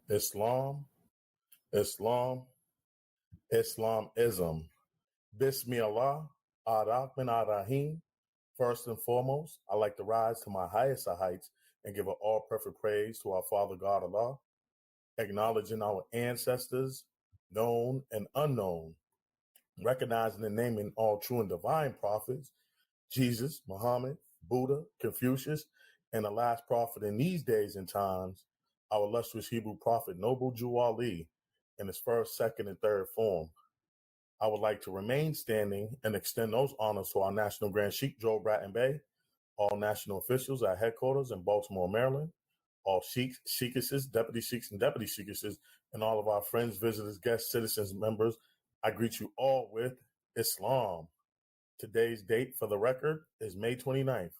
Islam, Islam, Islamism. Bismillah, Ar-Rahman Ar-Rahim. First and foremost, I like to rise to my highest of heights and give all perfect praise to our Father God Allah, acknowledging our ancestors, known and unknown, recognizing and naming all true and divine prophets, Jesus, Muhammad, Buddha, Confucius, and the last prophet in these days and times, our illustrious Hebrew prophet, Noble Jew Ali, in his first, second, and third form. I would like to remain standing and extend those honors to our National Grand Sheikh, Joe Bratton Bay, all national officials at headquarters in Baltimore, Maryland, all sheikhs, sheikesses, deputy sheikhs, and deputy sheikesses, and all of our friends, visitors, guests, citizens, members. I greet you all with Islam. Today's date for the record is May 29th,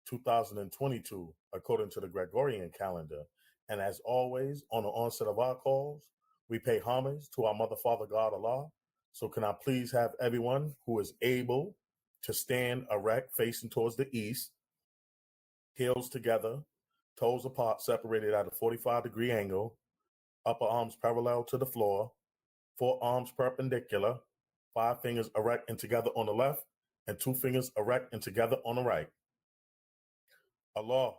2022, according to the Gregorian calendar. And as always, on the onset of our calls, we pay homage to our Mother, Father, God, Allah. So can I please have everyone who is able to stand erect, facing towards the east, heels together, toes apart, separated at a 45-degree angle, upper arms parallel to the floor, forearms perpendicular, 5 fingers erect and together on the left, and 2 fingers erect and together on the right. Allah,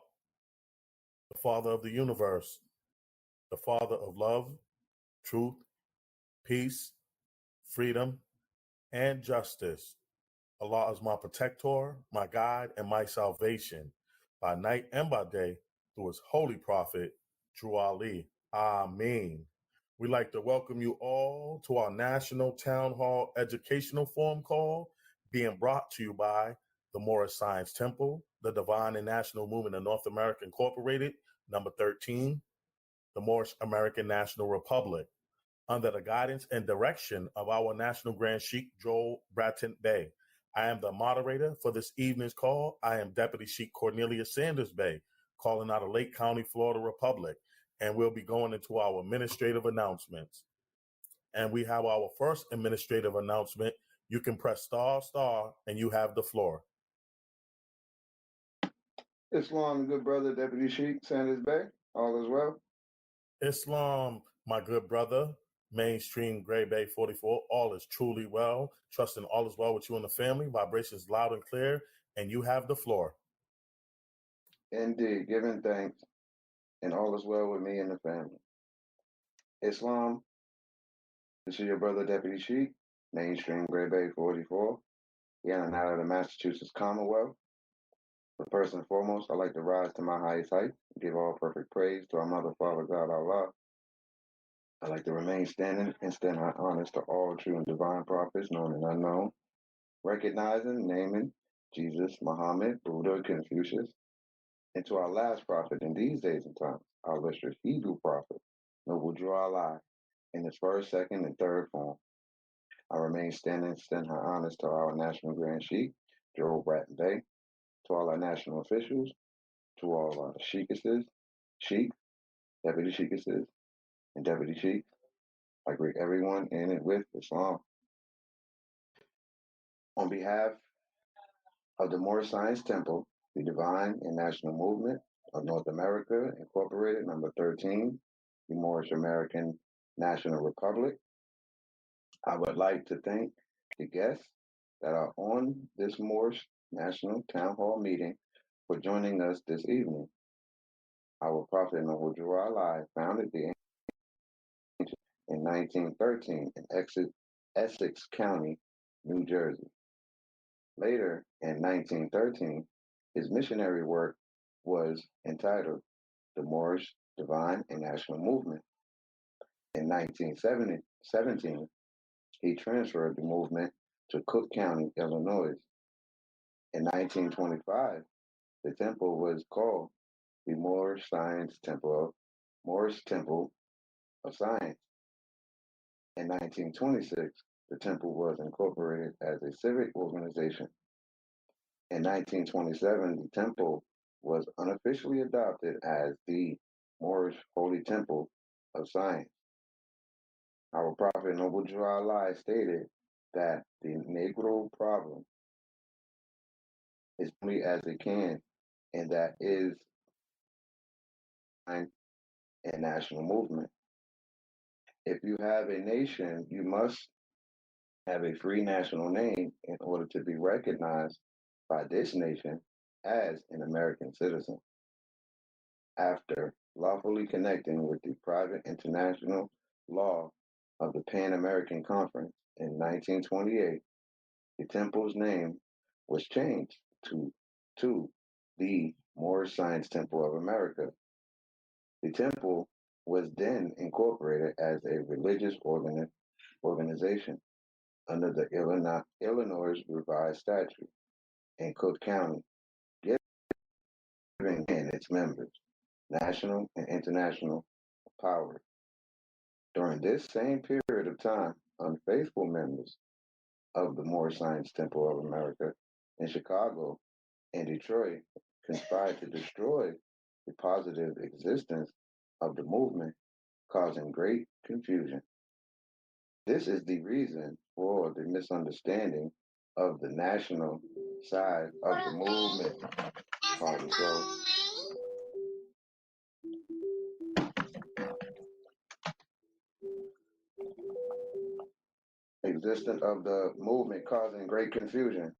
the Father of the universe, the Father of love, truth, peace, freedom, and justice. Allah is my protector, my guide, and my salvation, by night and by day, through his holy prophet, Drew Ali. Ameen. We'd like to welcome you all to our National Town Hall Educational Forum call, being brought to you by the Moorish Science Temple, the Divine and National Movement of North America Incorporated, number 13, the Moorish American National Republic, under the guidance and direction of our National Grand Sheikh, Joel Bratton Bay. I am the moderator for this evening's call. I am Deputy Sheikh Cornelius Sanders Bay, calling out of Lake County, Florida Republic, and we'll be going into our administrative announcements. And we have our first administrative announcement. You can press star, and you have the floor. Islam, good brother, Deputy Sheikh Sanders Bay. All is well. Islam, my good brother, Mainstream Gray Bay 44, all is truly well. Trusting all is well with you and the family. Vibrations loud and clear, and you have the floor. Indeed, giving thanks, and all is well with me and the family. Islam, this is your brother, Deputy Sheikh, Mainstream Gray Bay 44, here and out of the Massachusetts Commonwealth. But first and foremost, I'd like to rise to my highest height and give all perfect praise to our Mother, Father, God, Allah. I'd like to remain standing and extend high honors to all true and divine prophets, known and unknown, recognizing, naming Jesus, Muhammad, Buddha, Confucius, and to our last prophet in these days and times, our illustrious Hebrew prophet, Noble Drew Ali, in his first, second, and third form. I remain standing and extend high honors to our National Grand Sheikh, Joe Bratton Bay, to all our national officials, to all our sheikesses, sheikhs, deputy sheikesses, and deputy sheikhs. I greet everyone in and with Islam. On behalf of the Moorish Science Temple, the Divine and National Movement of North America, Incorporated, number 13, the Moorish American National Republic, I would like to thank the guests that are on this Moorish National Town Hall meeting for joining us this evening. Our prophet Noble Drew Ali founded the in 1913 in Essex County, New Jersey. Later, in 1913, his missionary work was entitled The Moorish Divine and National Movement. In 1917, he transferred the movement to Cook County, Illinois. In 1925, the temple was called the Moorish Temple of Science. In 1926, the temple was incorporated as a civic organization. In 1927, the temple was unofficially adopted as the Moorish Holy Temple of Science. Our prophet Noble Drew Ali stated that the Negro problem is only as it can, and that is a national movement. If you have a nation, you must have a free national name in order to be recognized by this nation as an American citizen. After lawfully connecting with the private international law of the Pan American Conference in 1928, the temple's name was changed to the Moorish Science Temple of America. The temple was then incorporated as a religious organization under the Illinois Revised Statute in Cook County, giving its members national and international power. During this same period of time, unfaithful members of the Moorish Science Temple of America in Chicago and Detroit conspired to destroy the positive existence of the movement, causing great confusion. This is the reason for the misunderstanding of the national side of the movement. Existence of the movement causing great confusion.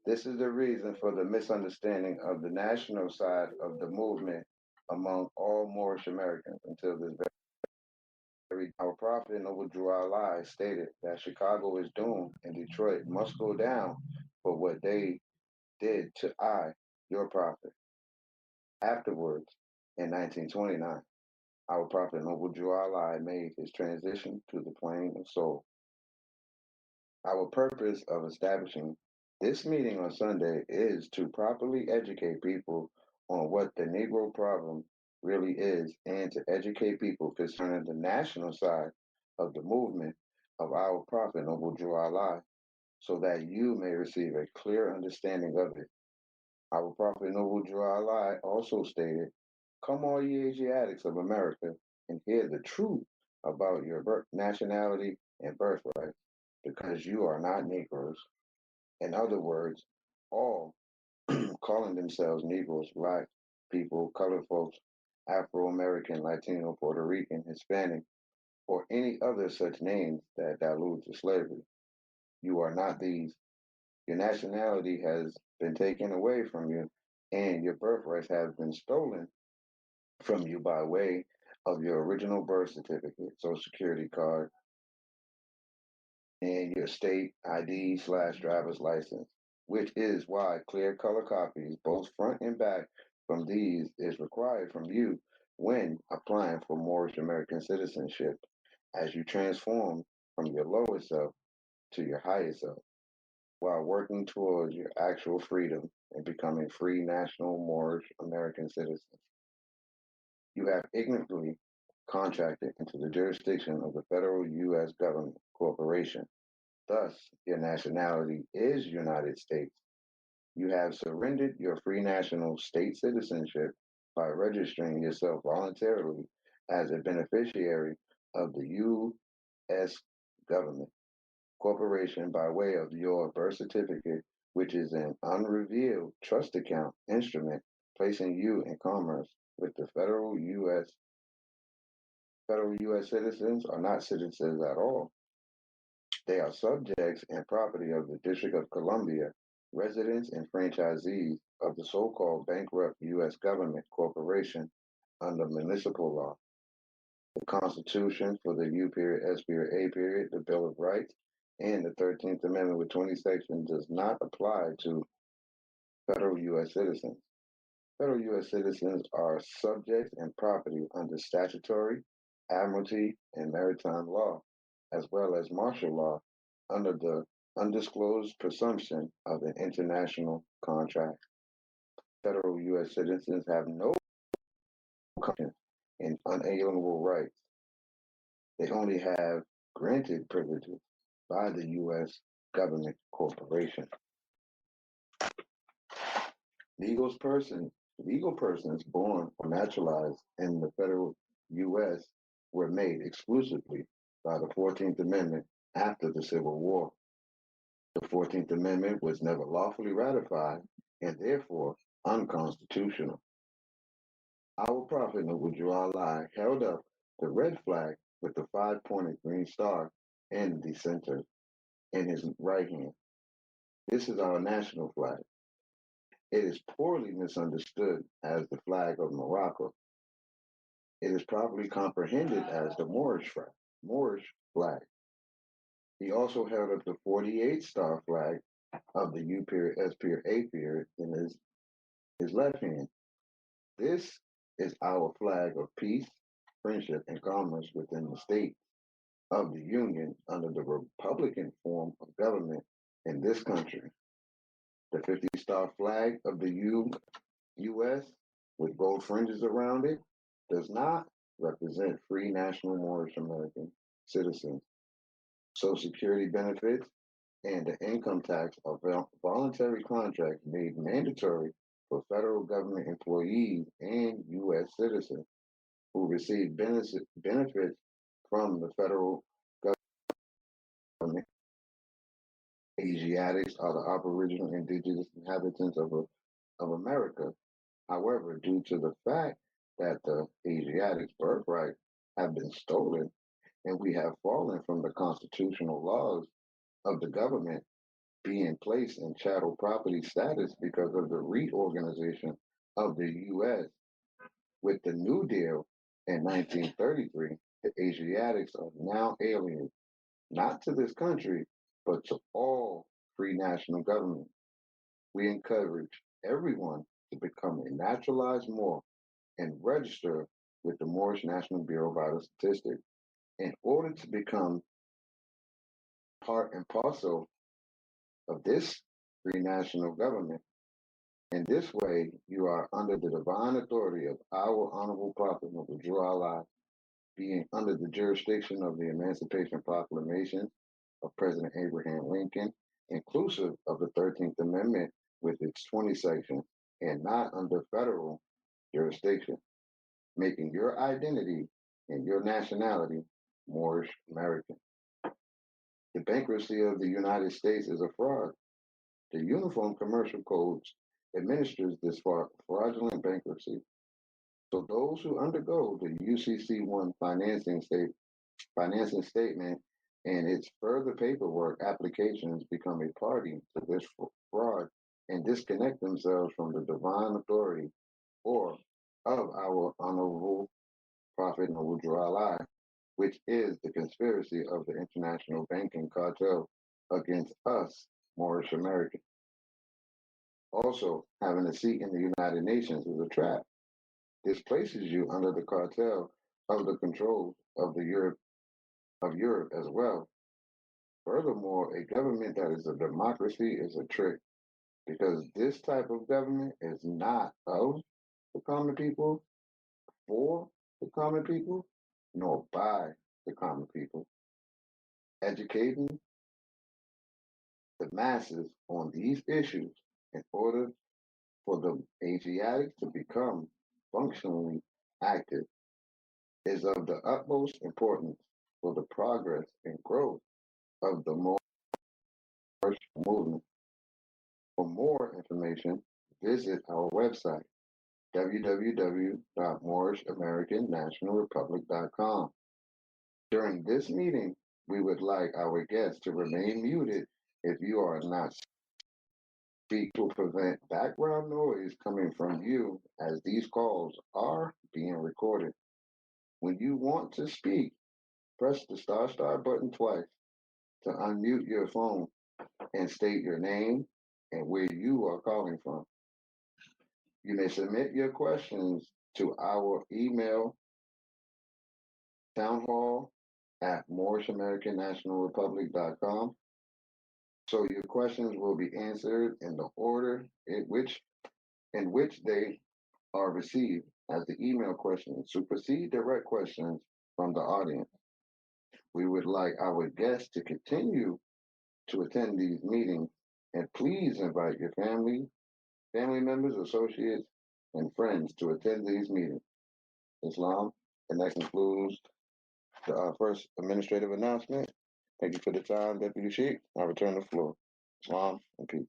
This is the reason for the misunderstanding of the national side of the movement among all Moorish Americans until this very our prophet Noble Drew Allah stated that Chicago is doomed and Detroit must go down for what they did to your prophet. Afterwards, in 1929, our prophet Noble Drew Allah made his transition to the plane of soul. Our purpose of establishing this meeting on Sunday is to properly educate people on what the Negro problem really is and to educate people concerning the national side of the movement of our prophet Noble Drew Allah so that you may receive a clear understanding of it. Our prophet Noble Drew Allah also stated, "Come all ye Asiatics of America and hear the truth about your nationality and birthrights, because you are not negroes." In other words, all calling themselves Negroes, Black people, colored folks, Afro American, Latino, Puerto Rican, Hispanic, or any other such names that allude to slavery. You are not these. Your nationality has been taken away from you, and your birthrights have been stolen from you by way of your original birth certificate, Social Security card, and your state ID/driver's license, which is why clear color copies, both front and back, from these is required from you when applying for Moorish American citizenship as you transform from your lower self to your higher self while working towards your actual freedom and becoming free national Moorish American citizens. You have ignorantly contracted into the jurisdiction of the federal U.S. government corporation. Thus, your nationality is United States. You have surrendered your free national state citizenship by registering yourself voluntarily as a beneficiary of the U.S. government corporation by way of your birth certificate, which is an unrevealed trust account instrument placing you in commerce with the federal U.S. Federal U.S. citizens are not citizens at all. They are subjects and property of the District of Columbia, residents and franchisees of the so-called bankrupt U.S. government corporation under municipal law. The Constitution for the U period, S period, A period, the Bill of Rights, and the 13th Amendment with 20 sections does not apply to federal U.S. citizens. Federal U.S. citizens are subjects and property under statutory, admiralty, and maritime law, as well as martial law under the undisclosed presumption of an international contract. Federal U.S. citizens have no conscience and unalienable rights. They only have granted privileges by the U.S. government corporation. Legal persons born or naturalized in the federal U.S. were made exclusively by the 14th Amendment after the Civil War. The 14th Amendment was never lawfully ratified and therefore unconstitutional. Our prophet Noble Drew Allah held up the red flag with the five-pointed green star in the center in his right hand. This is our national flag. It is poorly misunderstood as the flag of Morocco. It is properly comprehended as the Moorish flag. He also held up the 48-star flag of the U period, S period, A period in his left hand. This is our flag of peace, friendship, and commerce within the states of the Union under the Republican form of government in this country. The 50-star flag of the U.S. with gold fringes around it does not represent free national Moorish American citizens. Social Security benefits and the income tax are voluntary contracts made mandatory for federal government employees and U.S. citizens who receive benefits from the federal government. Asiatics are the Aboriginal indigenous inhabitants of America. However, due to the fact that the Asiatics' birthrights have been stolen and we have fallen from the constitutional laws of the government being placed in chattel property status because of the reorganization of the U.S. with the New Deal in 1933, the Asiatics are now aliens, not to this country, but to all free national governments. We encourage everyone to become a naturalized Moor and register with the Moorish National Bureau of Vital Statistics in order to become part and parcel of this free national government. In this way, you are under the divine authority of our Honorable Prophet Muhammad, being under the jurisdiction of the Emancipation Proclamation of President Abraham Lincoln, inclusive of the 13th Amendment with its 20 sections, and not under federal jurisdiction, making your identity and your nationality Moorish American. The bankruptcy of the United States is a fraud. The Uniform Commercial Codes administers this fraudulent bankruptcy. So those who undergo the UCC1 financing statement and its further paperwork applications become a party to this fraud and disconnect themselves from the divine authority or of our Honorable Prophet Muhammad, which is the conspiracy of the international banking cartel against us, Moorish Americans. Also, having a seat in the United Nations is a trap. This places you under the cartel of the controls of Europe as well. Furthermore, a government that is a democracy is a trick because this type of government is not of the common people, for the common people, nor by the common people. Educating the masses on these issues in order for the Asiatics to become functionally active is of the utmost importance for the progress and growth of the Moorish movement. For more information, visit our website, www.moorishamericannationalrepublic.com. During this meeting, we would like our guests to remain muted if you are not speak to prevent background noise coming from you as these calls are being recorded. When you want to speak, press the star button twice to unmute your phone and state your name and where you are calling from. You may submit your questions to our email, townhall@moorishamericannationalrepublic.com. So your questions will be answered in the order in which they are received, as the email questions supersede direct questions from the audience. We would like our guests to continue to attend these meetings, and please invite your family members, associates, and friends to attend these meetings. Islam, and that concludes the first administrative announcement. Thank you for the time, Deputy Sheikh. I return the floor. Islam and peace.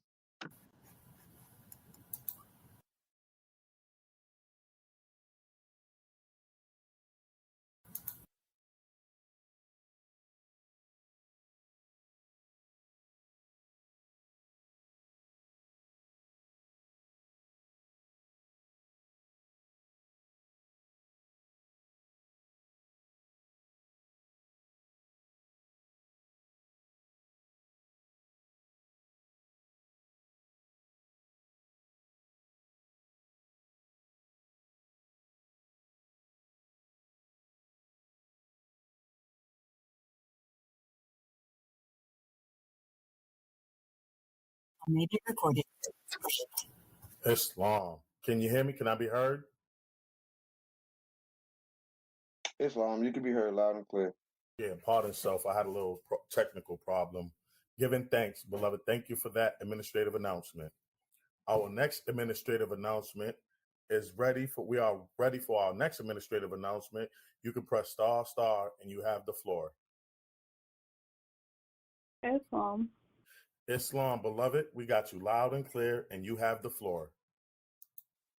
may be recorded. Islam. Can you hear me? Can I be heard? Islam, you can be heard loud and clear. Yeah, pardon self. I had a little technical problem. Giving thanks, beloved. Thank you for that administrative announcement. Our next administrative announcement is ready for. We are ready for our next administrative announcement. You can press star star, and you have the floor. Islam. Islam, beloved, we got you loud and clear, and you have the floor.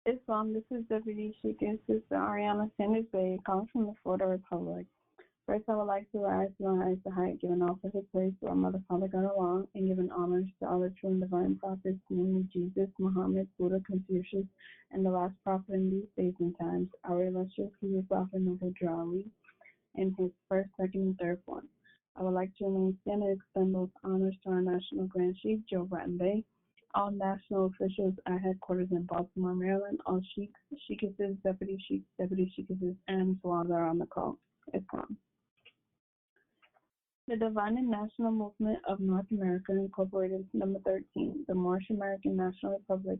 Islam, this is Deputy Sheikh and Sister Ariana Sanders Bay, calling from the Florida Republic. First, I would like to rise to my highest height, giving all perfect praise to our Mother, Father, God, Allah, and giving honors to all the true and divine prophets, namely Jesus, Muhammed, Buddha, Confucius, and the last prophet in these days and times, our illustrious Hebrew prophet, Noble Ali, in his first, second, and third form. I would like to remain standing and extend those honors to our National Grand Sheikh, Joe Bratton Bay, all national officials at headquarters in Baltimore, Maryland, all sheikhs, sheikesses, deputy sheikesses, and salons are on the call. Islam. The Divine and National Movement of North America, Incorporated, number 13, the Moorish American National Republic,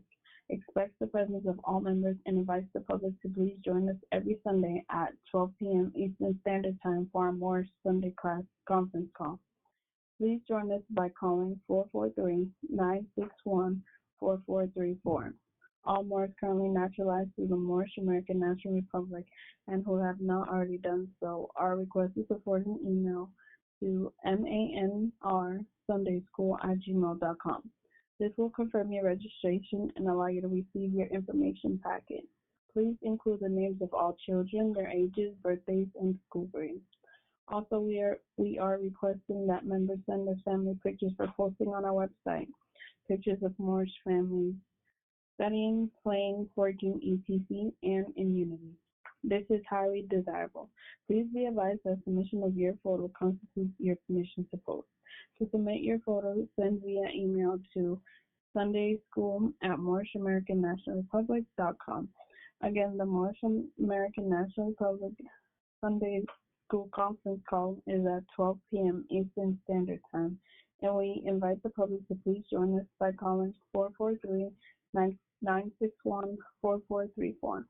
expects the presence of all members and invites the public to please join us every Sunday at 12 p.m. Eastern Standard Time for our Moorish Sunday class conference call. Please join us by calling 443-961-4434. All Moors currently naturalized to the Moorish American National Republic and who have not already done so are requested to forward an email to manrsundayschool@gmail.com. This will confirm your registration and allow you to receive your information packet. Please include the names of all children, their ages, birthdays, and school grades. Also, we are requesting that members send their family pictures for posting on our website. Pictures of Moorish families studying, playing, working, etc., and in unity. This is highly desirable. Please be advised that submission of your photo constitutes your permission to post. To submit your photo, send via email to sundayschool@moorishamericannationalrepublic.com. Again, the Moorish American National Republic Sunday School conference call is at 12 p.m. Eastern Standard Time, and we invite the public to please join us by calling 443-961-4434.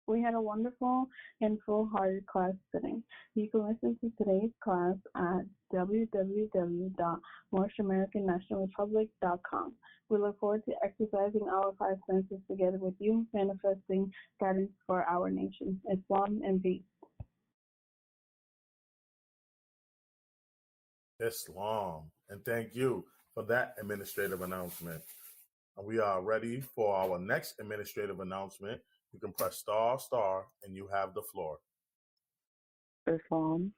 We had a wonderful and full-hearted class sitting. You can listen to today's class at www.moorishamericannationalrepublic.com. We look forward to exercising our five senses together with you, manifesting guidance for our nation. Islam and peace. Islam. And thank you for that administrative announcement. And we are ready for our next administrative announcement. You can press star star, and you have the floor. Islam.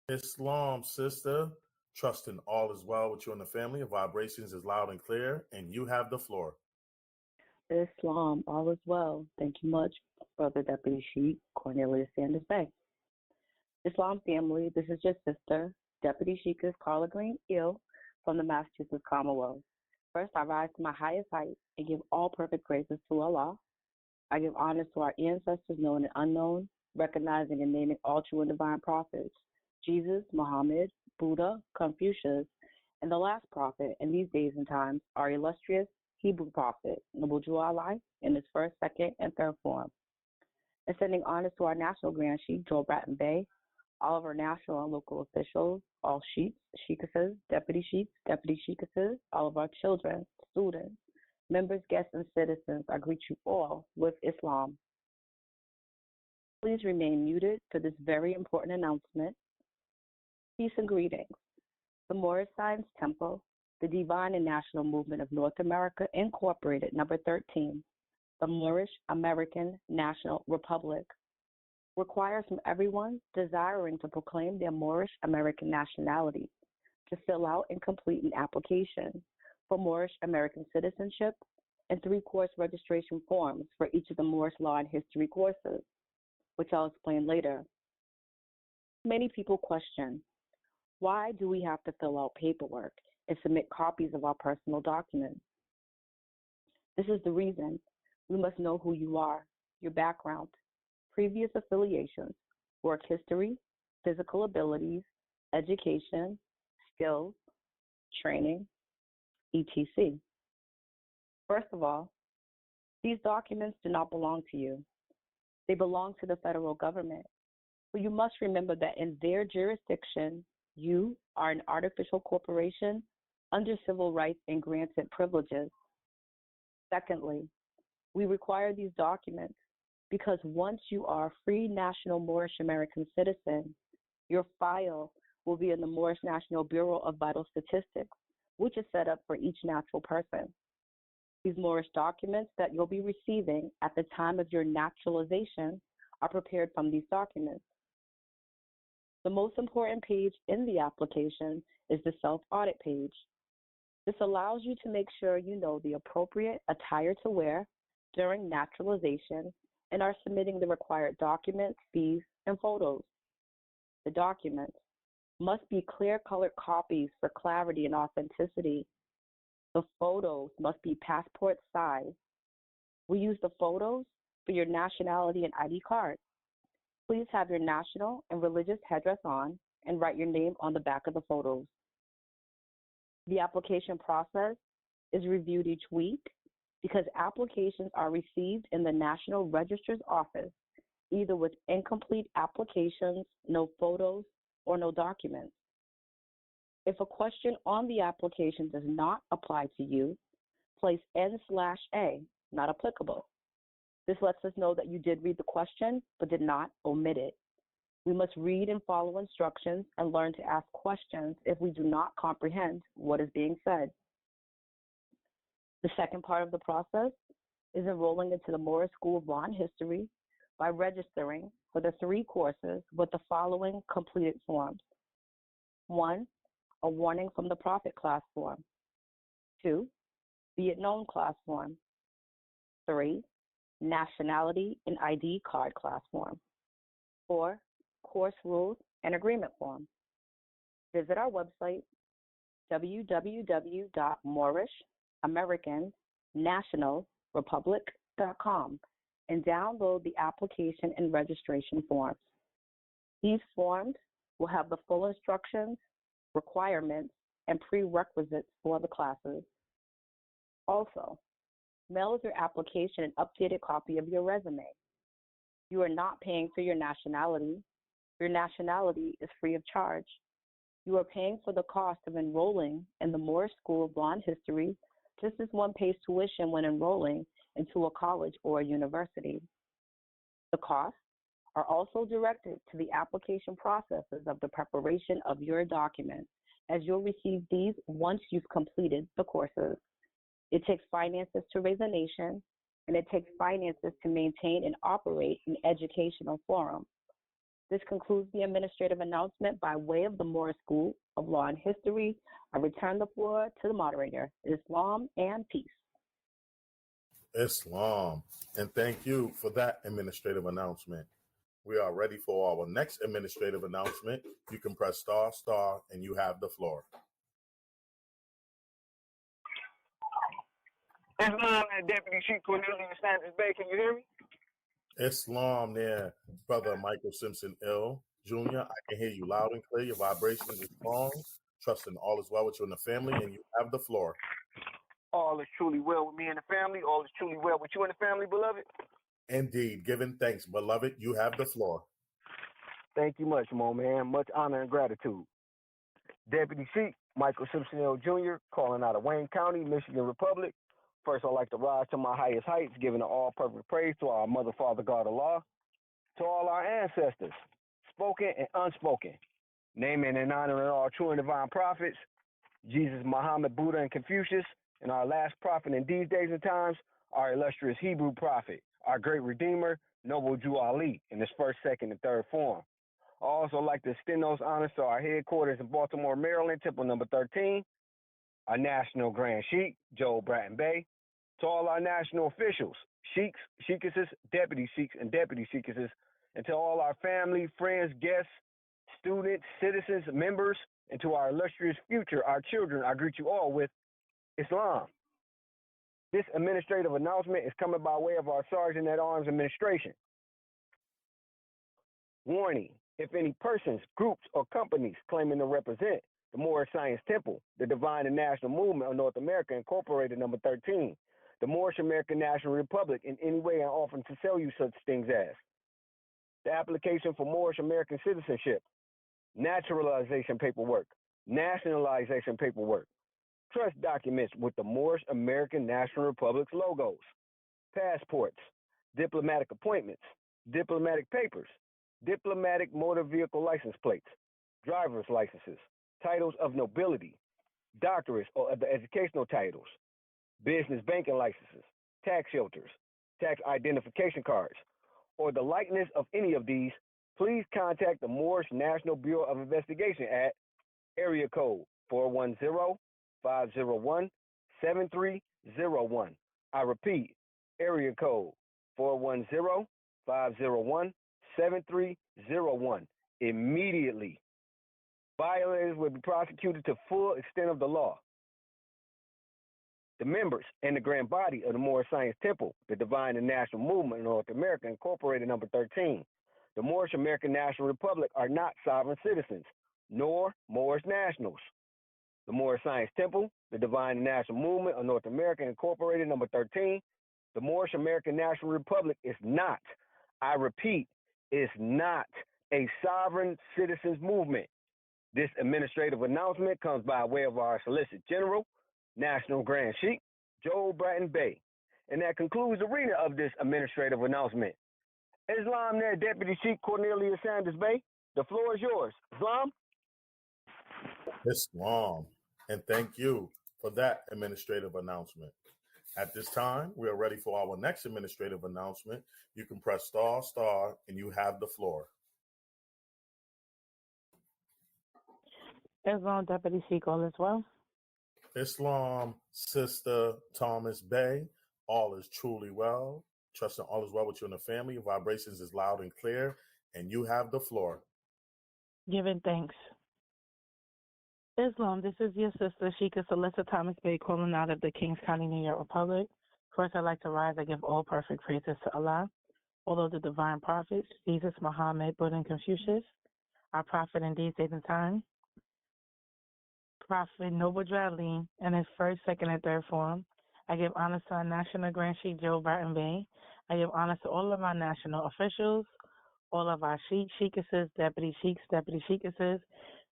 Islam, sister. Trusting all is well with you and the family. Your vibrations is loud and clear, and you have the floor. Islam, all is well. Thank you much, Brother Deputy Sheikh Cornelius Sanders Bay. Islam family, this is your sister, Deputy Sheikh Carla Green Ill from the Massachusetts Commonwealth. First, I rise to my highest height and give all perfect praises to Allah. I give honors to our ancestors, known and unknown, recognizing and naming all true and divine prophets, Jesus, Muhammad, Buddha, Confucius, and the last prophet in these days and times, our illustrious Hebrew prophet, Noble Ali, in his first, second, and third form. And sending honors to our National Grand Sheikh, Joel Bratton Bay, all of our national and local officials, all sheikhs, sheikesses, deputy sheikesses, all of our children, students, members, guests, and citizens, I greet you all with Islam. Please remain muted for this very important announcement. Peace and greetings. The Moorish Science Temple, the Divine and National Movement of North America, Incorporated, number 13, the Moorish American National Republic, requires from everyone desiring to proclaim their Moorish American nationality to fill out and complete an application for Moorish American citizenship and 3-course registration forms for each of the Moorish law and history courses, which I'll explain later. Many people question, why do we have to fill out paperwork and submit copies of our personal documents? This is the reason. We must know who you are, your background, previous affiliations, work history, physical abilities, education, skills, training, etc. First of all, these documents do not belong to you. They belong to the federal government. But you must remember that in their jurisdiction, you are an artificial corporation under civil rights and granted privileges. Secondly, we require these documents because once you are a free national Moorish American citizen, your file will be in the Moorish National Bureau of Vital Statistics, which is set up for each natural person. These Moorish documents that you'll be receiving at the time of your naturalization are prepared from these documents. The most important page in the application is the self-audit page. This allows you to make sure you know the appropriate attire to wear during naturalization and are submitting the required documents, fees, and photos. The documents must be clear-colored copies for clarity and authenticity. The photos must be passport size. We use the photos for your nationality and ID card. Please have your national and religious headdress on and write your name on the back of the photos. The application process is reviewed each week because applications are received in the National Registrar's Office, either with incomplete applications, no photos, or no documents. If a question on the application does not apply to you, place N/A, not applicable. This lets us know that you did read the question but did not omit it. We must read and follow instructions and learn to ask questions if we do not comprehend what is being said. The second part of the process is enrolling into the Moorish School of Law and History by registering for the 3 courses with the following completed forms. 1, a warning from the Prophet class form. 2, be it known class form. 3, nationality and ID card class form. 4, course rules and agreement form. Visit our website, www.moorishamericannationalrepublic.com, and download the application and registration forms. These forms will have the full instructions, requirements, and prerequisites for the classes. Also, mail with your application an updated copy of your resume. You are not paying for your nationality. Your nationality is free of charge. You are paying for the cost of enrolling in the Moorish School of Law and History, just as one pays tuition when enrolling into a college or a university. The costs are also directed to the application processes of the preparation of your documents, as you'll receive these once you've completed the courses. It takes finances to raise a nation, and it takes finances to maintain and operate an educational forum. This concludes the administrative announcement by way of the Moorish School of Law and History. I return the floor to the moderator. Islam and peace. Islam. And thank you for that administrative announcement. We are ready for our next administrative announcement. You can press star, and you have the floor. Islam and Deputy Chief Cornelius Sanders Bay. Can you hear me? Islam there, Brother Michael Simpson Ill Jr. I can hear you loud and clear. Your vibrations are strong. Trusting all is well with you and the family, and you have the floor. All is truly well with me and the family. All is truly well with you and the family, beloved. Indeed. Giving thanks, beloved. You have the floor. Thank you much, Mo, man. Much honor and gratitude. Deputy Chief Michael Simpson Ill Jr., calling out of Wayne County, Michigan Republic. First, I'd like to rise to my highest heights, giving all perfect praise to our Mother, Father, God, Allah, to all our ancestors, spoken and unspoken, naming and honoring all true and divine prophets, Jesus, Muhammed, Buddha, and Confucius, and our last prophet in these days and times, our illustrious Hebrew prophet, our great Redeemer, Noble Jew Ali, in his first, second, and third form. I also like to extend those honors to our headquarters in Baltimore, Maryland, Temple number 13, our National Grand Sheikh, Joel Bratton Bey, to all our national officials, sheiks, sheikesses, deputy sheiks, and deputy sheikesses, and to all our family, friends, guests, students, citizens, members, and to our illustrious future, our children, I greet you all with Islam. This administrative announcement is coming by way of our Sergeant at Arms Administration. Warning, if any persons, groups, or companies claiming to represent the Moorish Science Temple, the Divine and National Movement of North America, Incorporated, number 13, the Moorish American National Republic, in any way and offering to sell you such things as the application for Moorish American citizenship, naturalization paperwork, nationalization paperwork, trust documents with the Moorish American National Republic's logos, passports, diplomatic appointments, diplomatic papers, diplomatic motor vehicle license plates, driver's licenses, titles of nobility, doctorates or other educational titles, business banking licenses, tax shelters, tax identification cards, or the likeness of any of these, please contact the Moorish National Bureau of Investigation at area code 410-501-7301. I repeat, area code 410-501-7301. Immediately. Violators will be prosecuted to full extent of the law. The members and the grand body of the Moorish Science Temple, the Divine and National Movement of North America, Incorporated, number 13, the Moorish American National Republic are not sovereign citizens, nor Moorish nationals. The Moorish Science Temple, the Divine and National Movement of North America, Incorporated, number 13, the Moorish American National Republic is not, I repeat, is not a sovereign citizens movement. This administrative announcement comes by way of our Solicitor General, National Grand Sheik, Joe Bratton Bay. And that concludes the reading of this administrative announcement. Islam there, Deputy Sheik Cornelius Sanders Bay. The floor is yours. Islam? Islam. And thank you for that administrative announcement. At this time, we are ready for our next administrative announcement. You can press star, and you have the floor. Islam Deputy Sheik all as well. Islam, Sister Thomas Bay, all is truly well. Trusting all is well with you and the family. Your vibrations is loud and clear, and you have the floor. Giving thanks. Islam, this is your sister, Sheikah Celeste Thomas Bay, calling out of the Kings County, New York Republic. First, I'd like to rise. I give all perfect praises to Allah, all of the divine prophets, Jesus, Muhammed, Buddha, and Confucius, our prophet in these days and time, Prophet Noble Dradley in his first, second, and third form. I give honor to our National Grand Sheik Joe Barton Bay. I give honor to all of our national officials, all of our sheikesses, deputy sheikesses,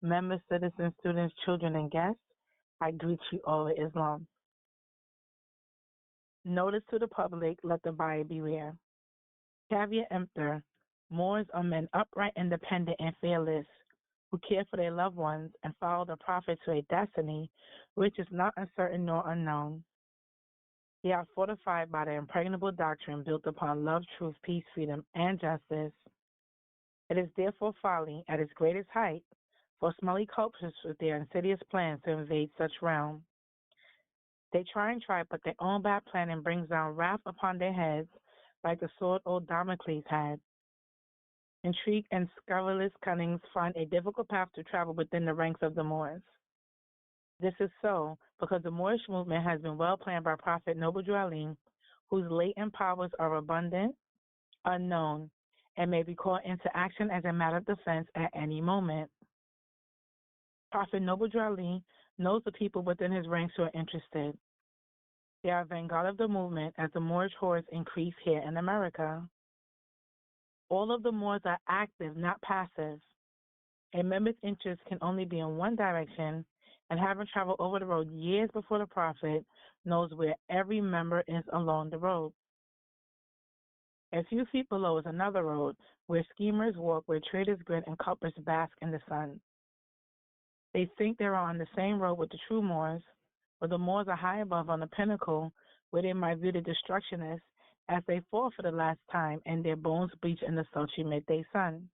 members, citizens, students, children, and guests. I greet you all with Islam. Notice to the public, let the buyer beware. Caveat emptor, Moors are men upright, independent, and fearless, who care for their loved ones and follow the prophet to a destiny which is not uncertain nor unknown. They are fortified by the impregnable doctrine built upon love, truth, peace, freedom, and justice. It is therefore folly at its greatest height for smelly culprits with their insidious plans to invade such realm. They try, but their own bad planning brings down wrath upon their heads like the sword old Damocles had. Intrigue and scurrilous cunnings find a difficult path to travel within the ranks of the Moors. This is so because the Moorish movement has been well planned by Prophet Noble Dwelling, whose latent powers are abundant, unknown, and may be called into action as a matter of defense at any moment. Prophet Noble Dwelling knows the people within his ranks who are interested. They are vanguard of the movement as the Moorish hordes increase here in America. All of the Moors are active, not passive. A member's interest can only be in one direction, and having traveled over the road years before the prophet, knows where every member is along the road. A few feet below is another road where schemers walk, where traders grin, and culprits bask in the sun. They think they are on the same road with the true Moors, but the Moors are high above on the pinnacle where they might view the destructionists as they fall for the last time and their bones bleach in the sultry midday sun.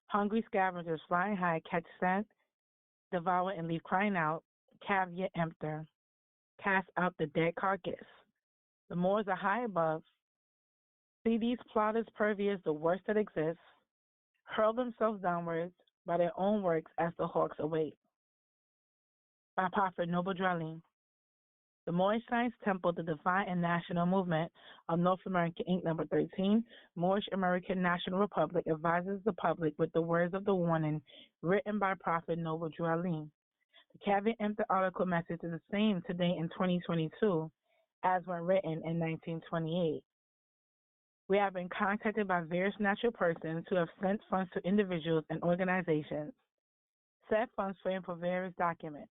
Hungry scavengers flying high catch scent, devour, and leave crying out, caveat emptor, cast out the dead carcass. The Moors are high above. See these plotters pervious, the worst that exists, hurl themselves downwards by their own works as the hawks await. By Prophet Noble Dwelling. The Moorish Science Temple, the Divine and National Movement of North America, Inc., number 13, Moorish American National Republic, advises the public with the words of the warning written by Prophet Noble Drew Ali. The caveat emptor article message is the same today in 2022 as when written in 1928. We have been contacted by various natural persons who have sent funds to individuals and organizations. Said funds frame for various documents.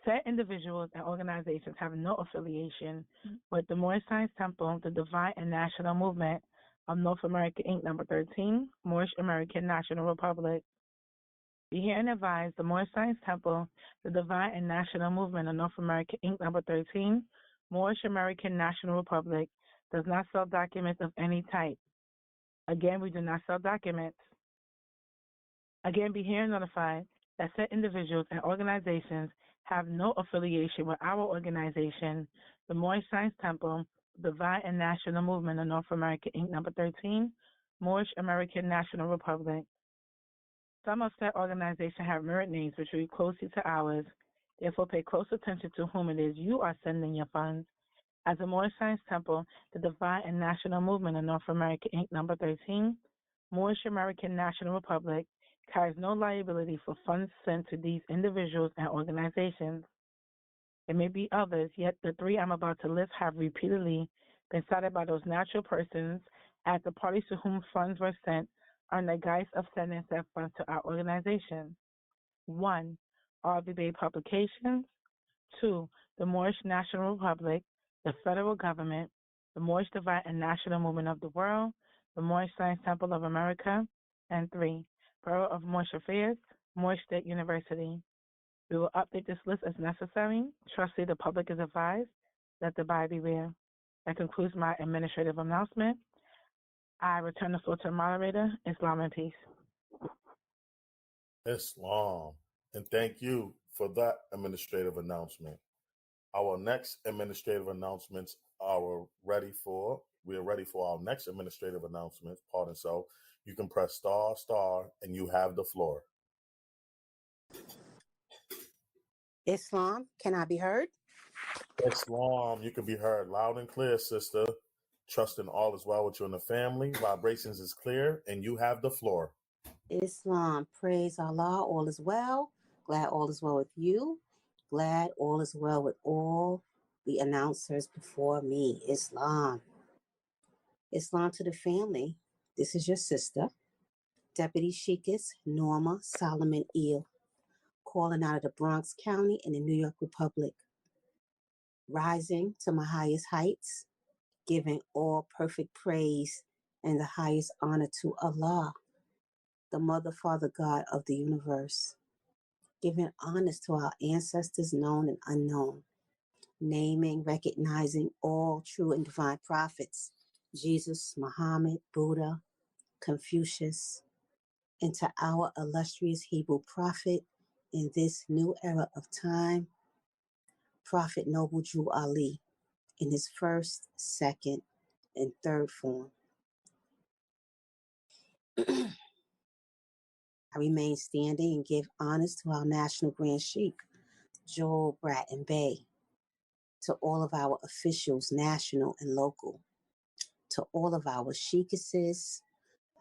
Said individuals and organizations have no affiliation with the Moorish Science Temple, the Divine and National Movement of North America, Inc., number 13, Moorish American National Republic. Be hereby advised, the Moorish Science Temple, the Divine and National Movement of North America, Inc., number 13, Moorish American National Republic, does not sell documents of any type. Again, we do not sell documents. Again, be hereby notified that said individuals and organizations have no affiliation with our organization, the Moorish Science Temple, Divine and National Movement of North America, Inc., number 13, Moorish American National Republic. Some of said organizations have mirrored names which read closely to ours. Therefore, pay close attention to whom it is you are sending your funds. As the Moorish Science Temple, the Divine and National Movement of North America, Inc., number 13, Moorish American National Republic, carries no liability for funds sent to these individuals and organizations. There may be others, yet the three I'm about to list have repeatedly been cited by those natural persons as the parties to whom funds were sent under the guise of sending said funds to our organization. 1. RVB Publications. 2. The Moorish National Republic, the federal government, the Moorish Divine and National Movement of the World, the Moorish Science Temple of America, and 3. Bureau of Moorish Affairs, Moorish State University. We will update this list as necessary. Trustee, the public is advised. Let the buyer beware. That concludes my administrative announcement. I return the floor to the moderator. Islam and peace. Islam. And thank you for that administrative announcement. Our next administrative announcements are ready for. We are ready for our next administrative announcements. Pardon. So you can press star, and you have the floor. Islam, can I be heard? Islam, you can be heard loud and clear, sister. Trusting all is well with you and the family. Vibrations is clear, and you have the floor. Islam, praise Allah, all is well. Glad all is well with you. Glad all is well with all the announcers before me. Islam. Islam to the family. This is your sister, Deputy Sheikess Norma Solomon Eel, calling out of the Bronx County in the New York Republic. Rising to my highest heights, giving all perfect praise and the highest honor to Allah, the Mother, Father, God of the universe. Giving honors to our ancestors known and unknown. Naming, recognizing all true and divine prophets, Jesus, Muhammad, Buddha, Confucius, and to our illustrious Hebrew prophet in this new era of time, Prophet Noble Drew Ali, in his first, second, and third form. I remain standing and give honors to our National Grand Sheikh, Joel Bratton Bay, to all of our officials, national and local, to all of our sheikesses,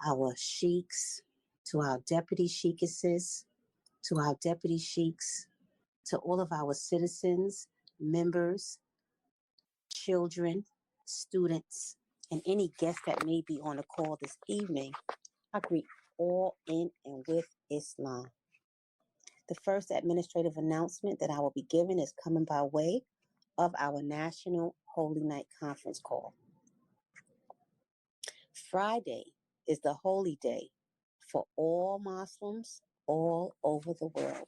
our sheiks, to our deputy sheikesses, to our deputy sheiks, to all of our citizens, members, children, students, and any guests that may be on the call this evening. I greet all in and with Islam. The first administrative announcement that I will be giving is coming by way of our National Holy Night Conference call. Friday is the holy day for all Muslims all over the world.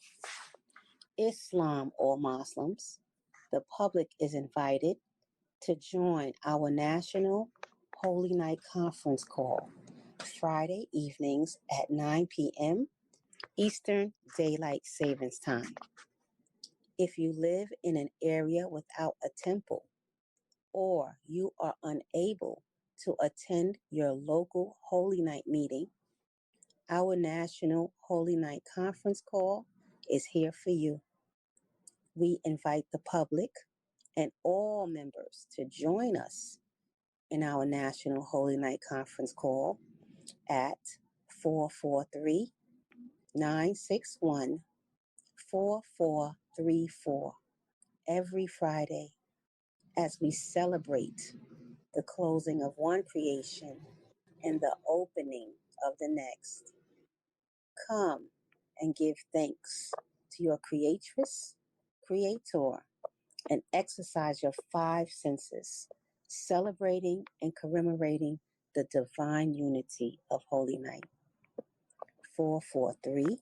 Islam, all Muslims, the public is invited to join our National Holy Night Conference call Friday evenings at 9 p.m. Eastern Daylight Savings Time. If you live in an area without a temple, or you are unable to attend your local Holy Night meeting, our National Holy Night Conference call is here for you. We invite the public and all members to join us in our National Holy Night Conference call at 443 961 4434 every Friday as we celebrate the closing of one creation and the opening of the next. Come and give thanks to your creatress, creator, and exercise your five senses, celebrating and commemorating the divine unity of Holy Night. 443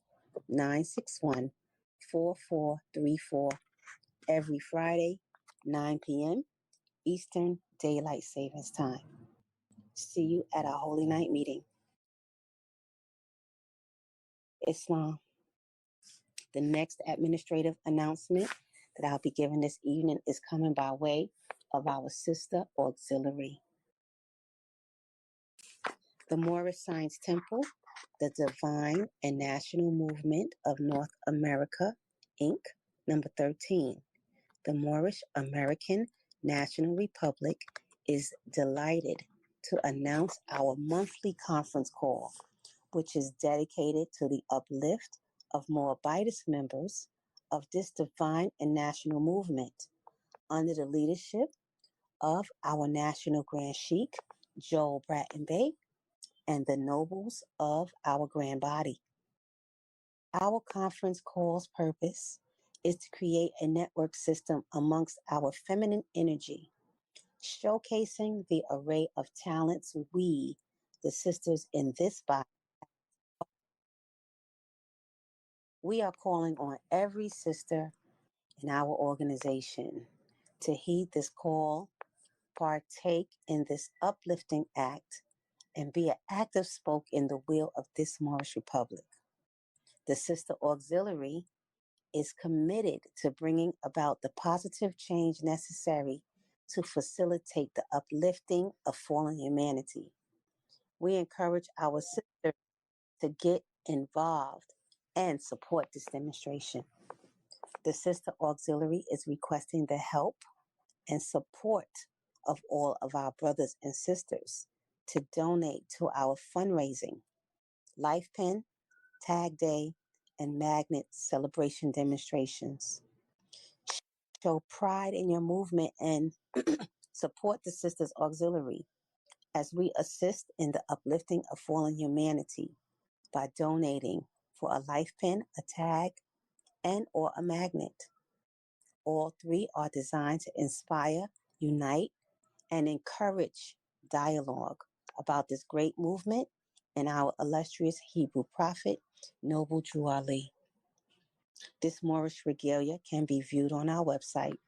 961 4434 every Friday, 9 p.m. Eastern Daylight Savings Time. See you at our Holy Night meeting. Islam. The next administrative announcement that I'll be giving this evening is coming by way of our sister auxiliary. The Moorish Science Temple, the Divine and National Movement of North America, Inc., number 13. The Moorish American National Republic is delighted to announce our monthly conference call, which is dedicated to the uplift of Moabitist members of this divine and national movement under the leadership of our National Grand Sheikh, Joel Bratton Bey, and the nobles of our grand body. Our conference call's purpose is to create a network system amongst our feminine energy, showcasing the array of talents we, the sisters in this body, we are calling on every sister in our organization to heed this call, partake in this uplifting act, and be an active spoke in the will of this Moorish Republic. The Sister Auxiliary is committed to bringing about the positive change necessary to facilitate the uplifting of fallen humanity. We encourage our sisters to get involved and support this demonstration. The Sister Auxiliary is requesting the help and support of all of our brothers and sisters to donate to our fundraising, Life Pen, Tag Day, and Magnet celebration demonstrations. Show pride in your movement and support the Sisters Auxiliary as we assist in the uplifting of fallen humanity by donating for a life pin, a tag, and or a magnet. All three are designed to inspire, unite, and encourage dialogue about this great movement and our illustrious Hebrew prophet, Noble Drew Ali. This Moorish regalia can be viewed on our website,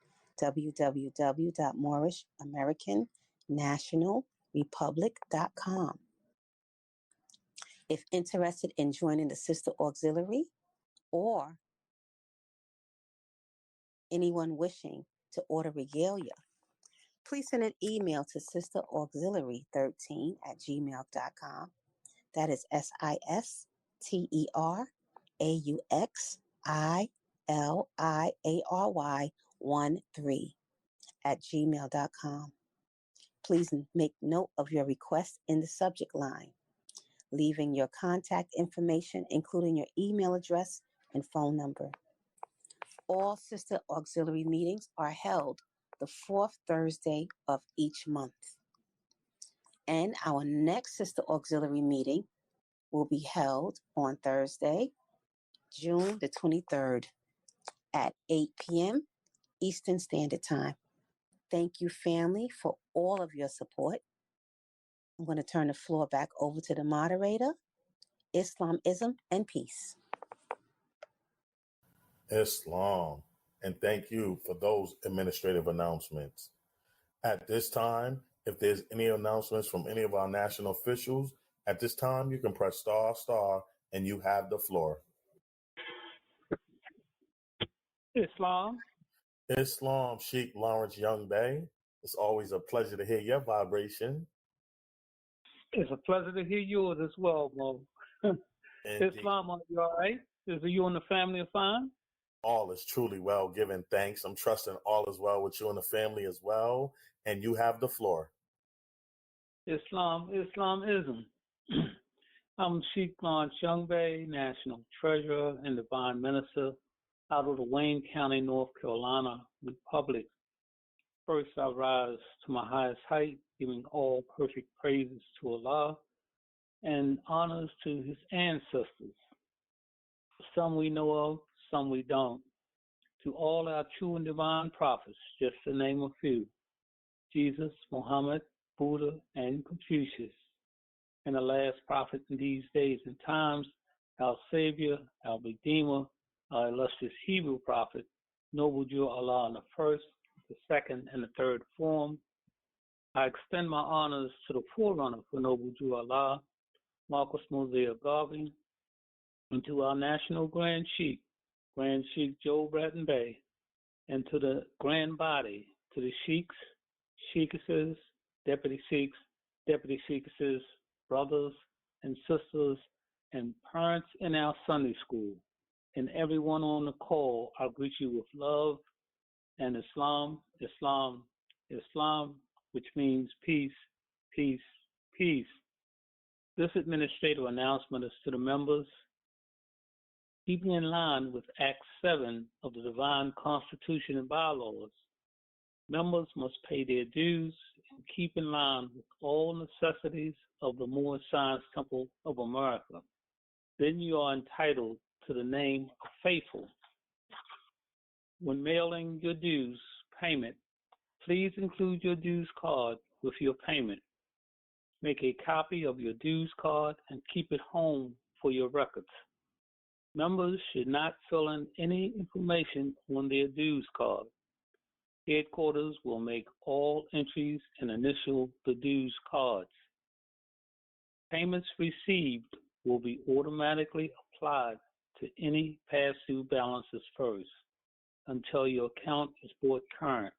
www.moorishamericannationalrepublic.com. If interested in joining the Sister Auxiliary or anyone wishing to order regalia, please send an email to sisterauxiliary13@gmail.com. That is sisterauxiliary13@gmail.com. Please make note of your request in the subject line, leaving your contact information, including your email address and phone number. All Sister Auxiliary meetings are held the fourth Thursday of each month. And our next Sister Auxiliary meeting will be held on Thursday, June the 23rd at 8 p.m. Eastern Standard Time. Thank you, family, for all of your support. I'm going to turn the floor back over to the moderator. Islamism and peace. Islam. And thank you for those administrative announcements. At this time, if there's any announcements from any of our national officials, at this time you can press star, and you have the floor. Islam. Islam Sheikh Lawrence Young Bey. It's always a pleasure to hear your vibration. It's a pleasure to hear yours as well, Mo. Islam, are you all right? Is you and the family fine? All is truly well, giving thanks. I'm trusting all is well with you and the family as well. And you have the floor. Islamism. I'm Sheikh Lawrence Young Bay, National Treasurer and Divine Minister out of the Wayne County, North Carolina Republic. First, I rise to my highest height, giving all perfect praises to Allah and honors to his ancestors. Some we know of, some we don't. To all our true and divine prophets, just to name a few: Jesus, Muhammad, Buddha, and Confucius. And the last prophet in these days and times, our Savior, our Redeemer, our illustrious Hebrew prophet, noble Jew Allah in the first, the second, and the third form. I extend my honors to the forerunner for noble Jew Allah, Marcus Mosiah Garvey, and to our national Grand Sheikh Joe Bratton Bay, and to the grand body, to the Sheikhs, Sheikesses, Deputy Sheikhs, Deputy Sheikesses, brothers and sisters, and parents in our Sunday school, and everyone on the call. I greet you with love and Islam, which means peace, peace, peace. This administrative announcement is to the members. Keeping in line with Act 7 of the Divine Constitution and Bylaws, members must pay their dues and keep in line with all necessities of the Moorish Science Temple of America. Then you are entitled to the name of faithful. When mailing your dues payment, please include your dues card with your payment. Make a copy of your dues card and keep it home for your records. Members should not fill in any information on their dues card. Headquarters will make all entries and initial the dues cards. Payments received will be automatically applied to any past due balances first until your account is brought current.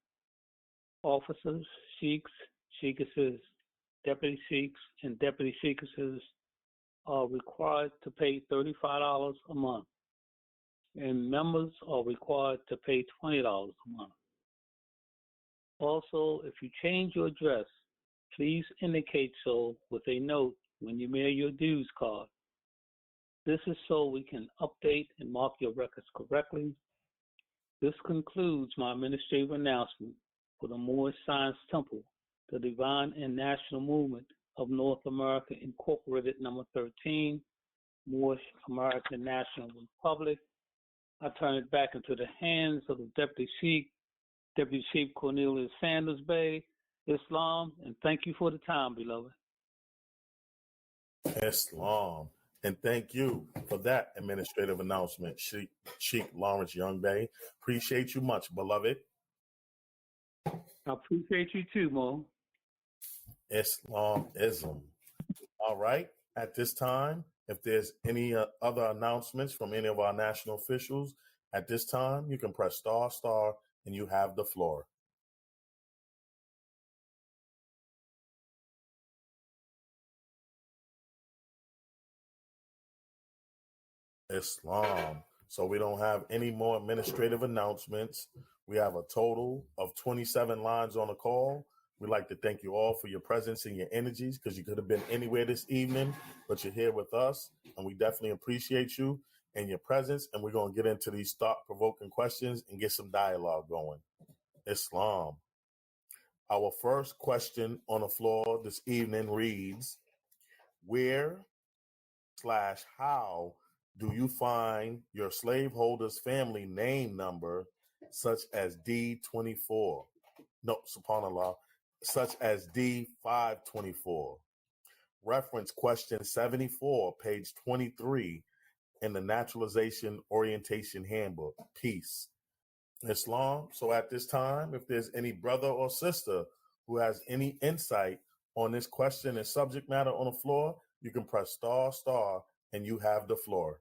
Officers, sheikhs, sheikesses, deputy sheikhs, and deputy sheikesses are required to pay $35 a month, and members are required to pay $20 a month. Also, if you change your address, please indicate so with a note when you mail your dues card. This is so we can update and mark your records correctly. This concludes my administrative announcement for the Moorish Science Temple, the Divine and National Movement of North America Incorporated, number 13, Moorish American National Republic. I turn it back into the hands of the Deputy Chief Cornelius Sanders Bay, Islam, and thank you for the time, beloved. Islam. And thank you for that administrative announcement, Sheikh Lawrence Young Bay. Appreciate you much, beloved. I appreciate you too, Mo. Islamism. All right. At this time, if there's any other announcements from any of our national officials, at this time, you can press ***, and you have the floor. Islam. So we don't have any more administrative announcements. We have a total of 27 lines on the call. We'd like to thank you all for your presence and your energies, because you could have been anywhere this evening, but you're here with us, and we definitely appreciate you and your presence. And we're going to get into these thought-provoking questions and get some dialogue going. Islam. Our first question on the floor this evening reads, where/how do you find your slaveholder's family name number, such as D24? No, subhanAllah, such as D524. Reference question 74, page 23 in the Naturalization Orientation Handbook. Peace. Islam. So at this time, if there's any brother or sister who has any insight on this question and subject matter on the floor, you can press ***, and you have the floor.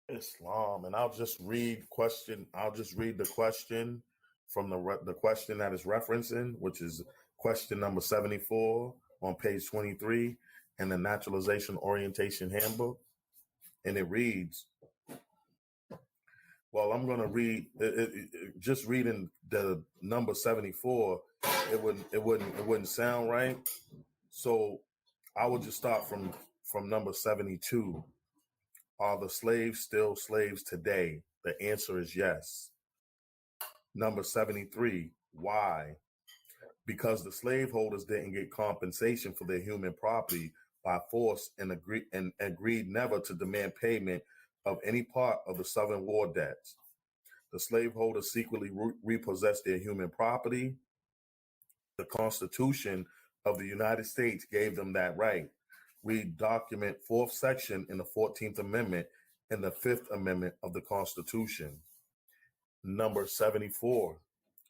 Islam, and I'll just read the question from the question that is referencing, which is question number 74 on page 23 in the Naturalization Orientation Handbook, and it reads. Well, I'm going to read just reading the number 74. It wouldn't sound right. So I would just start from number 72. Are the slaves still slaves today? The answer is yes. Number 73. Why? Because the slaveholders didn't get compensation for their human property by force and agreed never to demand payment of any part of the Southern war debts. The slaveholders secretly repossessed their human property. The Constitution of the United States gave them that right. Read document 4th section in the 14th Amendment and the 5th Amendment of the Constitution. Number 74.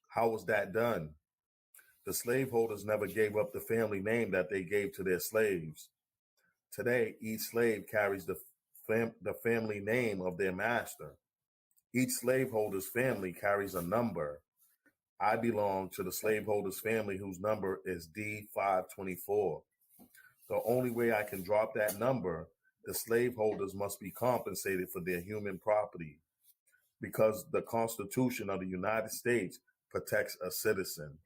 How was that done? The slaveholders never gave up the family name that they gave to their slaves. Today, each slave carries the family name of their master. Each slaveholder's family carries a number. I belong to the slaveholder's family whose number is D524. The only way I can drop that number, the slaveholders must be compensated for their human property because the Constitution of the United States protects a citizen.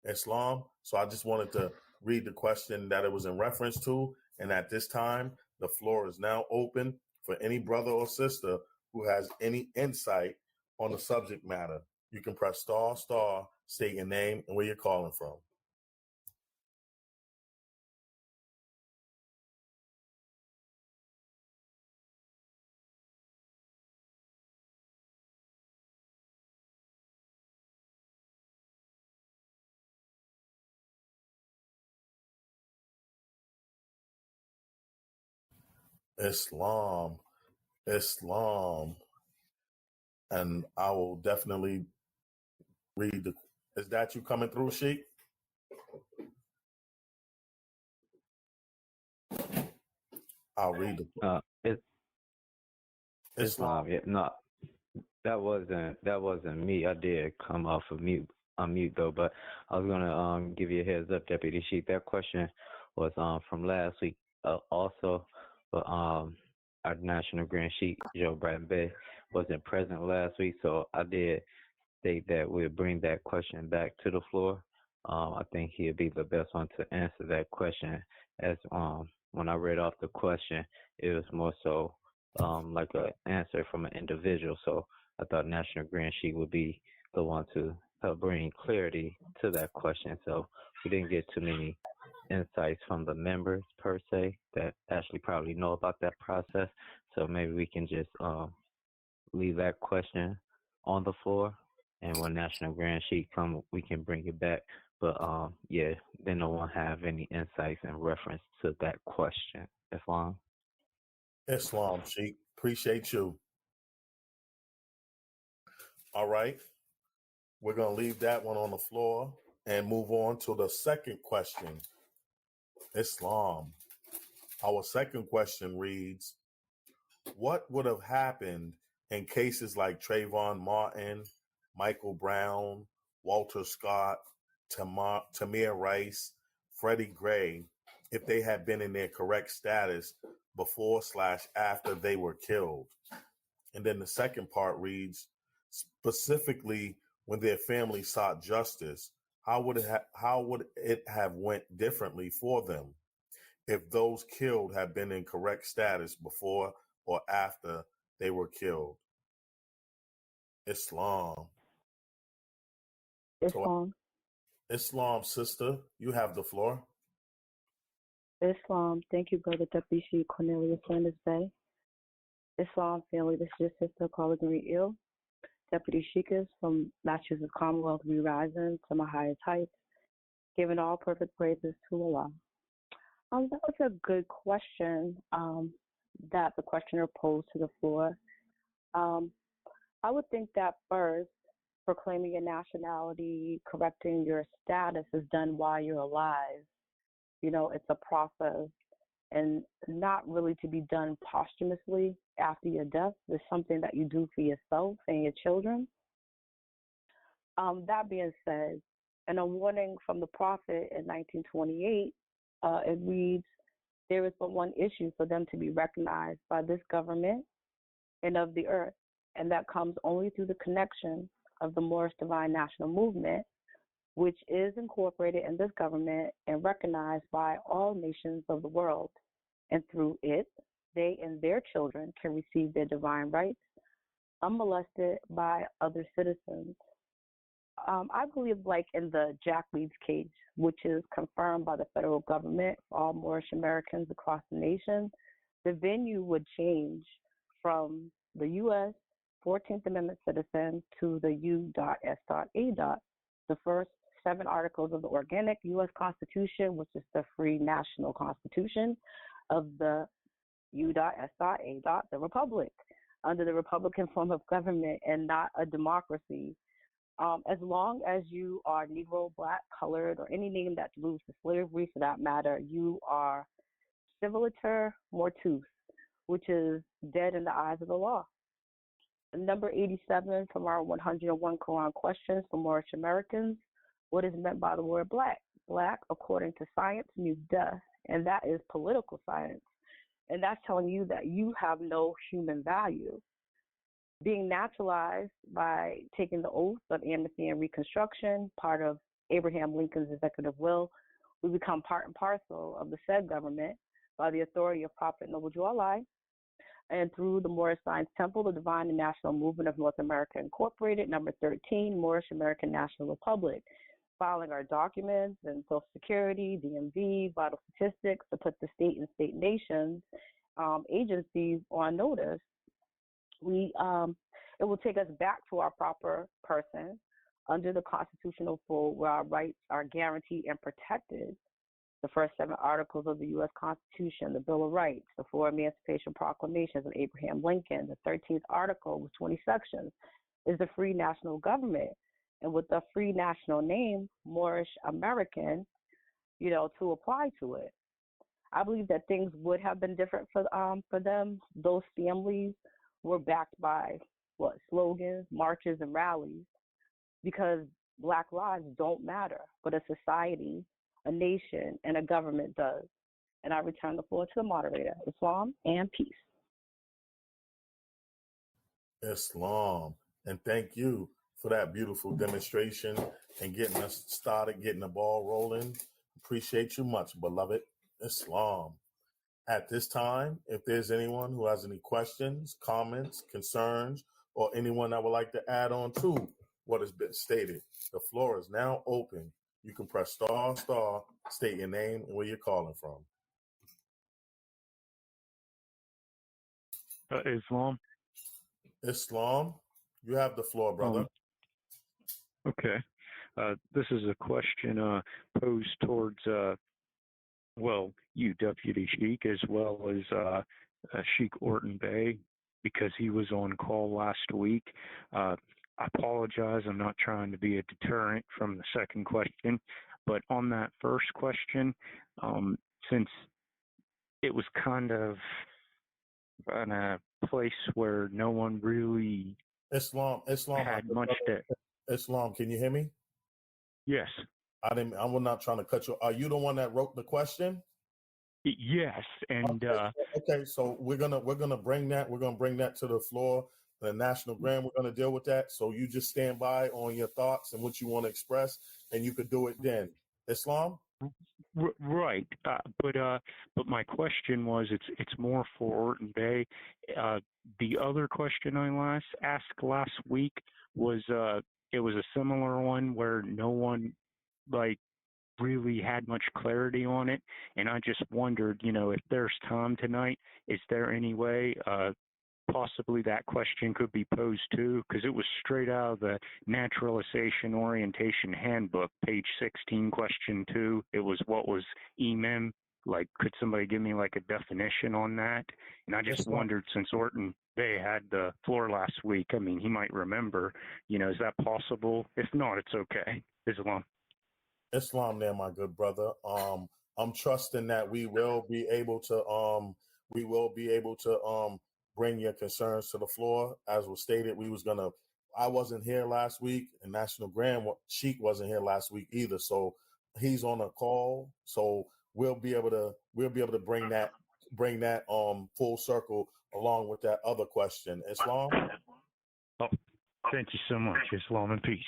Islam. So I just wanted to read the question that it was in reference to. And at this time, the floor is now open for any brother or sister who has any insight on the subject matter. You can press star, state your name and where you're calling from. Islam. And I will definitely read the. Is that you coming through, Sheikh? I'll read the. It's Islam. Yeah, no, that wasn't me. I did come off of mute though, but I was gonna give you a heads up, Deputy Sheik. That question was from last week also, but our National Grand Sheik Joe Bratton Bay wasn't present last week, so I did state that we'll bring that question back to the floor. I think he'll be the best one to answer that question. As when I read off the question, it was more so like an answer from an individual. So I thought National Grand Sheik would be the one to help bring clarity to that question. So we didn't get too many insights from the members per se that actually probably know about that process. So maybe we can just leave that question on the floor, and when National Grand Sheik come, we can bring it back. But yeah, they don't have any insights in reference to that question. Islam. Islam, Sheikh. Appreciate you. All right. We're going to leave that one on the floor and move on to the second question. Islam. Our second question reads, what would have happened in cases like Trayvon Martin, Michael Brown, Walter Scott, Tamir Rice, Freddie Gray, if they had been in their correct status before/after they were killed? And then the second part reads, specifically when their family sought justice, how would it have went differently for them if those killed had been in correct status before or after they were killed? Islam. Islam. Islam, sister, you have the floor. Islam. Thank you, Brother Deputy Sheik Cornelius Sanders Bay. Islam family, this is your sister, Carla Green Ill. Deputy Sheikas from Massachusetts Commonwealth, we rising to my highest heights, giving all perfect praises to Allah. That was a good question that the questioner posed to the floor. I would think that first, proclaiming your nationality, correcting your status is done while you're alive. You know, it's a process, and not really to be done posthumously after your death. It's something that you do for yourself and your children. That being said, in a warning from the Prophet in 1928, it reads, "There is but one issue for them to be recognized by this government and of the earth, and that comes only through the connection of the Moorish Divine National Movement, which is incorporated in this government and recognized by all nations of the world. And through it, they and their children can receive their divine rights unmolested by other citizens." I believe, like in the Jack Leeds case, which is confirmed by the federal government for all Moorish Americans across the nation, the venue would change from the U.S. 14th Amendment citizen to the U.S.A. The first 7 articles of the organic U.S. Constitution, which is the free national constitution of the U.S.A. the Republic, under the Republican form of government and not a democracy. As long as you are Negro, Black, Colored, or any name that alludes to slavery for that matter, you are civiliter mortuus, which is dead in the eyes of the law. Number 87 from our 101 Koran questions for Moorish Americans: what is meant by the word black? Black, according to science, means death, and that is political science. And that's telling you that you have no human value. Being naturalized by taking the oath of amnesty and reconstruction, part of Abraham Lincoln's executive will, we become part and parcel of the said government by the authority of Prophet Noble Drew Allah, and through the Moorish Science Temple, the Divine and National Movement of North America Incorporated, number 13, Moorish American National Republic, filing our documents and Social Security, DMV, vital statistics to put the state and state nations agencies on notice. It will take us back to our proper person under the constitutional fold where our rights are guaranteed and protected. The first 7 articles of the U.S. Constitution, the Bill of Rights, the 4 Emancipation Proclamations of Abraham Lincoln, the 13th article with 20 sections, is the free national government. And with the free national name, Moorish American, to apply to it. I believe that things would have been different for them. Those families were backed by slogans, marches, and rallies, because Black lives don't matter, but a society, a nation, and a government does. And I return the floor to the moderator. Islam and peace. Islam. And thank you for that beautiful demonstration and getting us started, getting the ball rolling. Appreciate you much, beloved. Islam. At this time, if there's anyone who has any questions, comments, concerns, or anyone that would like to add on to what has been stated, the floor is now open. You can press star, state your name and where you're calling from. Islam. Islam, you have the floor, brother. Okay. This is a question posed towards, you, Deputy Sheik, as well as Sheik Orton Bey, because he was on call last week. I apologize. I'm not trying to be a deterrent from the second question, but on that first question, since it was kind of in a place where no one really Islam had much to... Islam, can you hear me? Yes. I'm not trying to cut you. Are you the one that wrote the question? Yes, and okay. So we're gonna bring that. We're gonna bring that to the floor. The National Grand. We're gonna deal with that. So you just stand by on your thoughts and what you want to express, and you could do it then. Islam. Right, but my question was, it's more for Orton Bay. The other question I asked last week was it was a similar one where no one really had much clarity on it, and I just wondered, if there's time tonight, is there any way possibly that question could be posed too, because it was straight out of the Naturalization Orientation Handbook, page 16, question 2. It was what was EMEM. Could somebody give me a definition on that? And I just wondered, since Orton Bay had the floor last week, he might remember, is that possible? If not, it's okay. Islam. Islam there, my good brother. I'm trusting that we will be able to bring your concerns to the floor. As was stated, I wasn't here last week, and National Grand Sheik wasn't here last week either. So he's on a call. So we'll be able to bring that full circle along with that other question. Islam? Oh, thank you so much. Islam and peace.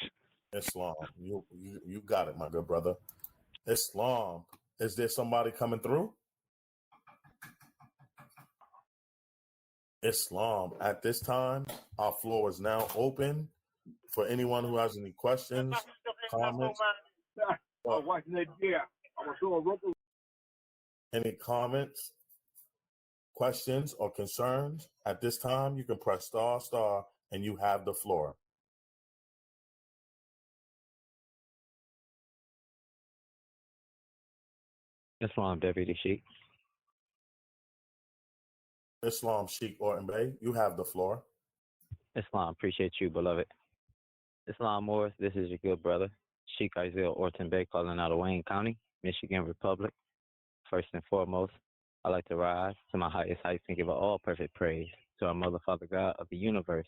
Islam. You got it, my good brother. Islam. Is there somebody coming through? Islam. At this time, our floor is now open for anyone who has any questions, comments. Any comments, questions, or concerns? At this time, you can press star, and you have the floor. Islam, Deputy Sheik. Islam Sheik Orton Bey, you have the floor. Islam, appreciate you, beloved. Islam Morris, this is your good brother, Sheik Isaiah Orton Bey, calling out of Wayne County, Michigan Republic. First and foremost, I'd like to rise to my highest heights and give all perfect praise to our Mother, Father, God of the universe,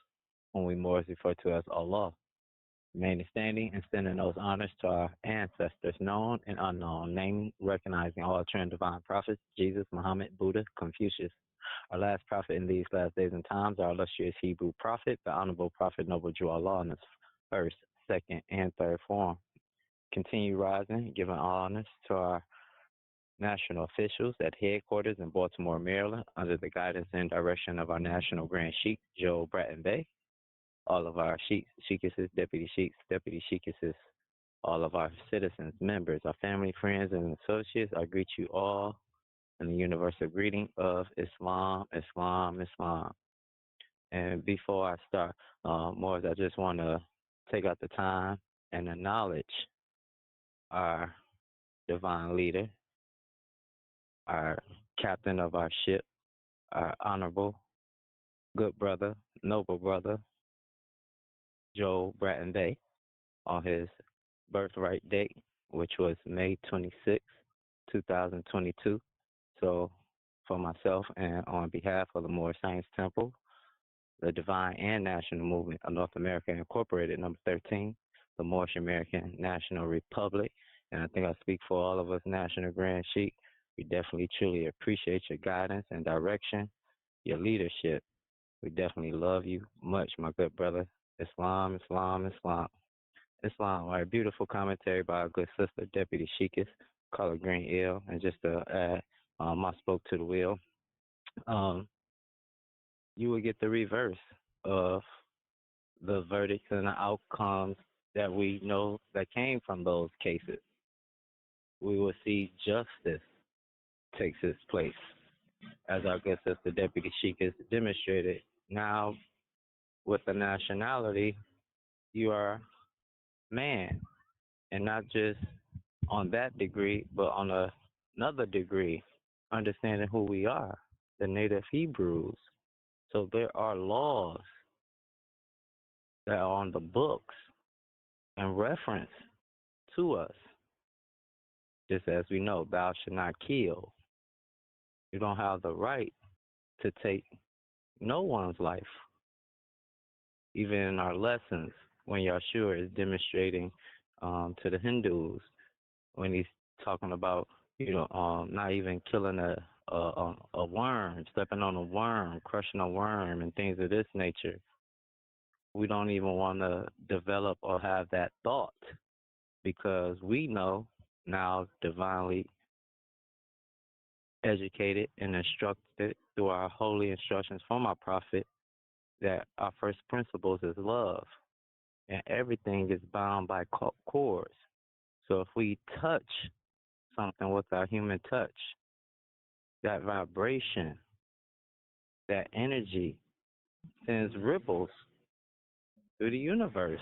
whom we Moors refer to as Allah. Remaining standing and sending those honors to our ancestors, known and unknown, naming, recognizing all true and divine prophets, Jesus, Muhammed, Buddha, Confucius. Our last prophet in these last days and times, our illustrious Hebrew prophet, the Honorable Prophet Noble Jew Allah in his first, second, and third form. Continue rising, giving honors to our national officials at headquarters in Baltimore, Maryland, under the guidance and direction of our National Grand Sheik, Joe Bratton Bay. All of our sheiks, sheikesses, deputy sheikesses, all of our citizens, members, our family, friends, and associates, I greet you all in the universal greeting of Islam, Islam, Islam. And before I start, Morris, I just want to take out the time and acknowledge our divine leader, our captain of our ship, our honorable, good brother, noble brother, Joe Bratton Bay, on his birthright date, which was May 26, 2022. So for myself and on behalf of the Moorish Science Temple, the Divine and National Movement of North America Incorporated, number 13, the Moorish American National Republic, and I think I speak for all of us National Grand Sheik, we definitely truly appreciate your guidance and direction, your leadership. We definitely love you much, my good brother. Islam, Islam, Islam. Islam, all right, beautiful commentary by our good sister, Deputy Sheikess, Color Green Ill, and just to add, I spoke to the wheel. You would get the reverse of the verdicts and the outcomes that we know that came from those cases. We will see justice takes its place, as our good sister Deputy Sheik has demonstrated. Now, with the nationality, you are man, and not just on that degree, but on another degree, understanding who we are, the native Hebrews. So there are laws that are on the books and reference to us. Just as we know, thou shalt not kill. You don't have the right to take no one's life. Even in our lessons, when Yashua is demonstrating to the Hindus, when he's talking about, not even killing a worm, stepping on a worm, crushing a worm, and things of this nature. We don't even want to develop or have that thought, because we know now, divinely educated and instructed through our holy instructions from our prophet, that our first principles is love, and everything is bound by cords. So if we touch something with our human touch, that vibration, that energy sends ripples through the universe.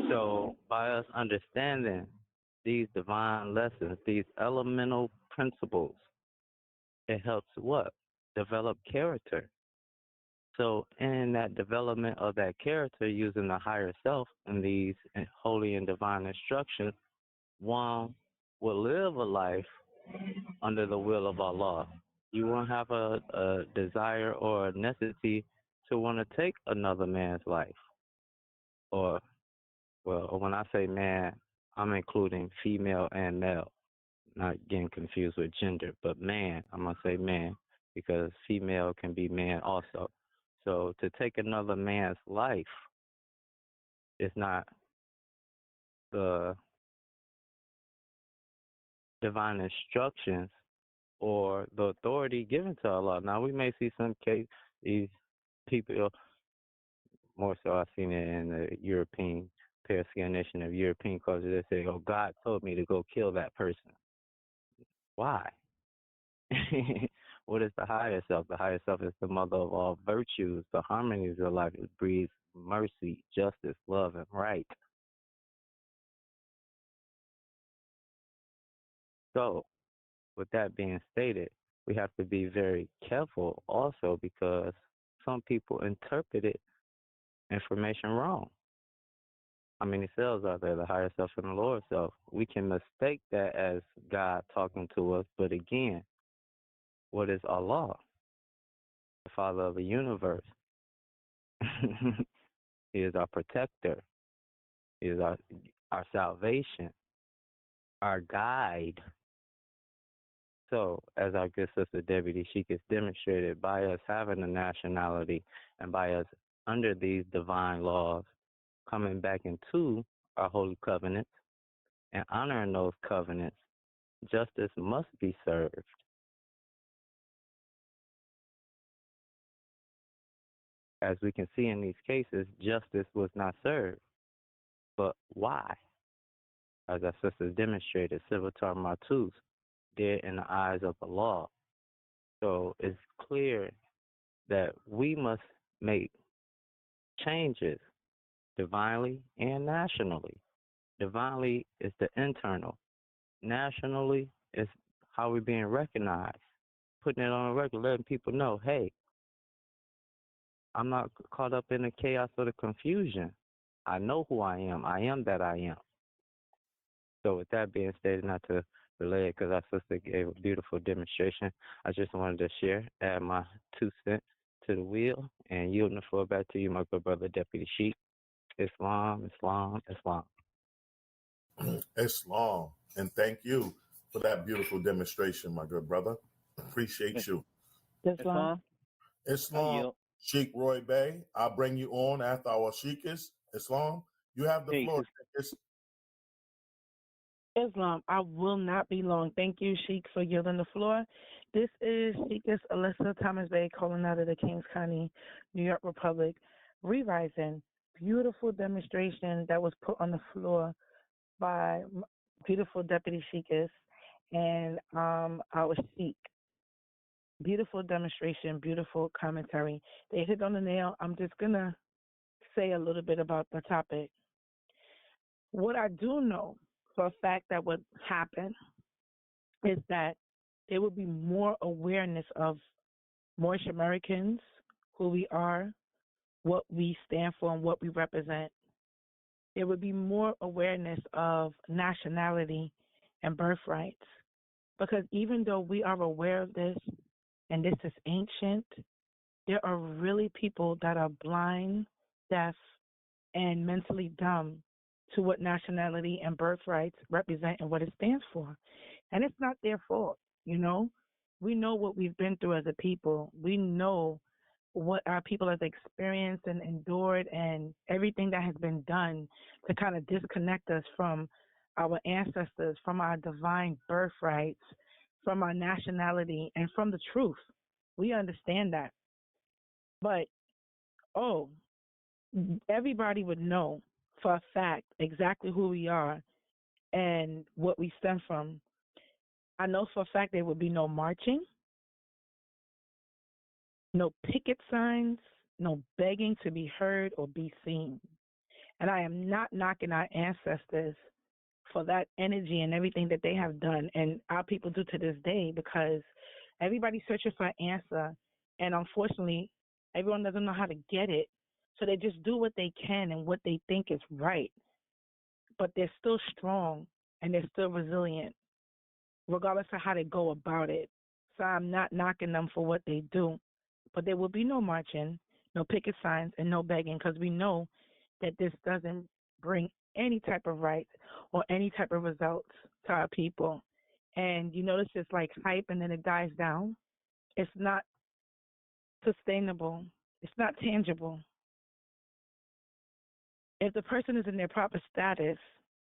So by us understanding these divine lessons, these elemental principles, it helps what? Develop character. So in that development of that character, using the higher self and these holy and divine instructions, one will live a life under the will of Allah. You won't have a desire or a necessity to want to take another man's life. Or, well, when I say man, I'm including female and male, not getting confused with gender, but man, I'm going to say man because female can be man also. So to take another man's life is not the divine instructions or the authority given to Allah. Now, we may see some case these people, more so I've seen it in the European, pale-skinned nation of European culture, they say, oh, God told me to go kill that person. Why? What is the higher self? The higher self is the mother of all virtues, the harmonies of life. It breeds mercy, justice, love, and right. So, with that being stated, we have to be very careful also because some people interpreted information wrong. How many selves are there? The higher self and the lower self. We can mistake that as God talking to us, but again, what is Allah? The Father of the universe. He is our protector. He is our salvation, our guide. So, as our good sister Deputy Sheik has demonstrated, by us having a nationality and by us under these divine laws, coming back into our holy covenants and honoring those covenants, justice must be served. As we can see in these cases, justice was not served. But why? As our sisters demonstrated, civil matus, dead in the eyes of the law. So it's clear that we must make changes divinely and nationally. Divinely is the internal. Nationally is how we're being recognized. Putting it on a record, letting people know, hey, I'm not caught up in the chaos or the confusion. I know who I am. I am that I am. So with that being stated, not to relay it because our sister gave a beautiful demonstration, I just wanted to share, add my 2 cents to the wheel, and yielding the floor back to you, my good brother, Deputy Sheik. Islam, Islam, Islam. Islam. And thank you for that beautiful demonstration, my good brother. Appreciate you. Islam. Islam, Sheik Roy Bey, I'll bring you on after our Sheikus. Islam, you have the floor. Islam, I will not be long. Thank you, Sheik, for yielding the floor. This is Sheikess Alyssa Thomas Bay calling out of the Kings County, New York Republic, re-rising. Beautiful demonstration that was put on the floor by beautiful Deputy Sheikess and our Sheik. Beautiful demonstration, beautiful commentary. They hit on the nail. I'm just going to say a little bit about the topic. What I do know for a fact that would happen is that there would be more awareness of Moorish Americans, who we are, what we stand for, and what we represent. There would be more awareness of nationality and birthrights. Because even though we are aware of this, and this is ancient, there are really people that are blind, deaf, and mentally dumb to what nationality and birthrights represent and what it stands for. And it's not their fault, you know? We know what we've been through as a people. We know what our people have experienced and endured and everything that has been done to kind of disconnect us from our ancestors, from our divine birthrights, from our nationality, and from the truth. We understand that. But, everybody would know for a fact exactly who we are and what we stem from. I know for a fact there would be no marching, no picket signs, no begging to be heard or be seen. And I am not knocking our ancestors for that energy and everything that they have done and our people do to this day, because everybody's searching for an answer. And unfortunately, everyone doesn't know how to get it. So they just do what they can and what they think is right. But they're still strong and they're still resilient. regardless of how they go about it. So I'm not knocking them for what they do, but there will be no marching, no picket signs, and no begging because we know that this doesn't bring any type of rights or any type of results to our people. And you notice it's like hype and then it dies down. It's not sustainable. It's not tangible. If the person is in their proper status,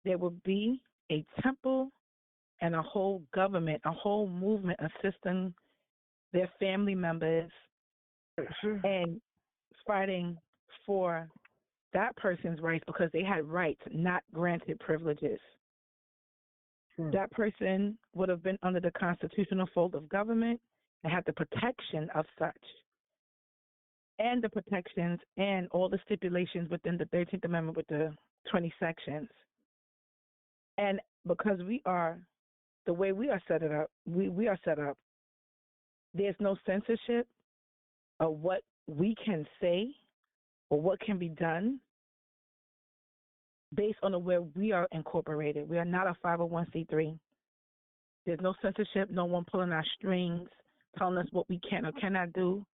there will be a temple and a whole government, a whole movement assisting their family members and fighting for that person's rights because they had rights, not granted privileges. That person would have been under the constitutional fold of government and had the protection of such, and the protections and all the stipulations within the 13th Amendment with the 20 sections. And because we are the way we are set up, we are set up, there's no censorship of what we can say or what can be done based on where we are incorporated. We are not a 501c3. There's no censorship, no one pulling our strings, telling us what we can or cannot do,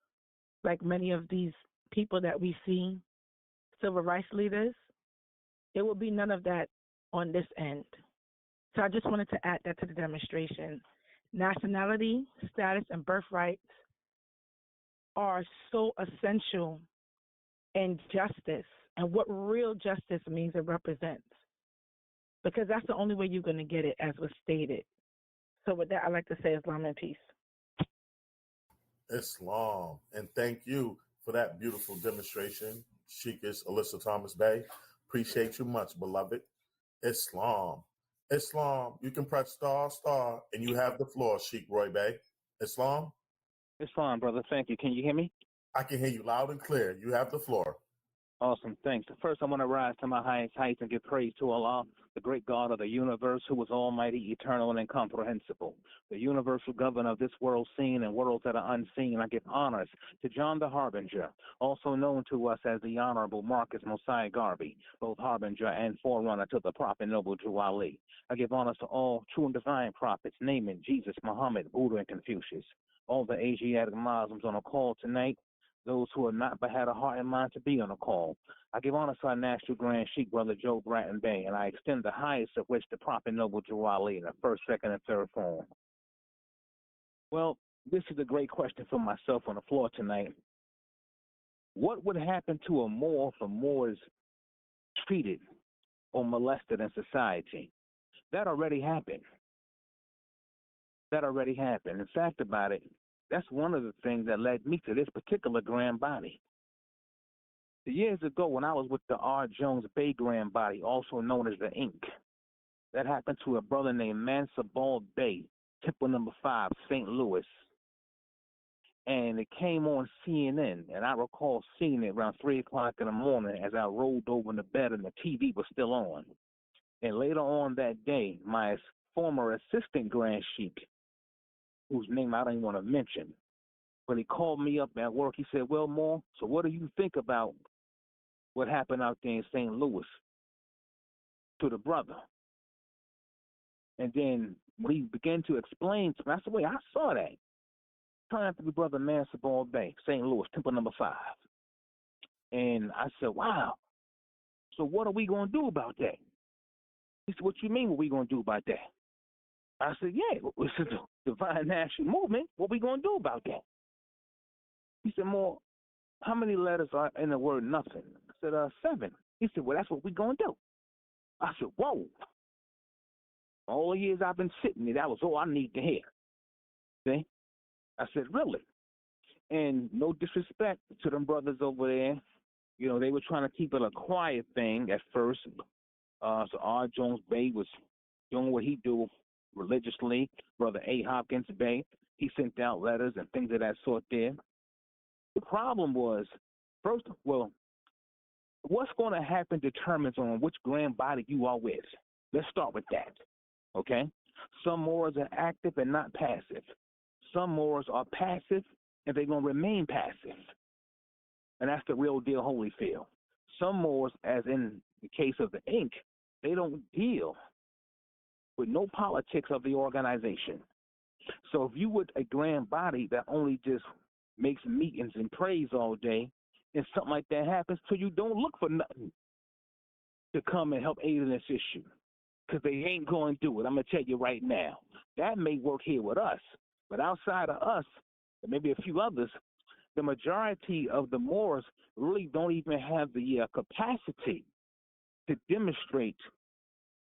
like many of these people that we see, civil rights leaders. There will be none of that on this end. So I just wanted to add that to the demonstration. Nationality, status, and birthrights are so essential in justice and what real justice means and represents, because that's the only way you're going to get it, as was stated. So with that, I'd like to say Islam and peace. Islam. And thank you for that beautiful demonstration, Sheikess Alyssa Thomas Bay. Appreciate you much, beloved. Islam. Islam, you can press star, and you have the floor, Sheikh Roy Bay. Islam? Islam, brother. Thank you. Can you hear me? I can hear you loud and clear. You have the floor. Awesome. Thanks. First, I want to rise to my highest heights and give praise to Allah, the great God of the universe, who is almighty, eternal, and incomprehensible. The universal governor of this world seen and worlds that are unseen. I give honors to John the Harbinger, also known to us as the Honorable Marcus Mosiah Garvey, both Harbinger and forerunner to the Prophet Noble Drew Ali. I give honors to all true and divine prophets, naming Jesus, Muhammed, Buddha, and Confucius. All the Asiatic Muslims on a call tonight, those who have not but had a heart and mind to be on a call. I give honor to our National Grand Sheikh, Brother Joe Bratton Bay, and I extend the highest of which the Prophet Noble Drew Ali in the first, second, and third form. Well, this is a great question for myself on the floor tonight. What would happen to a Moor if a Moor is treated or molested in society? That already happened. That already happened. In fact about it, that's one of the things that led me to this particular grand body. Years ago, when I was with the R. Jones Bay Grand Body, also known as the Inc., that happened to a brother named Merciful Bay, Temple number 5, St. Louis. And it came on CNN, and I recall seeing it around 3 o'clock in the morning as I rolled over in the bed and the TV was still on. And later on that day, my former assistant Grand Sheik, whose name I don't even want to mention, but he called me up at work. He said, well, Moore, so what do you think about what happened out there in St. Louis to the brother? And then when he began to explain to me, I said, wait, I saw that. Turned out to be Brother Mansabal Bay, St. Louis, Temple number 5. And I said, wow, so what are we going to do about that? He said, what you mean what we going to do about that? I said, yeah, this is the Divine National Movement. What we going to do about that? He said, Moore, how many letters are in the word nothing? I said, 7. He said, well, that's what we going to do. I said, whoa. All the years I've been sitting there, that was all I need to hear. See? I said, really? And no disrespect to them brothers over there. You know, they were trying to keep it a quiet thing at first. So R. Jones Bay was doing what he do religiously. Brother A. Hopkins Bay, he sent out letters and things of that sort there. The problem was, first, well, what's going to happen determines on which grand body you are with. Let's start with that, okay? Some Moors are active and not passive. Some Moors are passive and they're going to remain passive. And that's the real deal Holyfield. Some Moors, as in the case of the Inc., they don't deal with no politics of the organization. So if you would a grand body that only just makes meetings and prays all day, and something like that happens to you, don't look for nothing to come and help aid in this issue, because they ain't going to do it. I'm going to tell you right now. That may work here with us, but outside of us, and maybe a few others, the majority of the Moors really don't even have the capacity to demonstrate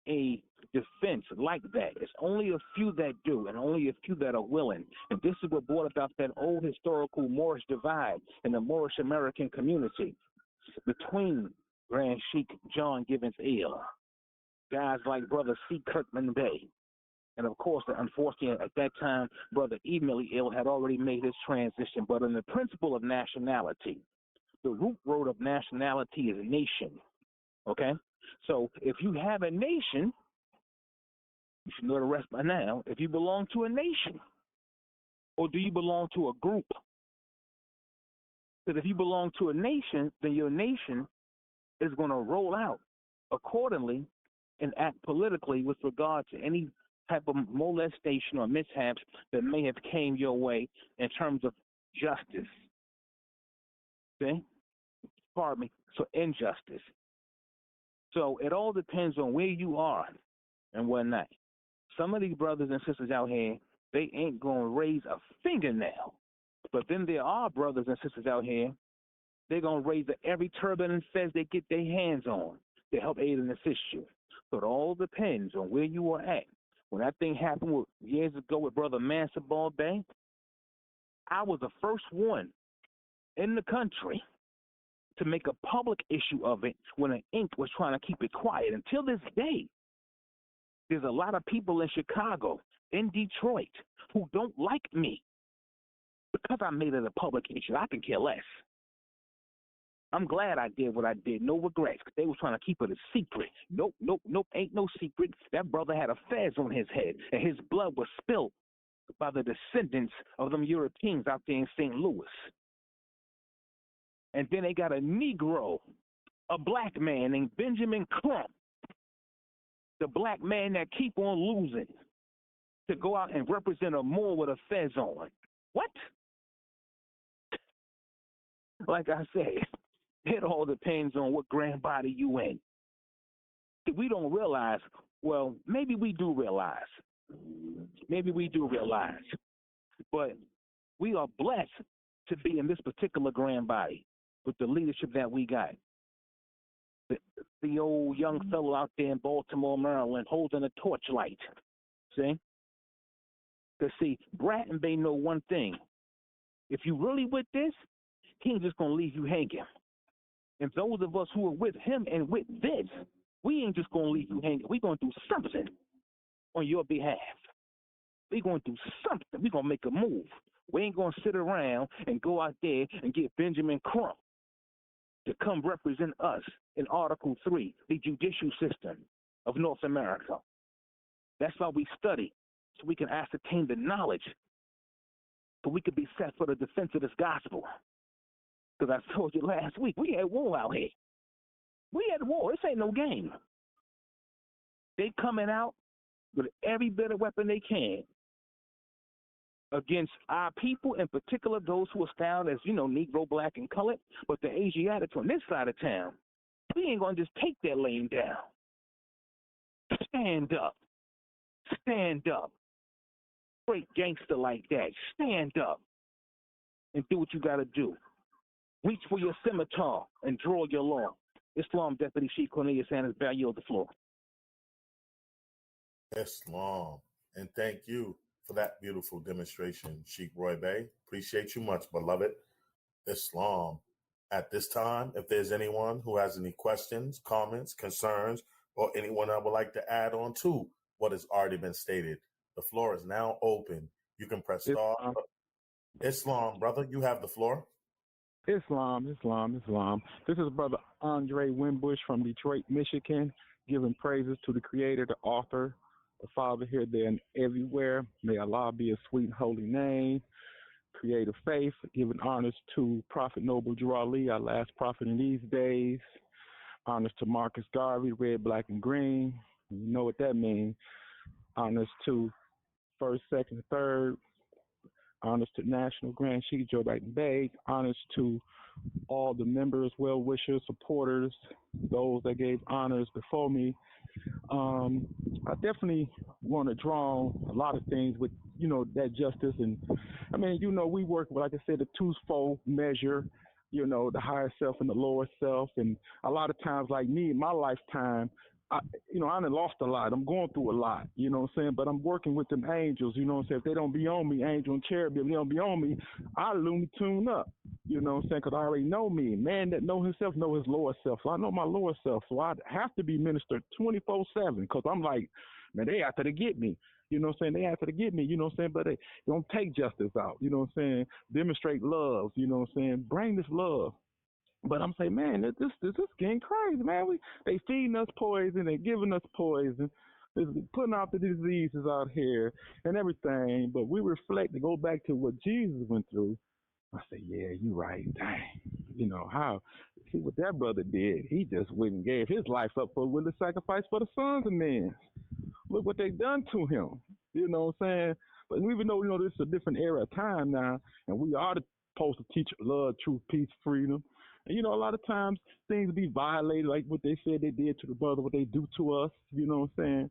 a defense like that. It's only a few that do, and only a few that are willing. And this is what brought about that old historical Moorish divide in the Moorish American community between Grand Sheikh John Gibbons Ill, guys like Brother C. Kirkman Bey, and of course, unfortunately, at that time, Brother Emily Ill had already made his transition. But in the principle of nationality, the root word of nationality is nation. Okay? So if you have a nation, you should know the rest by now. If you belong to a nation, or do you belong to a group? Because if you belong to a nation, then your nation is going to roll out accordingly and act politically with regard to any type of molestation or mishaps that may have came your way in terms of justice. Okay? Pardon me. So injustice. So it all depends on where you are and whatnot. Some of these brothers and sisters out here, they ain't going to raise a fingernail. But then there are brothers and sisters out here, they're going to raise every turban and fez they get their hands on to help aid in this issue. So it all depends on where you are at. When that thing happened years ago with Brother Mansabal Bay, I was the first one in the country to make a public issue of it when an Inc. was trying to keep it quiet. Until this day, there's a lot of people in Chicago, in Detroit, who don't like me because I made it a public issue. I can care less. I'm glad I did what I did. No regrets, because they were trying to keep it a secret. Nope, ain't no secret. That brother had a fez on his head, and his blood was spilled by the descendants of them Europeans out there in St. Louis. And then they got a Negro, a black man named Benjamin Crump, the black man that keep on losing, to go out and represent a Moor with a fez on. What? Like I said, it all depends on what grand body you in. If we don't realize, well, maybe we do realize. Maybe we do realize. But we are blessed to be in this particular grand body with the leadership that we got. The old young fellow out there in Baltimore, Maryland, holding a torchlight. See? Because, see, Bratton Bay know one thing. If you really with this, he ain't just going to leave you hanging. And those of us who are with him and with this, we ain't just going to leave you hanging. We're going to do something on your behalf. We're going to do something. We're going to make a move. We ain't going to sit around and go out there and get Benjamin Crump to come represent us in Article 3, the judicial system of North America. That's why we study, so we can ascertain the knowledge, so we could be set for the defense of this gospel. Because I told you last week, we had war out here. We had war. This ain't no game. They coming out with every bit of weapon they can against our people, in particular those who are styled as, Negro, black, and colored, but the Asiatics on this side of town. We ain't going to just take that lane down. Stand up. Stand up. Great gangster like that. Stand up and do what you got to do. Reach for your scimitar and draw your law. Islam Deputy Sheikh Cornelius Sanders, bear yield the floor. Islam. And thank you for that beautiful demonstration, Sheikh Roy Bey. Appreciate you much, beloved. Islam. At this time, if there's anyone who has any questions, comments, concerns, or anyone that would like to add on to what has already been stated, the floor is now open. You can press star. Islam, brother, you have the floor. Islam. This is Brother Andre Wimbush from Detroit, Michigan, giving praises to the Creator, the Author, the Father here, there, and everywhere. May Allah be a sweet and holy name. Creator faith, giving honors to Prophet Noble Drew Ali, our last prophet in these days. Honors to Marcus Garvey, red, black, and green. You know what that means. Honors to first, second, third. Honors to National Grand Chief Joe Biden Bay. Honors to all the members, well wishers, supporters, those that gave honors before me. I definitely want to draw a lot of things with, that justice. And I mean, we work with, like I said, the twofold measure, the higher self and the lower self. And a lot of times, like me in my lifetime, I done lost a lot. I'm going through a lot, you know what I'm saying? But I'm working with them angels, you know what I'm saying? If they don't be on me, angel and cherubim, if they don't be on me, I Looney Tune up, you know what I'm saying? Because I already know me. Man that know himself know his lower self. So I know my lower self. So I have to be ministered 24/7 because I'm like, man, they after to get me. You know what I'm saying? They after to get me, you know what I'm saying? But they don't take justice out, you know what I'm saying? Demonstrate love, you know what I'm saying? Bring this love. But I'm saying, man, this getting crazy, man. They feeding us poison, they giving us poison, they're putting out the diseases out here and everything. But we reflect to go back to what Jesus went through. I say, yeah, you right. Dang, how? See what that brother did? He just went and gave his life up for with the sacrifice for the sons of men. Look what they done to him. You know what I'm saying? But even though this is a different era of time now, and we are supposed to teach love, truth, peace, freedom. And a lot of times things be violated, like what they said they did to the brother, what they do to us. You know what I'm saying?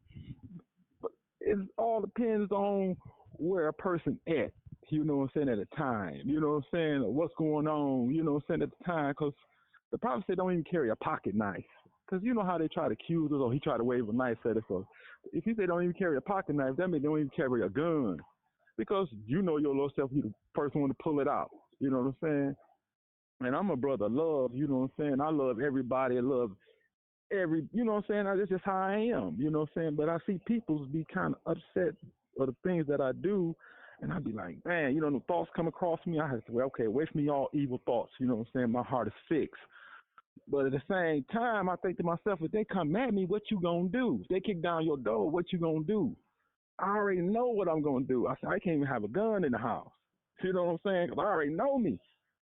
But it all depends on where a person at. You know what I'm saying, at a time. You know what I'm saying? What's going on? You know what I'm saying, at the time? Because the prophet said don't even carry a pocket knife. Because you know how they try to accuse us, or he tried to wave a knife at us. So if he say don't even carry a pocket knife, that means don't even carry a gun. Because your little self, you the first one to pull it out. You know what I'm saying? And I'm a brother of love, you know what I'm saying? I love everybody. I love you know what I'm saying? That's just how I am, you know what I'm saying? But I see people be kind of upset for the things that I do. And I be like, man, the thoughts come across me. I have to say, well, okay, away from me all evil thoughts. You know what I'm saying? My heart is fixed. But at the same time, I think to myself, if they come at me, what you gonna do? If they kick down your door, what you gonna do? I already know what I'm gonna do. I said, I can't even have a gun in the house. You know what I'm saying? Because I already know me.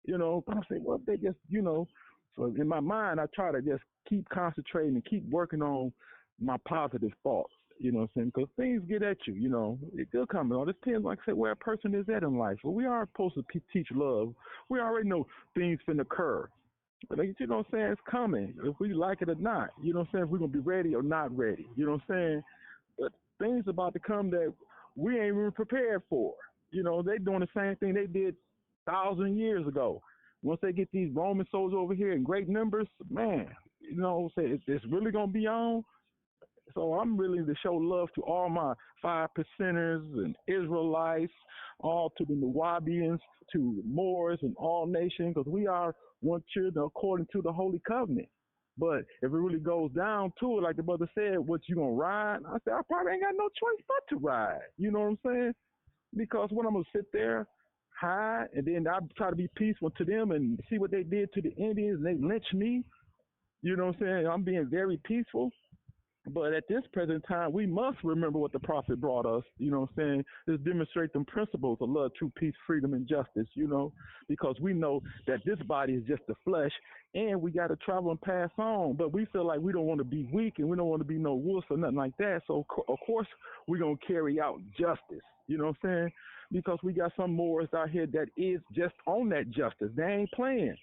But I say, well, they just, so in my mind, I try to just keep concentrating and keep working on my positive thoughts. You know what I'm saying? Because things get at you, it could come. It all depends, like I said, where a person is at in life. Well, we are supposed to teach love. We already know things finna occur. But you know what I'm saying? It's coming, if we like it or not. You know what I'm saying? If we're going to be ready or not ready. You know what I'm saying? But things about to come that we ain't even prepared for. They doing the same thing they did 1,000 years ago. Once they get these Roman soldiers over here in great numbers, man, it's really going to be on. So I'm willing to show love to all my 5%ers and Israelites, all to the Nuwabians, to Moors and all nations, because we are one children according to the Holy Covenant. But if it really goes down to it, like the brother said, what you gonna ride? I said, I probably ain't got no choice but to ride. You know what I'm saying? Because when I'm gonna sit there, hide, and then I try to be peaceful to them and see what they did to the Indians, and they lynch me. You know what I'm saying? I'm being very peaceful. But at this present time, we must remember what the prophet brought us, you know what I'm saying? Just demonstrate them principles of love, truth, peace, freedom, and justice, because we know that this body is just the flesh, and we got to travel and pass on. But we feel like we don't want to be weak, and we don't want to be no wolves or nothing like that. So, of course, we're going to carry out justice, you know what I'm saying? Because we got some Moors out here that is just on that justice. They ain't playing.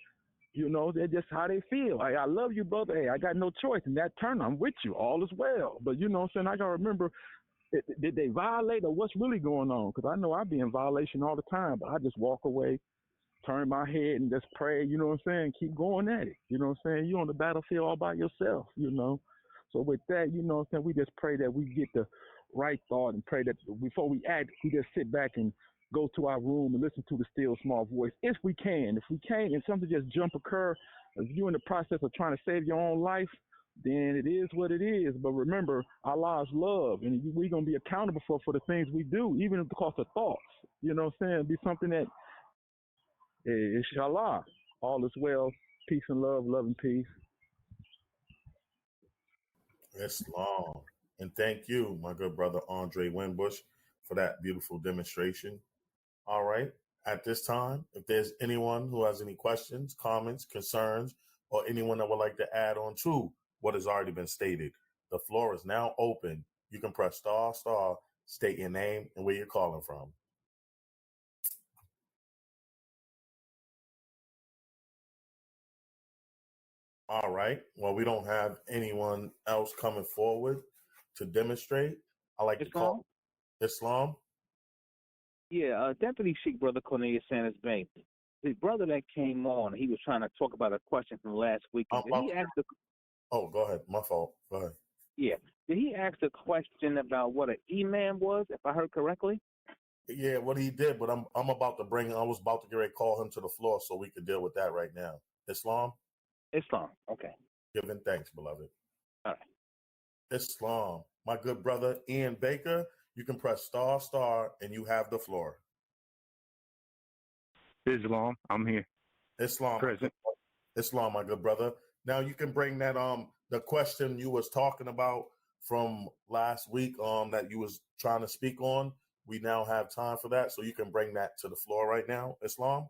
They're just how they feel. Like, I love you, brother. Hey, I got no choice. In that turn, I'm with you. All is well. But you know what I'm saying? I got to remember, did they violate or what's really going on? Because I know I be in violation all the time, but I just walk away, turn my head, and just pray, you know what I'm saying? Keep going at it. You know what I'm saying? You're on the battlefield all by yourself, So with that, you know what I'm saying? We just pray that we get the right thought and pray that before we act, we just sit back and go to our room and listen to the still small voice if we can. If we can't and something just occur, if you're in the process of trying to save your own life, then it is what it is. But remember, Allah is love, and we're going to be accountable for the things we do, even if because of thoughts. You know what I'm saying? It'll be something that, inshallah, all is well, peace and love and peace. Islam. And thank you, my good brother Andre Winbush, for that beautiful demonstration. All right. At this time, if there's anyone who has any questions, comments, concerns, or anyone that would like to add on to what has already been stated, the floor is now open you can press star, state your name and where you're calling from. All right. Well, we don't have anyone else coming forward to demonstrate. I like to call Islam. Yeah, Deputy Sheik Brother Cornelius Sanders Bay. The brother that came on, he was trying to talk about a question from last week. Did he ask the? Oh, go ahead. My fault. Go ahead. Yeah. Did he ask the question about what an imam was, if I heard correctly? Yeah, what he did, but I was about to get ready to call him to the floor so we could deal with that right now. Islam? Islam, okay. Giving thanks, beloved. All right. Islam. My good brother, Ian Baker, you can press star, and you have the floor. Islam, I'm here. Islam. Present. Islam, my good brother. Now you can bring that the question you was talking about from last week that you was trying to speak on. We now have time for that, so you can bring that to the floor right now, Islam.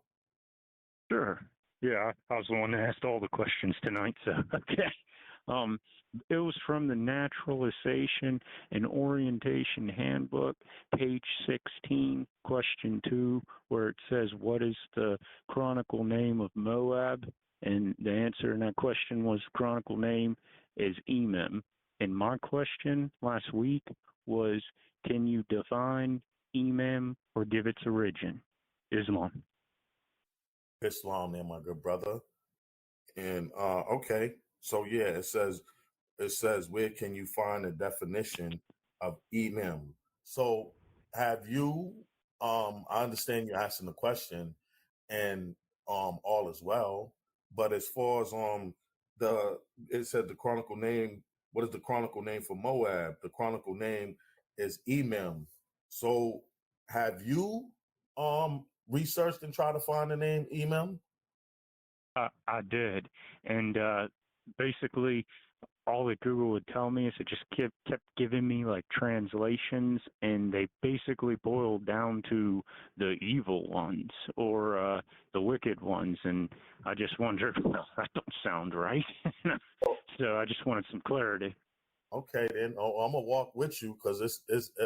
Sure. Yeah, I was the one that asked all the questions tonight, so okay. It was from the Naturalization and Orientation Handbook, page 16, question 2, where it says, what is the chronicle name of Moab? And the answer in that question was chronicle name is Emim. And my question last week was, can you define Emim or give its origin? Islam. Islam there, my good brother. And okay, so yeah, it says where can you find the definition of Emim? So have you I understand you're asking the question and all is well, but as far as it said the chronicle name, what is the chronicle name for Moab? The chronicle name is Emim. So have you researched and tried to find the name Emim? I did, and basically all that Google would tell me is it just kept giving me like translations, and they basically boiled down to the evil ones or the wicked ones, and I just wondered, well, that don't sound right. So I just wanted some clarity. Okay, then I'm gonna walk with you because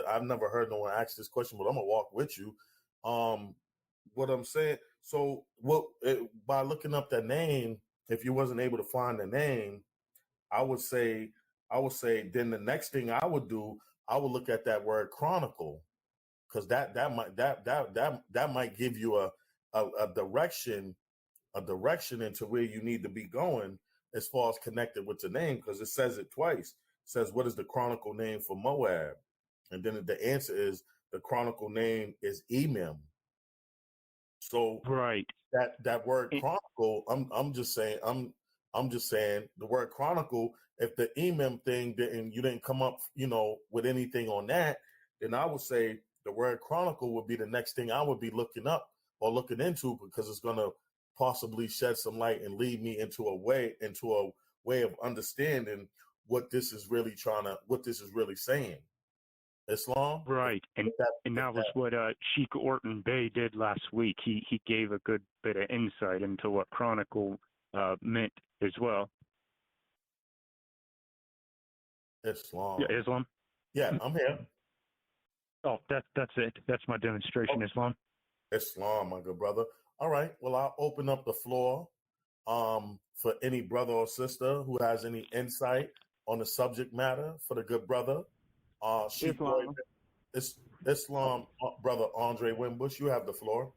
I've never heard no one ask this question, but I'm gonna walk with you. What I'm saying, so by looking up the name, if you wasn't able to find the name, I would say then the next thing I would do, I would look at that word chronicle, because that might give you a direction into where you need to be going as far as connected with the name, because it says it twice. It says, what is the chronicle name for Moab? And then the answer is the chronicle name is Emim. So right, that word chronicle, I'm just saying the word chronicle. If the Emim thing you didn't come up, with anything on that, then I would say the word chronicle would be the next thing I would be looking up or looking into, because it's going to possibly shed some light and lead me into a way of understanding what this is really saying. Islam, right, and that was what Sheik Orton Bey did last week. He gave a good bit of insight into what chronicle meant as well. Islam. Yeah, Islam. Yeah, I'm here. Oh, that's it. That's my demonstration. Islam. Islam, my good brother. All right. Well, I'll open up the floor for any brother or sister who has any insight on the subject matter for the good brother. Islam, brother Andre Wimbush, you have the floor.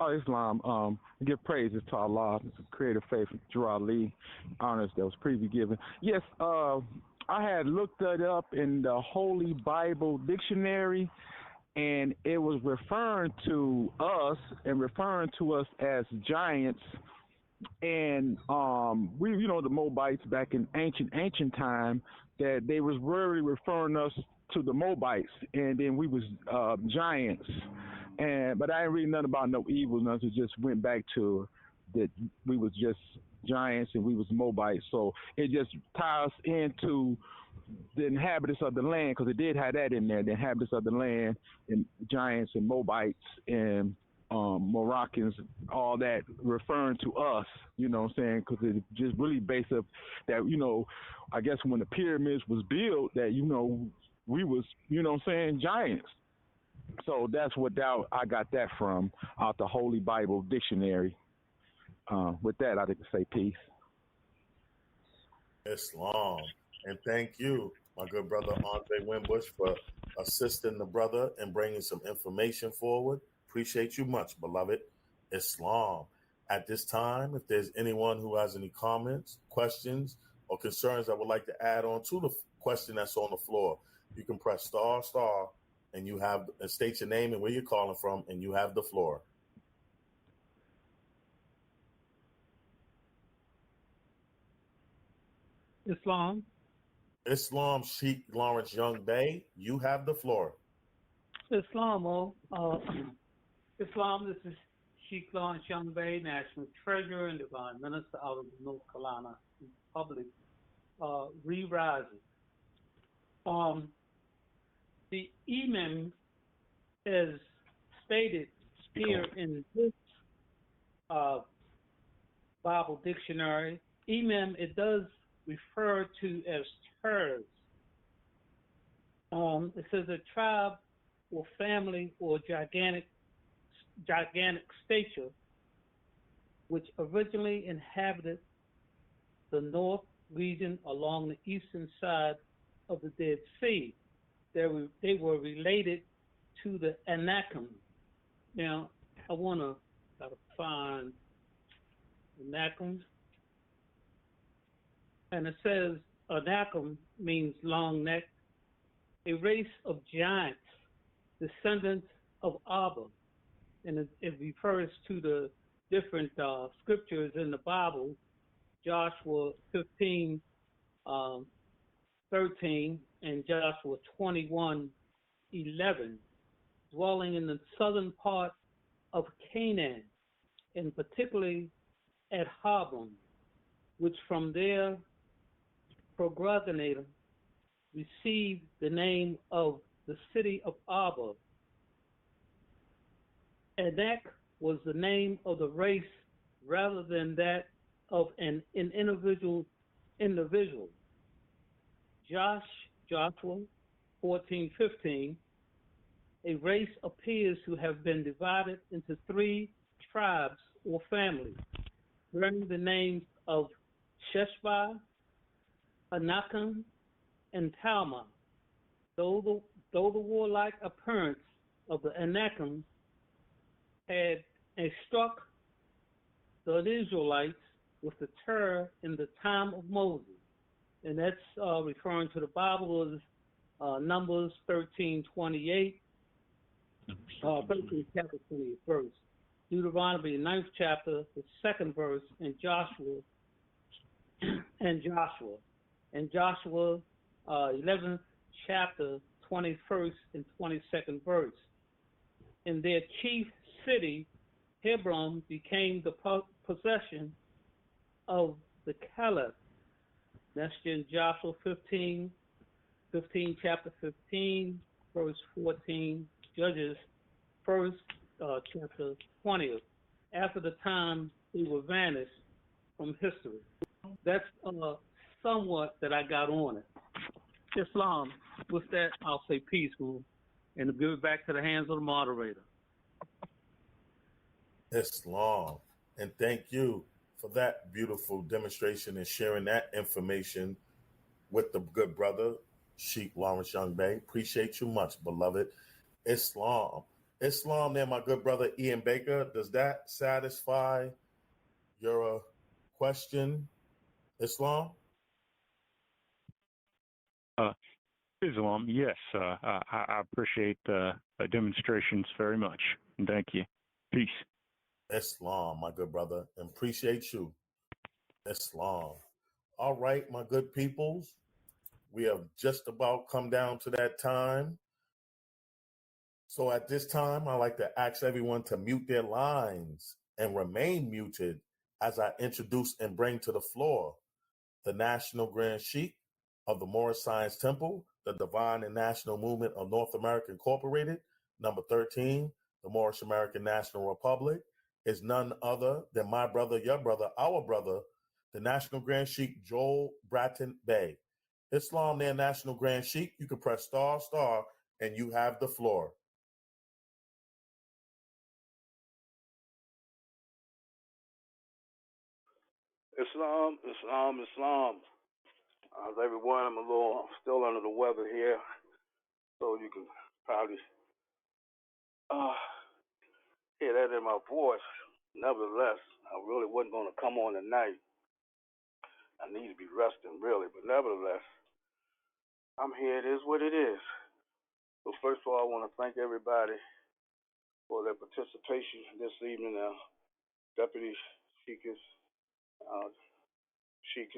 Islam, give praises to Allah, creator faith, Gerard Lee, honors that was previously given. Yes, I had looked it up in the Holy Bible Dictionary, and it was referring to us as giants. And we, the Moabites back in ancient time, that they was really referring us to the Moabites, and then we was giants. But I didn't read nothing about no evil, nothing. It just went back to that we was just giants and we was Moabites. So it just ties into the inhabitants of the land, because it did have that in there, the inhabitants of the land and giants and Moabites. And Moroccans, all that referring to us, you know what I'm saying? Because it just really based up that, you know, I guess when the pyramids was built, that, you know, we was, you know what I'm saying, giants. So that's what I got that from, out the Holy Bible Dictionary. With that, I'd like to say peace. Islam. And thank you, my good brother Andre Wimbush, for assisting the brother and bringing some information forward. Appreciate you much, beloved. Islam. At this time, if there's anyone who has any comments, questions, or concerns that would like to add on to the question that's on the floor, you can press star, and you have and state your name and where you're calling from, and you have the floor. Islam. Islam Sheikh Lawrence Young Bay, you have the floor. Islam, Islam, this is Sheikh Lawrence Young Bay, National Treasurer and Divine Minister out of the North Carolina Republic, re-rising. The imam is stated here in this Bible dictionary. Imam, it does refer to as terrs. It says a tribe or family or gigantic stature which originally inhabited the north region along the eastern side of the Dead Sea. They were related to the Anakim. Now, I want to find Anakim. And it says Anakim means long neck, a race of giants, descendants of Abba. And it refers to the different scriptures in the Bible, Joshua 15, 13, and Joshua 21, 11, dwelling in the southern part of Canaan, and particularly at Hebron, which from their progenitor received the name of the city of Abba. Anak was the name of the race rather than that of an individual. Joshua 14:15, a race appears to have been divided into 3 tribes or families, bearing the names of Sheshbai, Anakim, and Talma. Though the warlike appearance of the Anakim had struck the Israelites with the terror in the time of Moses, and that's referring to the Bible as Numbers 13:28, 13 chapter 20th verse, Deuteronomy 9th chapter, the 2nd verse, and Joshua 11th chapter, 21st and 22nd verse. In their chief city, Hebron became the possession of the Caliph. That's in Joshua 15 chapter 15, verse 14, Judges 1st chapter 20th, after the time they were vanished from history. That's somewhat that I got on it. Islam, with that, I'll say peaceful and give it back to the hands of the moderator. Islam. And thank you for that beautiful demonstration and sharing that information with the good brother, Sheikh Lawrence Young Bay. Appreciate you much, beloved. Islam. Islam, there, my good brother Ian Baker. Does that satisfy your question, Islam? Islam, yes. I appreciate the demonstrations very much. Thank you. Peace. Islam, my good brother, and appreciate you. Islam. All right, my good peoples. We have just about come down to that time. So at this time, I like to ask everyone to mute their lines and remain muted as I introduce and bring to the floor the National Grand Sheikh of the Moorish Science Temple, the Divine and National Movement of North America Incorporated, number 13, the Moorish American National Republic, is none other than my brother, your brother, our brother, the National Grand Sheikh Joel Bratton Bey. Islam, their National Grand Sheikh. You can press star, and you have the floor. Islam, Islam, Islam. How's everyone? I'm still under the weather here, so you can probably hear that in my voice. Nevertheless, I really wasn't going to come on tonight. I need to be resting, really, but nevertheless, I'm here. It is what it is. So first of all, I want to thank everybody for their participation this evening. Deputy Sheikhs, Sheikh,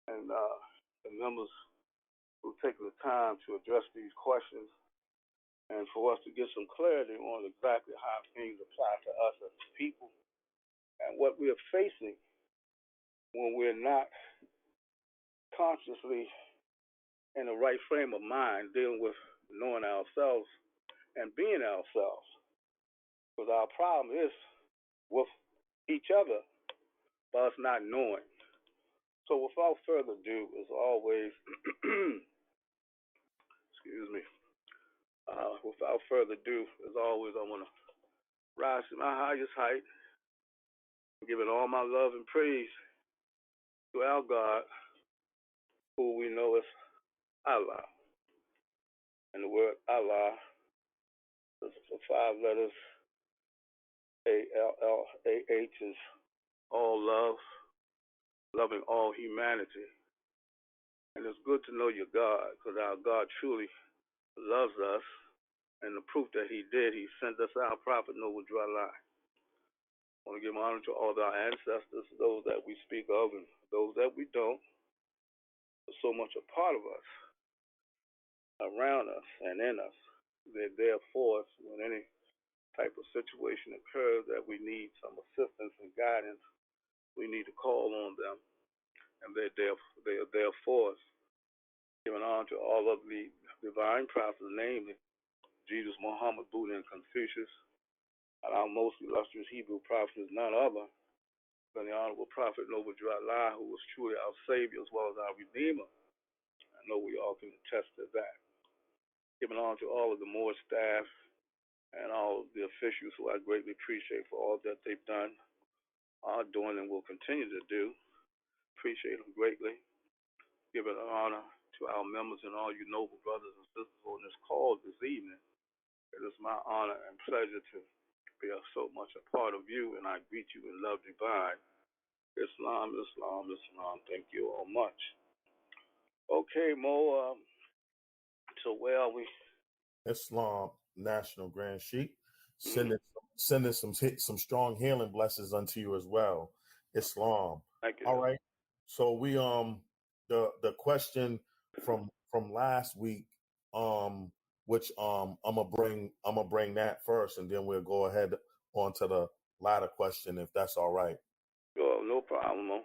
and the members who've taken the time to address these questions and for us to get some clarity on exactly how things apply to us as people and what we're facing when we're not consciously in the right frame of mind dealing with knowing ourselves and being ourselves. Because our problem is with each other by us not knowing. So without further ado, as always, excuse me, without further ado, as always, I want to rise to my highest height, giving all my love and praise to our God, who we know as Allah. And the word Allah is the 5 letters, A-L-L-A-H, is all love, loving all humanity. And it's good to know your God, because our God truly loves us. And the proof that he did, he sent us our prophet, Noble Dry Lie. I want to give honor to all of our ancestors, those that we speak of and those that we don't. They're so much a part of us, around us, and in us. They're there for us when any type of situation occurs that we need some assistance and guidance. We need to call on them, and they're there for us. Giving honor to all of the divine prophets, namely Jesus, Muhammad, Buddha, and Confucius. And our most illustrious Hebrew prophet is none other than the Honorable Prophet Noble Dry Lie, who was truly our Savior as well as our Redeemer. I know we all can attest to that. Giving honor to all of the Moorish staff and all of the officials who I greatly appreciate for all that they've done, are doing, and will continue to do. Appreciate them greatly. Giving honor to our members and all you noble brothers and sisters on this call this evening. It is my honor and pleasure to be so much a part of you, and I greet you in love divine. Islam, Islam, Islam. Thank you all much. Okay, Mo. So where are we? Islam, National Grand Sheikh, sending some strong healing blessings unto you as well. Islam. Thank you. All right. So we the question from last week, which I'm gonna bring that first, and then we'll go ahead on to the latter question, if that's all right. Sure, no problem.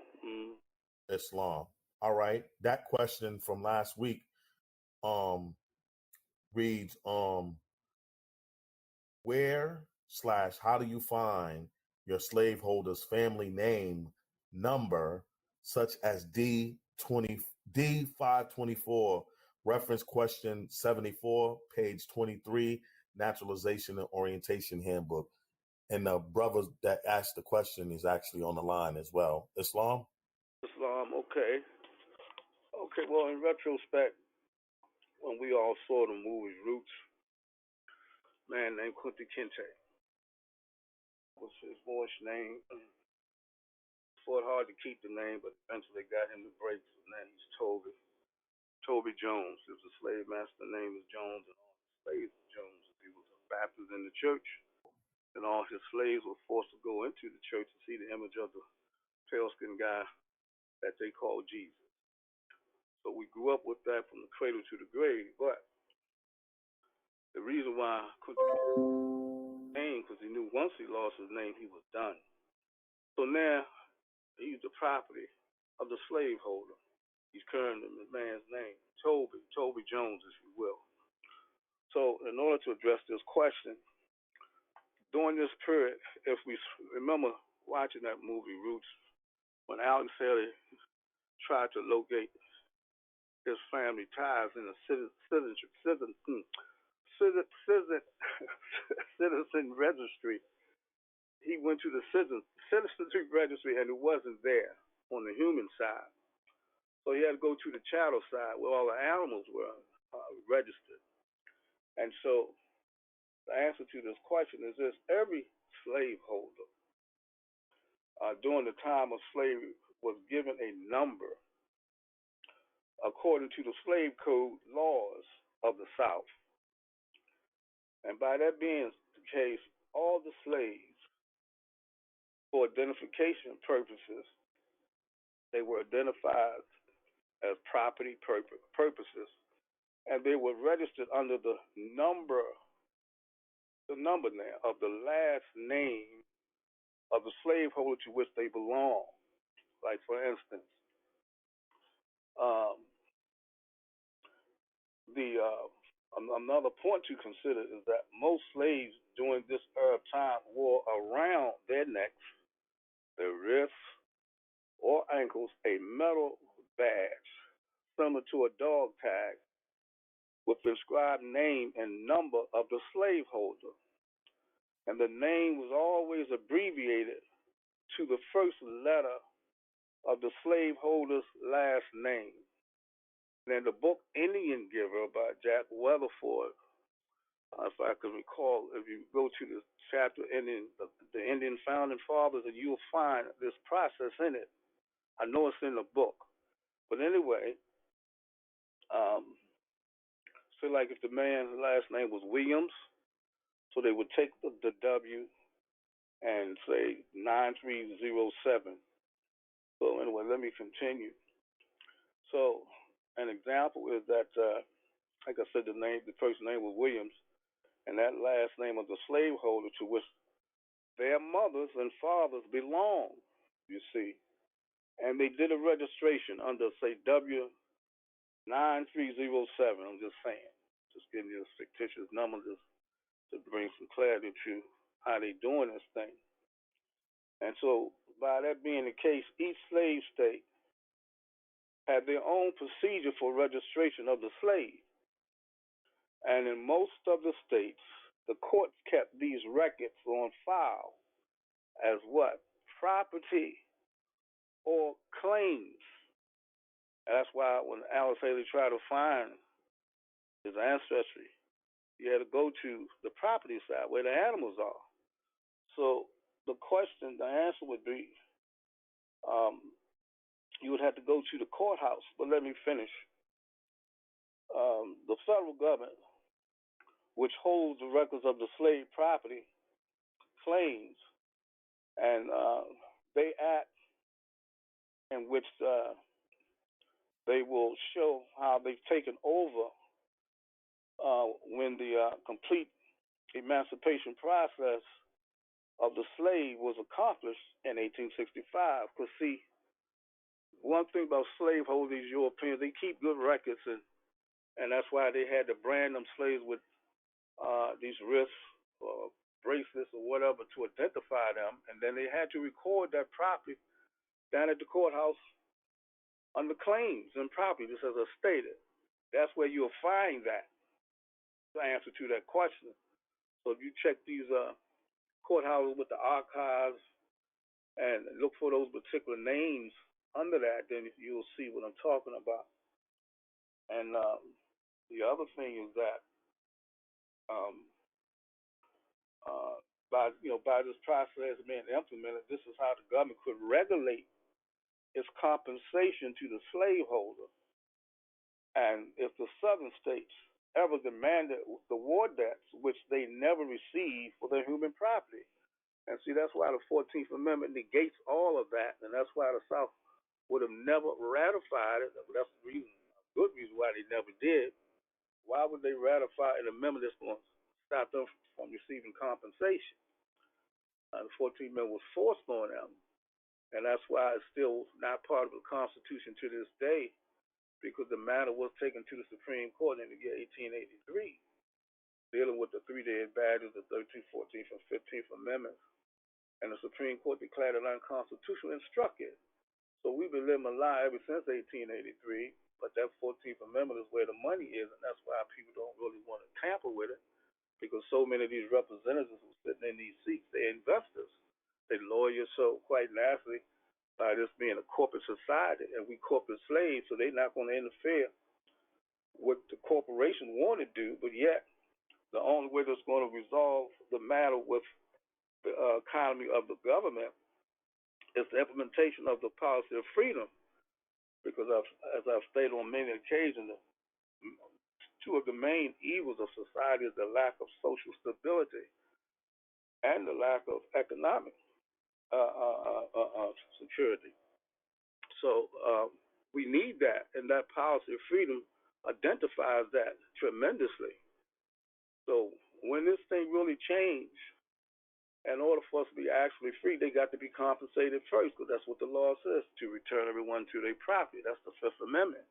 Islam. All right. That question from last week reads where / how do you find your slaveholder's family name number, such as D524, reference question 74, page 23, Naturalization and Orientation Handbook. And the brother that asked the question is actually on the line as well. Islam? Islam, okay. Okay, well, in retrospect, when we all saw the movie's Roots, a man named Kunti Kinte was his Moorish name. Fought hard to keep the name, but eventually got him to break. So now he's Toby Jones. His slave master name is Jones, and all his slaves were Jones. He was a Baptist in the church, and all his slaves were forced to go into the church to see the image of the pale-skinned guy that they called Jesus. So we grew up with that from the cradle to the grave. But the reason why Kunti name, because he knew once he lost his name, he was done. So now he's the property of the slaveholder. He's currently the man's name, Toby Jones, if you will. So, in order to address this question, during this period, if we remember watching that movie Roots, when Alex Haley tried to locate his family ties in the citizen registry, he went to the citizenship registry and it wasn't there on the human side. So he had to go to the chattel side where all the animals were registered. And so the answer to this question is this: every slaveholder during the time of slavery was given a number according to the slave code laws of the South. And by that being the case, all the slaves, for identification purposes, they were identified as property purposes, and they were registered under the number now of the last name of the slaveholder to which they belong. Like, for instance, um, another point to consider is that most slaves during this era of time wore around their necks, their wrists, or ankles a metal badge similar to a dog tag with the inscribed name and number of the slaveholder. And the name was always abbreviated to the first letter of the slaveholder's last name. And in the book Indian Giver by Jack Weatherford, if I can recall, if you go to the chapter the Indian Founding Fathers, and you'll find this process in it. I know it's in the book. But anyway, so like if the man's last name was Williams, so they would take the W and say 9307. So anyway, let me continue. So an example is that, like I said, the first name was Williams, and that last name of the slaveholder to which their mothers and fathers belong, you see. And they did a registration under, say, W9307. I'm just saying, just giving you a fictitious number just to bring some clarity to how they doing this thing. And so, by that being the case, each slave state had their own procedure for registration of the slave. And in most of the states, the courts kept these records on file as what? Property or claims. And that's why when Alice Haley tried to find his ancestry, he had to go to the property side where the animals are. So the answer would be, you would have to go to the courthouse. But let me finish. The federal government, which holds the records of the slave property claims, and they act in which they will show how they've taken over when the complete emancipation process of the slave was accomplished in 1865. Because, see, one thing about slaveholders, Europeans, they keep good records, and that's why they had to brand them slaves with these wrists or bracelets or whatever to identify them, and then they had to record that property down at the courthouse under claims and property, just as I stated. That's where you'll find that, the answer to that question. So if you check these courthouses with the archives and look for those particular names under that, then you'll see what I'm talking about. And the other thing is that by this process being implemented, this is how the government could regulate its compensation to the slaveholder. And if the southern states ever demanded the war debts, which they never received for their human property. And see, that's why the 14th Amendment negates all of that, and that's why the South would have never ratified it. That's the reason, a good reason why they never did. Why would they ratify an amendment that's going to stop them from receiving compensation? The 14th Amendment was forced on them, and that's why it's still not part of the Constitution to this day, because the matter was taken to the Supreme Court in the year 1883. dealing with the three-day badges, the 13th, 14th, and 15th Amendments, and the Supreme Court declared it unconstitutional and struck it. So we've been living a lie ever since 1883, but that 14th Amendment is where the money is, and that's why people don't really want to tamper with it, because so many of these representatives who are sitting in these seats, they're investors, they're lawyers, so quite naturally, by this being a corporate society, and we corporate slaves, so they're not going to interfere what the corporation want to do, but yet the only way that's going to resolve the matter with the economy of the government is the implementation of the policy of freedom, because as I've stated on many occasions, two of the main evils of society is the lack of social stability and the lack of economic security. So we need that, and that policy of freedom identifies that tremendously. So when this thing really changed, in order for us to be actually free, they got to be compensated first, because that's what the law says, to return everyone to their property. That's the Fifth Amendment.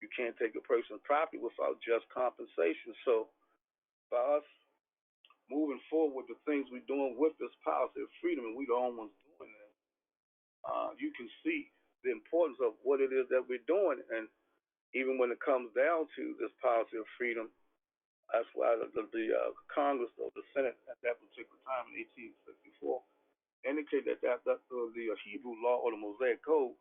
You can't take a person's property without just compensation. So for us moving forward with the things we're doing with this policy of freedom, and we're the only ones doing it, you can see the importance of what it is that we're doing. And even when it comes down to this policy of freedom, that's why the Congress or the Senate at that particular time in 1864 indicated that the Hebrew law or the Mosaic Code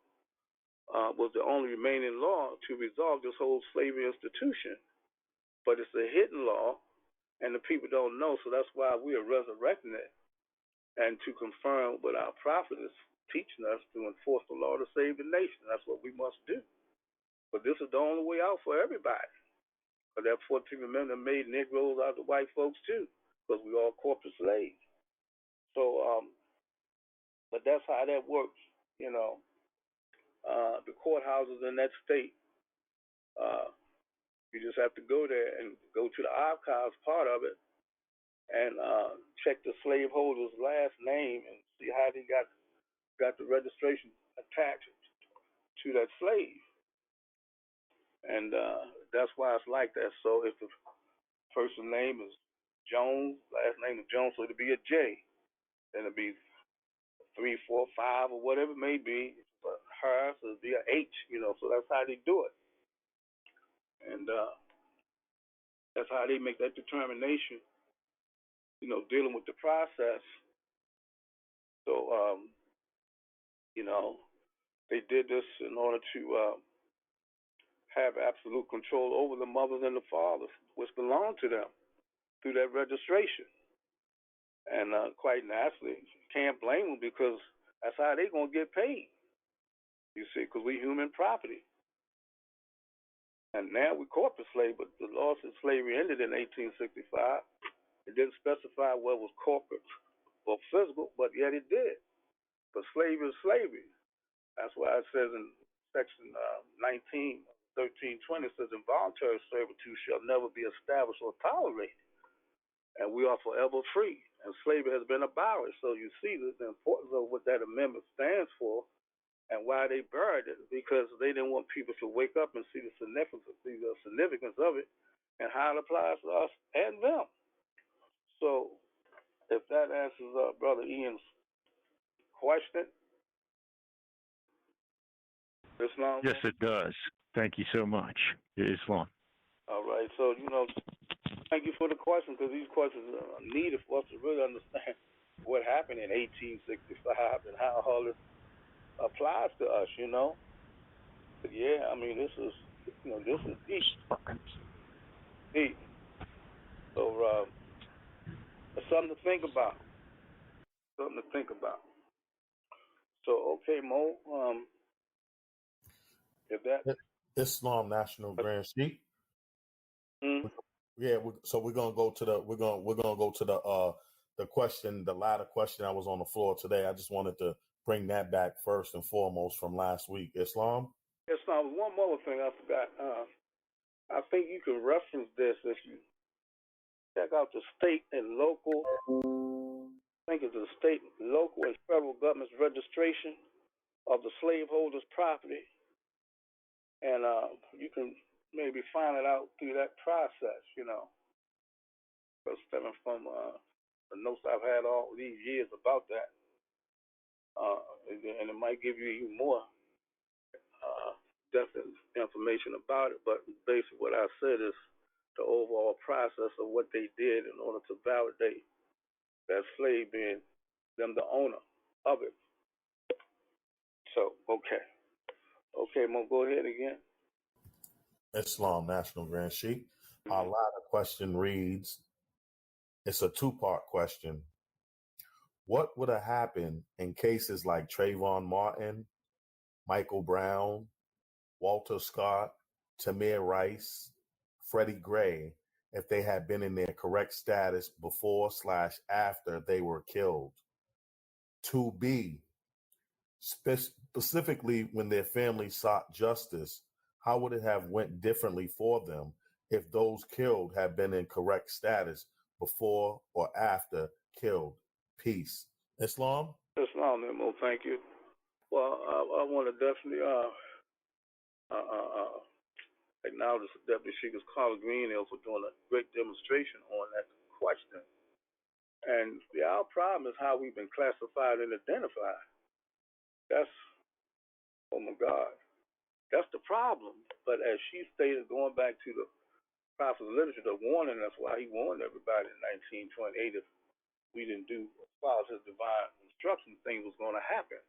was the only remaining law to resolve this whole slavery institution. But it's a hidden law, and the people don't know, so that's why we are resurrecting it, and to confirm what our prophet is teaching us, to enforce the law to save the nation. That's what we must do. But this is the only way out for everybody. But that 14th Amendment made negroes out of the white folks too, because we all corporate slaves. So, but that's how that works. You know, the courthouses in that state, you just have to go there and go to the archives part of it and check the slaveholder's last name and see how they got the registration attached to that slave. And that's why it's like that. So if the person's name is Jones, last name is Jones, so it'll be a J. Then it'll be 3, 4, 5, or whatever it may be. But her, so it'll be a H, you know. So that's how they do it. And that's how they make that determination, you know, dealing with the process. So, you know, they did this in order to have absolute control over the mothers and the fathers, which belong to them, through that registration. And quite naturally, you can't blame them, because that's how they're going to get paid, you see, because we human property. And now we're corporate slave, but the law said slavery ended in 1865. It didn't specify whether it was corporate or physical, but yet it did. But slavery is slavery. That's why it says in section 19, 1320, it says involuntary servitude shall never be established or tolerated, and we are forever free, and slavery has been abolished. So you see the importance of what that amendment stands for and why they buried it, because they didn't want people to wake up and see the significance of it and how it applies to us and them. So if that answers Brother Ian's question, Islam. Yes, it does. Thank you so much, Islam. All right. So, you know, thank you for the question, because these questions are needed for us to really understand what happened in 1865 and how all this applies to us, you know. But yeah, I mean, this is, you know, this is deep. Deep. So, it's something to think about. Something to think about. So, okay, Mo, if that Islam National Grand Sheik. Yeah, so we're gonna go to the question, the latter question that was on the floor today. I just wanted to bring that back first and foremost from last week. Islam. Islam. One more thing I forgot. I think you can reference this if you check out the state and local. I think it's the state, local, and federal government's registration of the slaveholders' property, and you can maybe find it out through that process, you know. stemming from the notes I've had all these years about that, and it might give you even more definite information about it. But basically, what I said is the overall process of what they did in order to validate that slave being them the owner of it. So, okay, Mo, go ahead again. Islam National Grand Sheik. Our latter question reads, it's a two-part question. What would have happened in cases like Trayvon Martin, Michael Brown, Walter Scott, Tamir Rice, Freddie Gray, if they had been in their correct status before/after they were killed? 2B, specifically when their families sought justice, how would it have went differently for them if those killed had been in correct status before or after killed? Peace. Islam? Islam, Mo, thank you. Well, I want to definitely acknowledge Deputy Sheikah's Carla Greenhill for doing a great demonstration on that question. And our problem is how we've been classified and identified. That's, oh my God, that's the problem. But as she stated, going back to the prophet's literature, the warning, that's why he warned everybody in 1928 if we didn't do as far as his divine instruction, things was going to happen.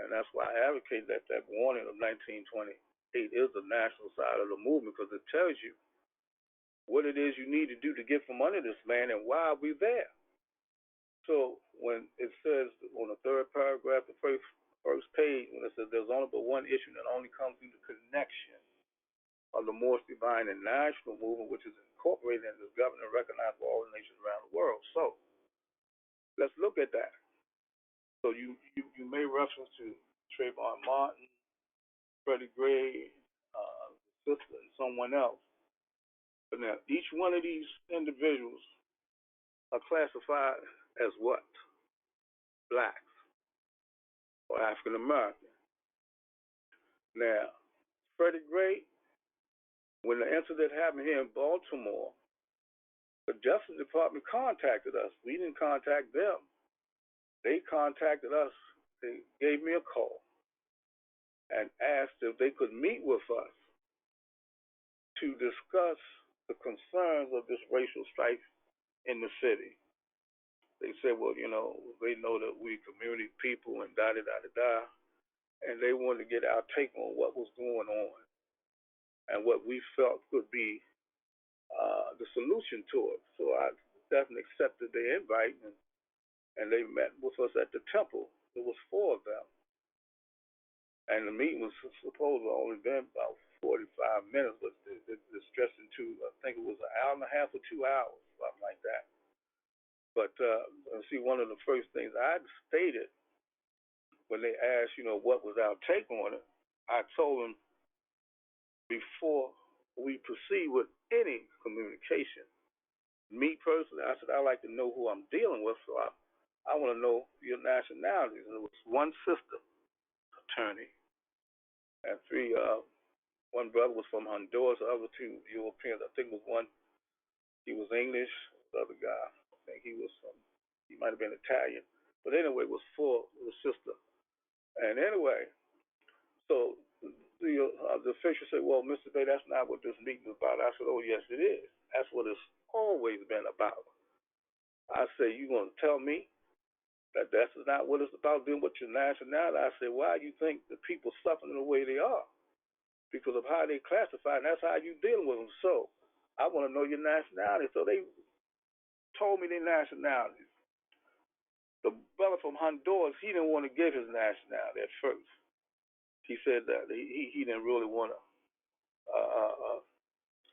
And that's why I advocate that warning of 1928 is the national side of the movement, because it tells you what it is you need to do to get from under this man and why we're there. So when it says on the third paragraph, the first page, when it says there's only but one issue that only comes through the connection of the Moorish divine and national movement, which is incorporated in this government and recognized by all the nations around the world. So let's look at that. So you made reference to Trayvon Martin, Freddie Gray, sister, and someone else. But now each one of these individuals are classified as what? Blacks or African American. Now, Freddie Gray, when the incident happened here in Baltimore, the Justice Department contacted us. We didn't contact them. They contacted us. They gave me a call and asked if they could meet with us to discuss the concerns of this racial strife in the city. They said, well, they know that we community people and da-da-da-da-da, and they wanted to get our take on what was going on and what we felt could be the solution to it. So I definitely accepted their invite, and they met with us at the temple. It was 4 of them. And the meeting was supposed to only been about 45 minutes, but it stretched into, I think it was an hour and a half or 2 hours, something like that. But see, one of the first things I stated when they asked, what was our take on it, I told them before we proceed with any communication, me personally, I said, I like to know who I'm dealing with, so I want to know your nationalities. And it was one sister, attorney, and 3, one brother was from Honduras, the other 2 Europeans. I think it was one, he was English, the other guy, I think he might have been Italian. But anyway, it was 4, it was sister. And anyway, so the official said, well, Mr. Bay, that's not what this meeting is about. I said, oh, yes, it is. That's what it's always been about. I say, you going to tell me that that's not what it's about, dealing with your nationality? I say, why do you think the people suffering the way they are? Because of how they classify, and that's how you dealing with them. So I want to know your nationality. So they told me their nationalities. The brother from Honduras, he didn't want to give his nationality at first. He said that he didn't really want to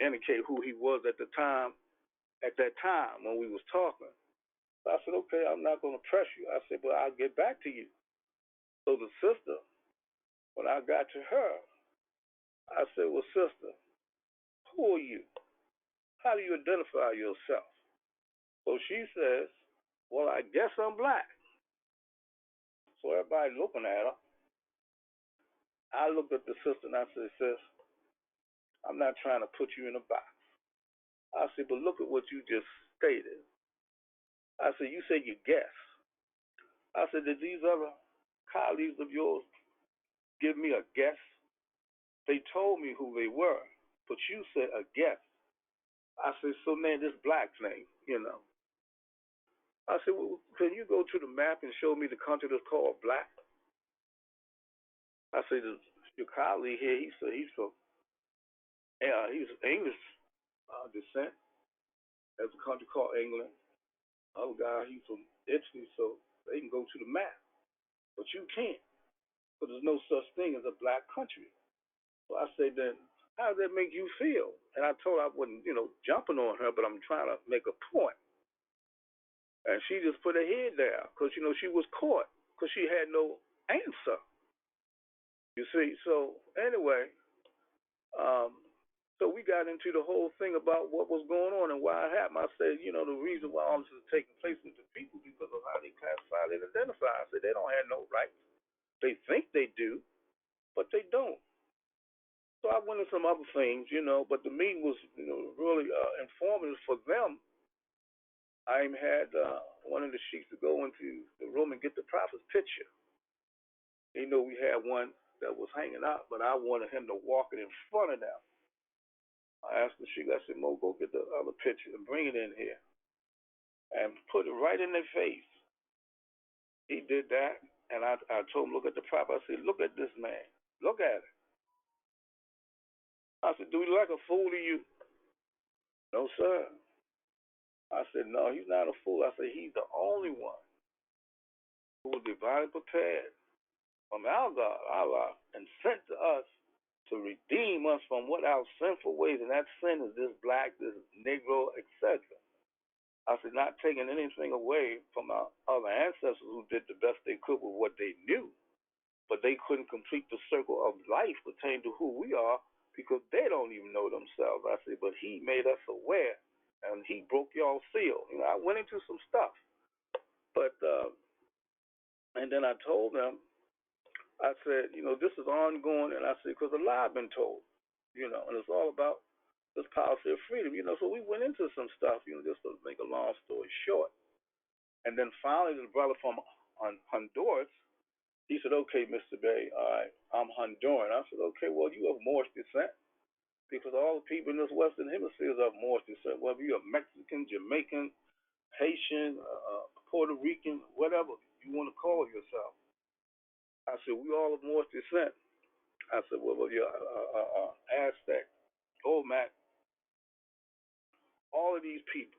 indicate who he was at that time when we was talking. So I said, okay, I'm not going to press you. I said, but I'll get back to you. So the sister, when I got to her, I said, well, sister, who are you? How do you identify yourself? So she says, well, I guess I'm black. So everybody looking at her. I looked at the sister and I said, sis, I'm not trying to put you in a box. I said, but look at what you just stated. I said, you said you guess. I said, did these other colleagues of yours give me a guess? They told me who they were, but you said a guess. I said, so man, this black thing, you know. I said, well, can you go to the map and show me the country that's called black? I said, your colleague here, he said he's from, he's English descent. There's a country called England. Other guy, he's from Italy, so they can go to the map. But you can't, because there's no such thing as a black country. So I said, then how does that make you feel? And I told her I wasn't, jumping on her, but I'm trying to make a point. And she just put her head down because, she was caught because she had no answer. You see, so anyway, so we got into the whole thing about what was going on and why it happened. I said, the reason why all this is taking place with the people because of how they classify and identify. I said they don't have no rights. They think they do, but they don't. So I went into some other things, but the meeting was, really informative for them. I even had one of the sheiks to go into the room and get the prophet's picture. We had one that was hanging out, but I wanted him to walk it in front of them. I asked the sheik, I said, Mo, go get the other picture and bring it in here and put it right in their face. He did that, and I told him, look at the prophet. I said, look at this man. Look at it. I said, do he look like a fool to you? No, sir. I said, no, he's not a fool. I said, he's the only one who was divinely prepared from our God, Allah, and sent to us to redeem us from what our sinful ways, and that sin is this black, this negro, etc. I said, not taking anything away from our other ancestors who did the best they could with what they knew, but they couldn't complete the circle of life pertaining to who we are because they don't even know themselves. I said, but he made us aware, and he broke y'all's seal. I went into some stuff, but and then I told them, I said, this is ongoing, and I said, because a lie been told, and it's all about this policy of freedom, So we went into some stuff, just to make a long story short. And then finally, the brother from Honduras, he said, okay, Mr. Bay, all right, I'm Honduran. I said, okay, well, you have Moorish descent because all the people in this Western Hemisphere are of Moorish descent, whether you're Mexican, Jamaican, Haitian, Puerto Rican, whatever you want to call yourself. I said, we all of Moorish descent. I said, well, you're Aztec, Olmec, all of these people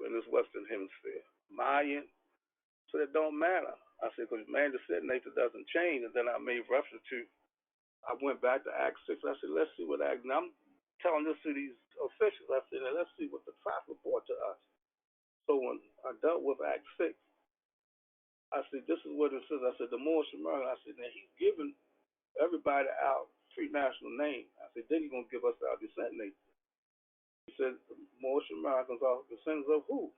in this Western Hemisphere, Mayan, so it don't matter. I said, because man just said nature doesn't change. And then I made reference to, I went back to Acts 6. I said, let's see what Acts, and I'm telling this to these officials. I said, now let's see what the prophet brought to us. So when I dealt with Acts 6, I said, this is what it says. I said, the Moorish American, I said, now he's giving everybody our free national name. I said, then he's going to give us our descent nature. He said, the Moorish Americans are descendants of who?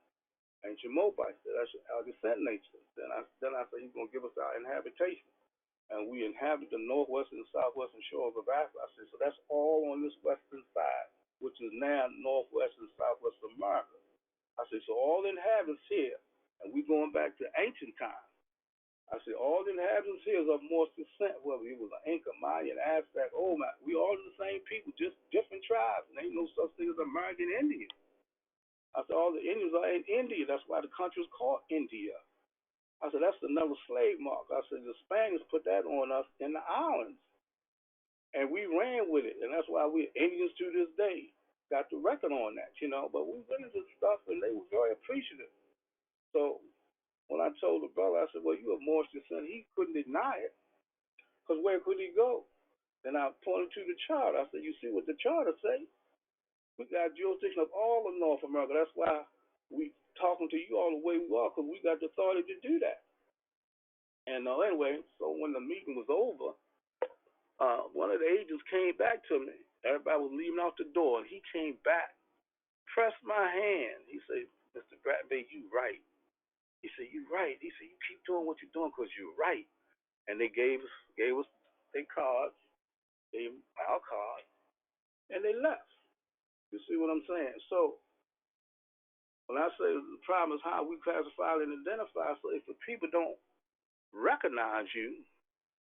Ancient Moabites. That's our descent nature. Then I said, he's going to give us our inhabitation. And we inhabit the northwestern and southwestern shores of Africa. I said, so that's all on this western side, which is now northwest and southwest America. I said, so all the inhabitants here, and we going back to ancient times. I said, all the inhabitants here is of Moorish descent, whether it was an Inca, Mayan, Aztec, Olmec. We all the same people, just different tribes. And ain't no such thing as American Indian. I said, all the Indians are in India. That's why the country is called India. I said, that's another slave mark. I said, the Spaniards put that on us in the islands. And we ran with it. And that's why we're Indians to this day. Got the record on that, But we went into stuff, and they were very appreciative. So when I told the brother, I said, well, you are Moorish descent. He couldn't deny it. Because where could he go? Then I pointed to the charter. I said, you see what the charter say? We got jurisdiction of all of North America. That's why we talking to you all the way we are, because we got the authority to do that. And anyway, so when the meeting was over, one of the agents came back to me. Everybody was leaving out the door, and he came back, pressed my hand. He said, Mr. Bradby, you right. He said, you right. He said, you keep doing what you're doing because you're right. And they gave us their cards, gave them our cards, and they left. You see what I'm saying? So when I say the problem is how we classify and identify, so if the people don't recognize you,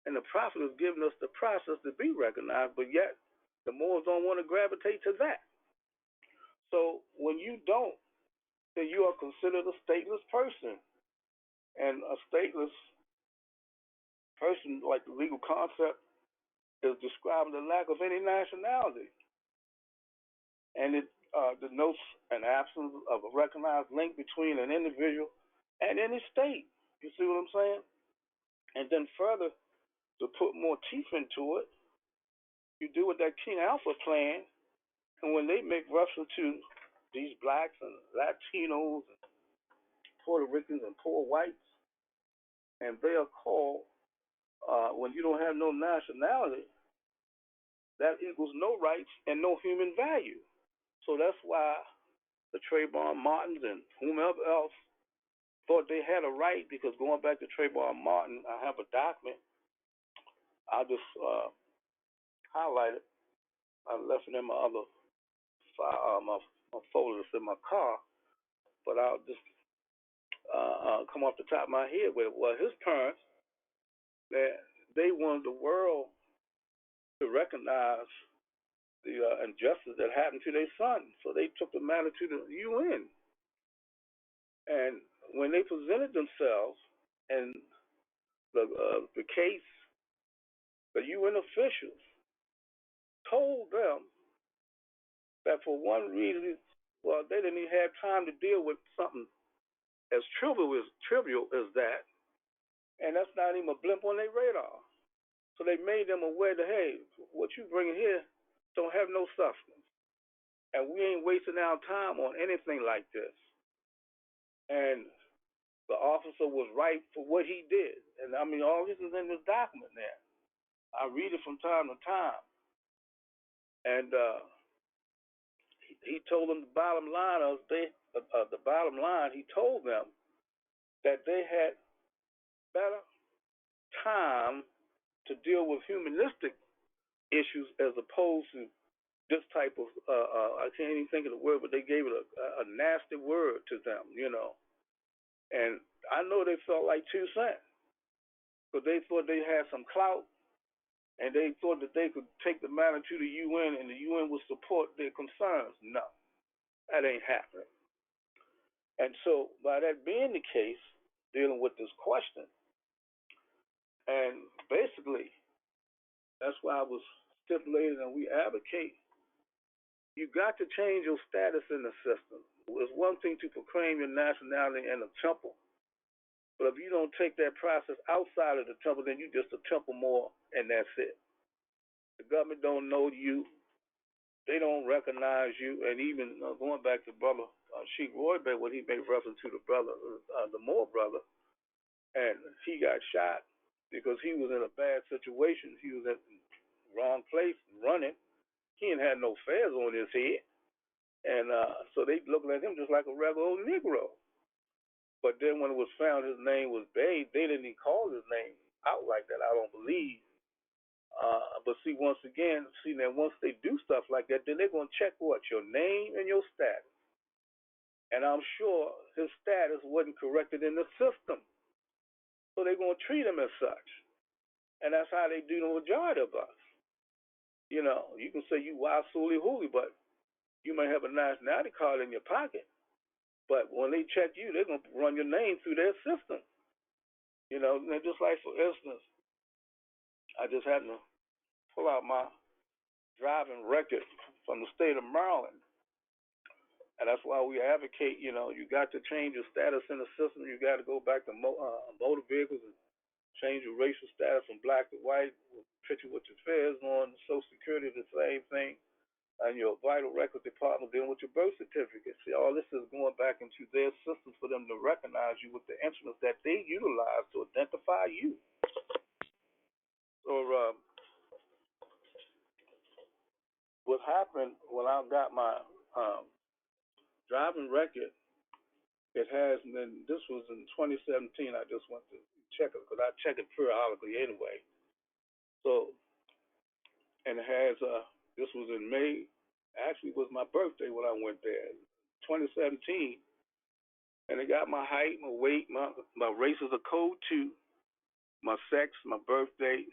and the prophet has given us the process to be recognized, but yet the Moors don't want to gravitate to that. So when you don't, then you are considered a stateless person. And a stateless person, like the legal concept, is describing the lack of any nationality. And it denotes an absence of a recognized link between an individual and any state. You see what I'm saying? And then further, to put more teeth into it, you do with that King Alpha plan, and when they make reference to these blacks and Latinos and Puerto Ricans and poor whites, and they are called, when you don't have no nationality, that equals no rights and no human value. So that's why the Trayvon Martins and whomever else thought they had a right, because going back to Trayvon Martin, I have a document. I'll just highlight it. I left it in my other file, my folder that's in my car, but I'll just come off the top of my head with it. Well, his parents, they wanted the world to recognize the injustice that happened to their son, so they took the matter to the UN. And when they presented themselves and the case, the UN officials told them that for one reason, well, they didn't even have time to deal with something as trivial as that, and that's not even a blimp on their radar. So they made them aware that, hey, what you bringing here don't have no substance, and we ain't wasting our time on anything like this. And the officer was right for what he did, and I mean, all this is in this document there. I read it from time to time, and he told them the bottom line of the bottom line. He told them that they had better time to deal with humanistic issues as opposed to this type of I can't even think of the word, but they gave it a nasty word to them, you know. And I know they felt like 2 cents, but they thought they had some clout, and they thought that they could take the matter to the UN, and the UN would support their concerns. No, that ain't happening. And so, by that being the case, dealing with this question, and basically, that's why I was stipulating and we advocate, you got to change your status in the system. It's one thing to proclaim your nationality in a temple, but if you don't take that process outside of the temple, then you're just a temple more, and that's it. The government don't know you. They don't recognize you. And even going back to Brother Sheik Roybay, when he made reference to the brother, the Moore brother, and he got shot because he was in a bad situation. He was at the wrong place running. He ain't had no fez on his head. And so they looked at him just like a regular old Negro. But then when it was found his name was Bay, they didn't even call his name out like that, I don't believe. But see, once again, now once they do stuff like that, then they're going to check what? Your name and your status. And I'm sure his status wasn't corrected in the system. So they're going to treat him as such. And that's how they do the majority of us. You know, you can say you Wasuli Huli, but you may have a nationality card in your pocket. But when they check you, they're going to run your name through their system. You know, and just like, for instance, I just happened to pull out my driving record from the state of Maryland. And that's why we advocate, you know, you got to change your status in the system. You got to go back to motor vehicles and change your racial status from black to white, picture with your fares on, Social Security, the same thing, and your vital record department dealing with your birth certificate. See, all this is going back into their systems for them to recognize you with the instruments that they utilize to identify you. So what happened when I got my driving record, it has been, this was in 2017, I just went to check it, because I check it periodically anyway. So, and it has, this was in May Actually, it was my birthday when I went there, 2017. And they got my height, my weight, my race is a code 2, my sex, my birthday,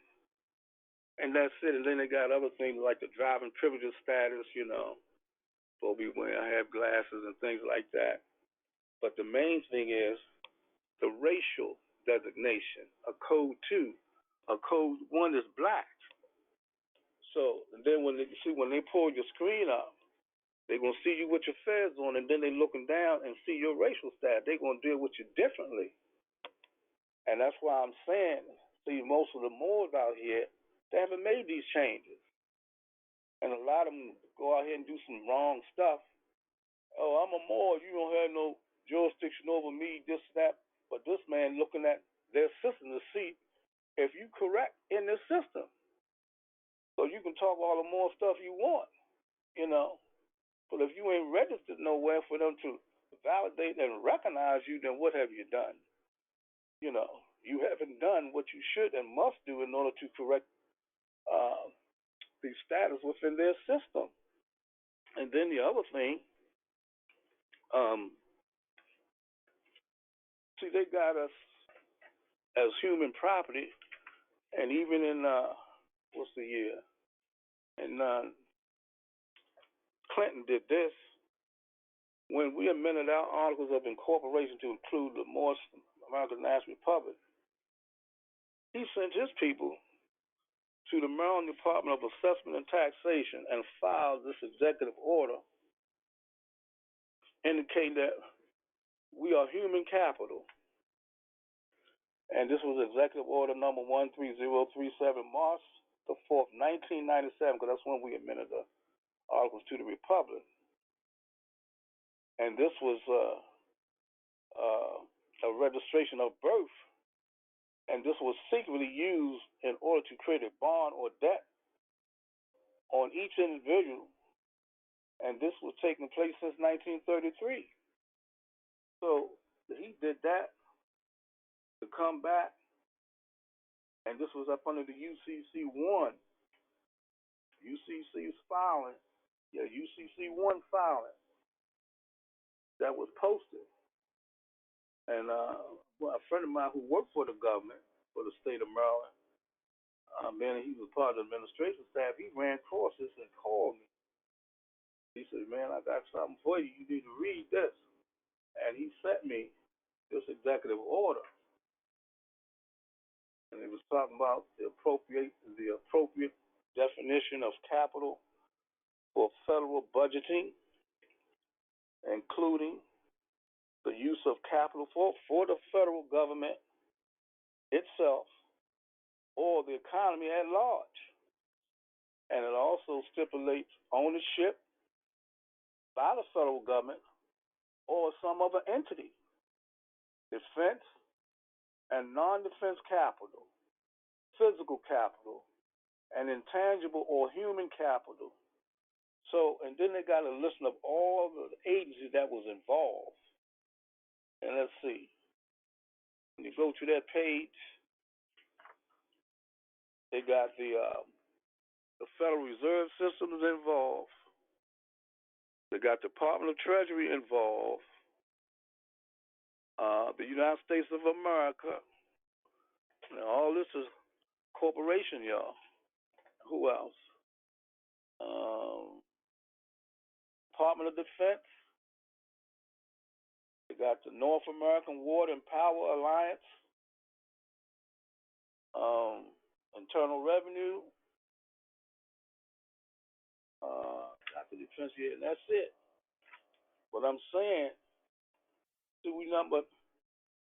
and that's it. And then they got other things like the driving privileges status, supposed to be when I have glasses and things like that. But the main thing is the racial designation, a code 2. A code 1 is black. So and then when they pull your screen up, they're gonna see you with your fez on, and then they looking down and see your racial status. They're gonna deal with you differently. And that's why I'm saying, see, most of the Moors out here, they haven't made these changes. And a lot of them go out here and do some wrong stuff. Oh, I'm a Moor, you don't have no jurisdiction over me, this, that. But this man looking at their system to see if you correct in this system. So you can talk all the more stuff you want, But if you ain't registered nowhere for them to validate and recognize you, then what have you done? You haven't done what you should and must do in order to correct the status within their system. And then the other thing, see, they got us as human property, and even in what's the year? And Clinton did this when we amended our articles of incorporation to include the Moorish American National Republic. He sent his people to the Maryland Department of Assessment and Taxation and filed this executive order indicating that we are human capital. And this was Executive Order number 13037, March the 4th, 1997, because that's when we amended the Articles to the Republic. And this was a registration of birth. And this was secretly used in order to create a bond or debt on each individual. And this was taking place since 1933. So he did that to come back. And this was up under the UCC 1. UCC's filing. Yeah, UCC 1 filing that was posted. And well, a friend of mine who worked for the government, for the state of Maryland, man, he was part of the administration staff. He ran across this and called me. He said, man, I got something for you. You need to read this. And he sent me this executive order. And it was talking about the appropriate definition of capital for federal budgeting, including the use of capital for the federal government itself or the economy at large. And it also stipulates ownership by the federal government or some other entity, defense and non-defense capital, physical capital, and intangible or human capital. So, and then they got a list of all the agencies that was involved. And let's see. When you go to that page, they got the Federal Reserve System is involved. They got Department of Treasury involved. The United States of America. Now, all this is corporation, y'all. Who else? Department of Defense. They got the North American Water and Power Alliance. Internal Revenue. Got the defense here, and that's it. But I'm saying, do we number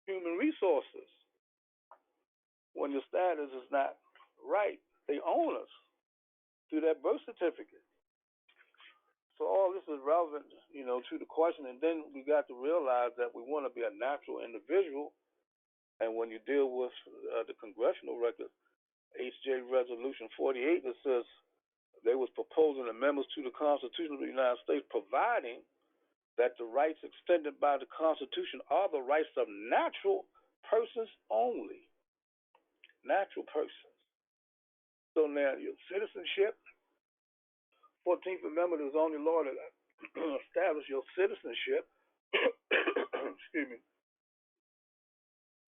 human resources? When the status is not right, they own us through that birth certificate. So all this is relevant, to the question. And then we got to realize that we want to be a natural individual. And when you deal with the congressional record, HJ Resolution 48, that says they was proposing amendments to the Constitution of the United States, providing that the rights extended by the Constitution are the rights of natural persons only. Natural persons. So now your citizenship, 14th Amendment is the only law that establishes your citizenship. Excuse me.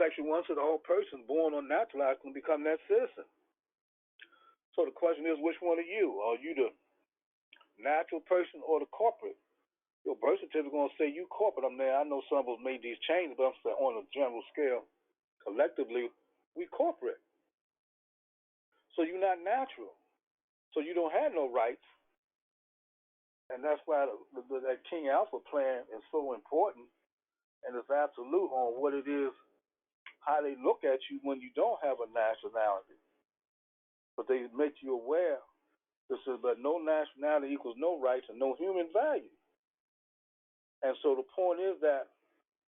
Section 1 says all persons born or naturalized can become that citizen. So the question is, which one are you? Are you the natural person or the corporate? Your birth certificate is going to say you corporate. I know some of us made these changes, but I'm saying on a general scale, collectively, we corporate. So you're not natural. So you don't have no rights. And that's why that King Alpha plan is so important, and it's absolute on what it is, how they look at you when you don't have a nationality. But they make you aware, this is, but no nationality equals no rights and no human value. And so the point is that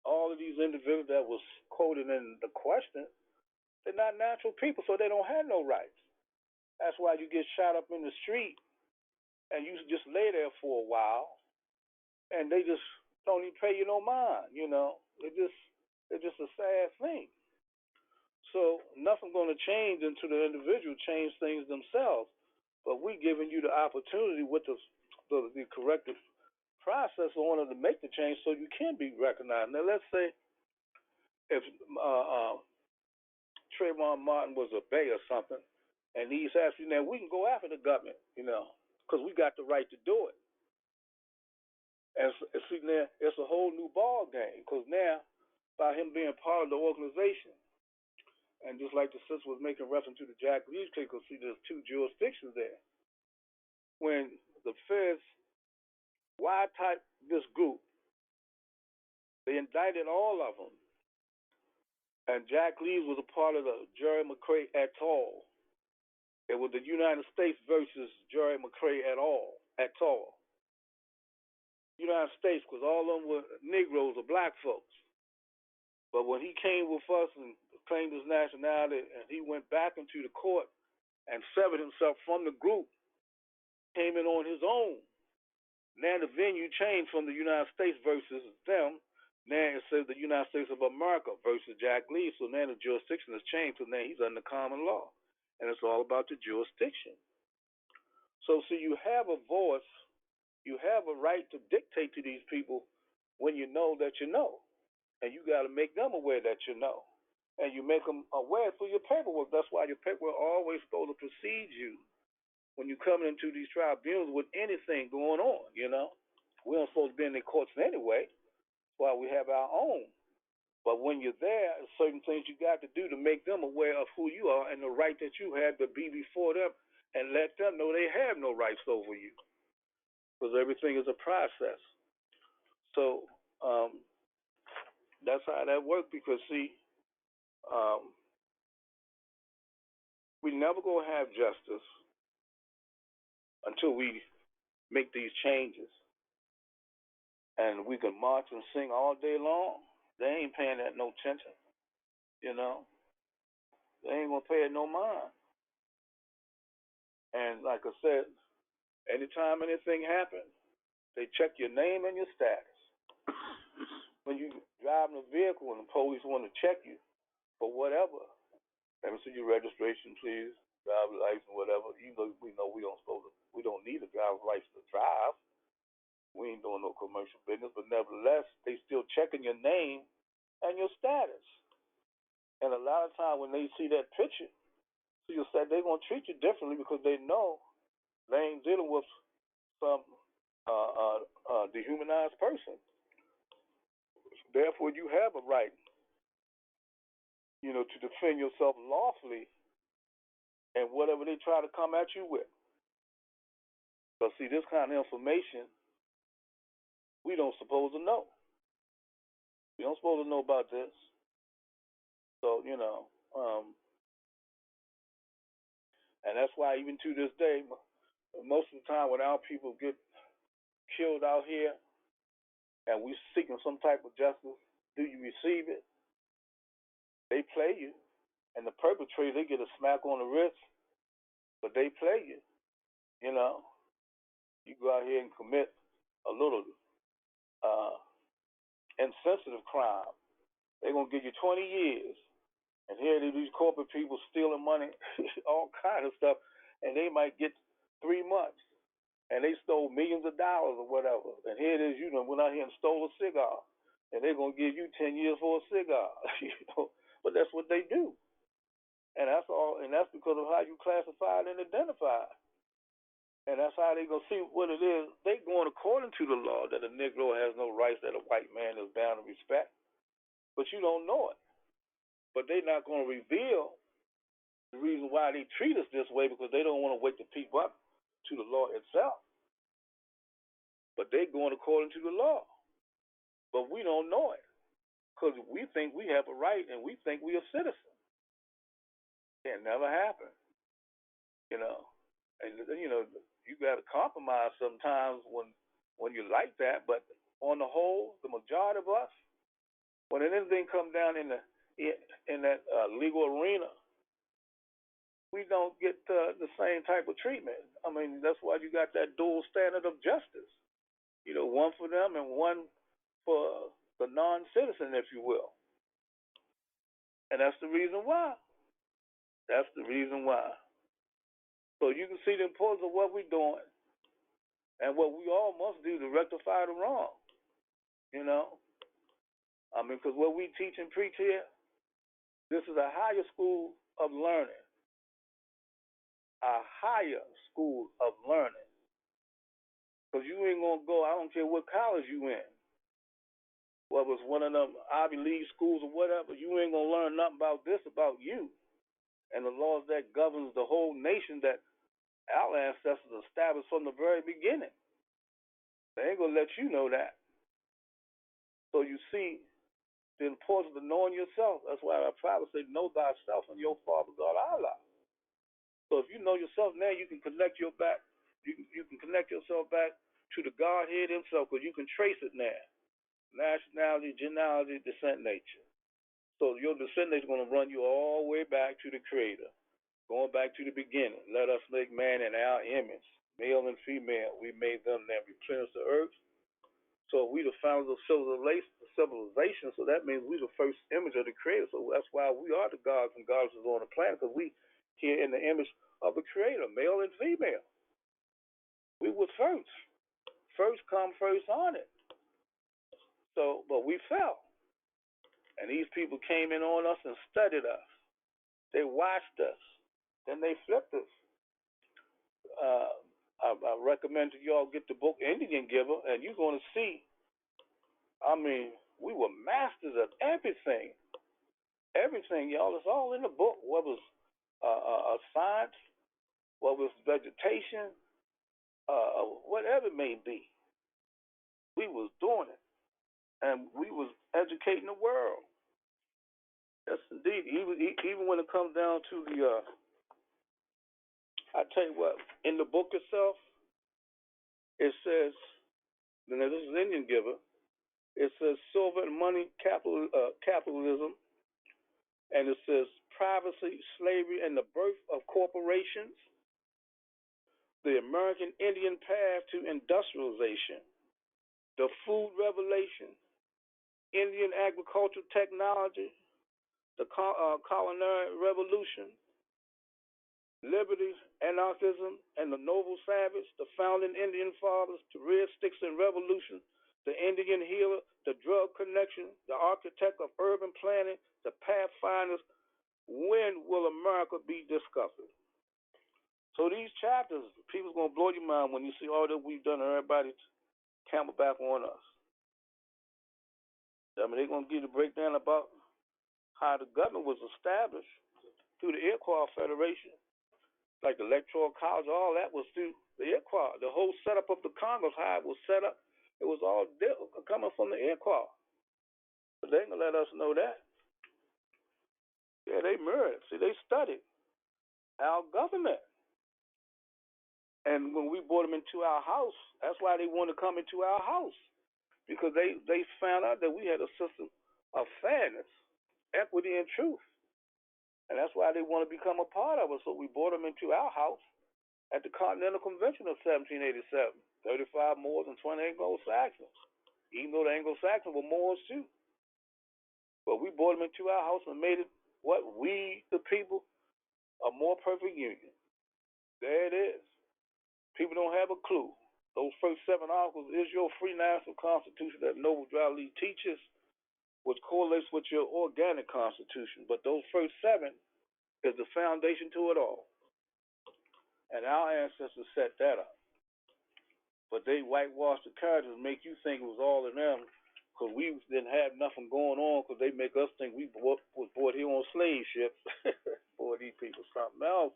all of these individuals that was quoted in the question, they're not natural people, so they don't have no rights. That's why you get shot up in the street and you just lay there for a while and they just don't even pay you no mind, you know. It's just a sad thing. So nothing's going to change until the individual change things themselves. But we're giving you the opportunity with the corrective process in order to make the change so you can be recognized. Now, let's say if Trayvon Martin was a Bay or something, and he's asking, now we can go after the government, you know, because we got the right to do it. And see, now it's a whole new ball game because now, by him being part of the organization, and just like the sister was making reference to the Jack Leach case, because see, there's two jurisdictions there. When the feds wide-type this group, they indicted all of them, and Jack Leach was a part of the Jerry McCrae et al. It was the United States versus Jerry McCrae et al. United States, because all of them were negroes or black folks. But when he came with us and claimed his nationality, and he went back into the court and severed himself from the group, came in on his own. Now the venue changed from the United States versus them. Now it says the United States of America versus Jack Lee. So now the jurisdiction has changed. So now he's under common law. And it's all about the jurisdiction. So you have a voice. You have a right to dictate to these people when you know that you know. And you got to make them aware that you know. And you make them aware through your paperwork. That's why your paperwork always supposed to precede you when you're coming into these tribunals with anything going on, you know. We aren't supposed to be in the courts anyway. That's why we have our own. But when you're there, there's certain things you got to do to make them aware of who you are and the right that you have to be before them and let them know they have no rights over you. Because everything is a process. So that's how that works because, see, we never going to have justice until we make these changes. And we can march and sing all day long. They ain't paying that no attention, you know. They ain't going to pay it no mind. And like I said, anytime anything happens, they check your name and your status. When you driving a vehicle and the police want to check you for whatever, let me see your registration, please, driver's license, whatever. Even though we know we don't need a driver's license to drive. We ain't doing no commercial business, but nevertheless, they still checking your name and your status. And a lot of times when they see that picture, so you said they're gonna treat you differently because they know they ain't dealing with some dehumanized person. Therefore, you have a right, you know, to defend yourself lawfully and whatever they try to come at you with. But see, this kind of information we don't supposed to know. We don't supposed to know about this. So, you know, and that's why even to this day, most of the time when our people get killed out here and we seeking some type of justice, do you receive it? They play you. And the perpetrator, they get a smack on the wrist, but they play you. You know, you go out here and commit a little insensitive crime. They're going to give you 20 years. And here these corporate people stealing money, all kind of stuff, and they might get 3 months. and they stole millions of dollars or whatever. And here it is, went out here and stole a cigar, and they're gonna give you 10 years for a cigar, But that's what they do, and that's all. And that's because of how you classify and identify. And that's how they gonna see what it is. They going according to the law that a Negro has no rights that a white man is bound to respect, but you don't know it. But they're not gonna reveal the reason why they treat us this way because they don't want to wake the people up to the law itself. But they going according to the law. But we don't know it because we think we have a right and we think we are citizens. It never happened, you know. And you got to compromise sometimes when you like that. But on the whole, the majority of us, when anything comes down in that legal arena, we don't get the same type of treatment. I mean, that's why you got that dual standard of justice. One for them and one for the non-citizen, if you will. And that's the reason why. That's the reason why. So you can see the importance of what we're doing and what we all must do to rectify the wrong. I mean, because what we teach and preach here, this is a higher school of learning. A higher school of learning. Because you ain't going to go, I don't care what college you in, whether it's one of them Ivy League schools or whatever, you ain't going to learn nothing about this, about you, and the laws that governs the whole nation that our ancestors established from the very beginning. They ain't going to let you know that. So you see the importance of knowing yourself. That's why I probably say know thyself and your Father God Allah. So if you know yourself now, you can connect your back. You can connect yourself back to the Godhead Himself, because you can trace it now. Nationality, genealogy, descent, nature. So your descent nature is going to run you all the way back to the Creator, going back to the beginning. Let us make man in our image, male and female. We made them that replenish the earth. So we the founders of civilization. So that means we the first image of the Creator. So that's why we are the gods and goddesses on the planet, because we here in the image of the Creator, male and female. We were first. First come, first on it. So, but we fell. And these people came in on us and studied us. They watched us. Then they flipped us. I recommend to y'all get the book Indian Giver, and you're going to see, I mean, we were masters of everything. Everything, y'all. It's all in the book, whether it's science, whether it's vegetation, whatever it may be. We was doing it. And we was educating the world. Yes, indeed. Even when it comes down to the, I tell you what, in the book itself, it says, and this is Indian Giver, it says silver and money capitalism, and it says privacy, slavery, and the birth of corporations, the American Indian path to industrialization, the food revelation, Indian agricultural technology, the culinary revolution, liberty, anarchism, and the noble savage, the founding Indian fathers, the red sticks and revolution, the Indian healer, the drug connection, the architect of urban planning, the pathfinders. When will America be discovered? So these chapters, people's going to blow your mind when you see all that we've done and everybody camel back on us. I mean, they're going to give you the breakdown about how the government was established through the Iroquois Federation. Like the Electoral College, all that was through the Iroquois. The whole setup of the Congress, how it was set up, it was all coming from the Iroquois. But they ain't going to let us know that. Yeah, they mirrored. See, they studied our government. And when we brought them into our house, that's why they want to come into our house. Because they found out that we had a system of fairness, equity, and truth. And that's why they want to become a part of us. So we brought them into our house at the Continental Convention of 1787. 35 Moors and 20 Anglo-Saxons. Even though the Anglo-Saxons were Moors too. But we brought them into our house and made it what we, the people, a more perfect union. There it is. People don't have a clue. Those first 7 articles is your free national constitution that Noble Drew Ali teaches, which correlates with your organic constitution. But those first 7 is the foundation to it all. And our ancestors set that up. But they whitewashed the characters and make you think it was all in them because we didn't have nothing going on because they make us think we was brought here on slave ships. Boy, these people something else.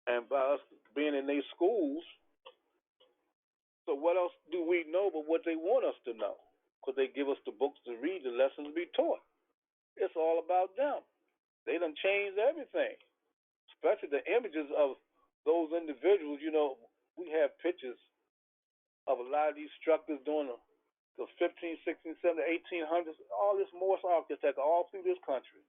And by us being in their schools, so what else do we know but what they want us to know? Because they give us the books to read, the lessons to be taught. It's all about them. They done changed everything, especially the images of those individuals. You know, we have pictures of a lot of these structures during the 15, 16, 17, 1800s, all this Moorish architecture all through this country.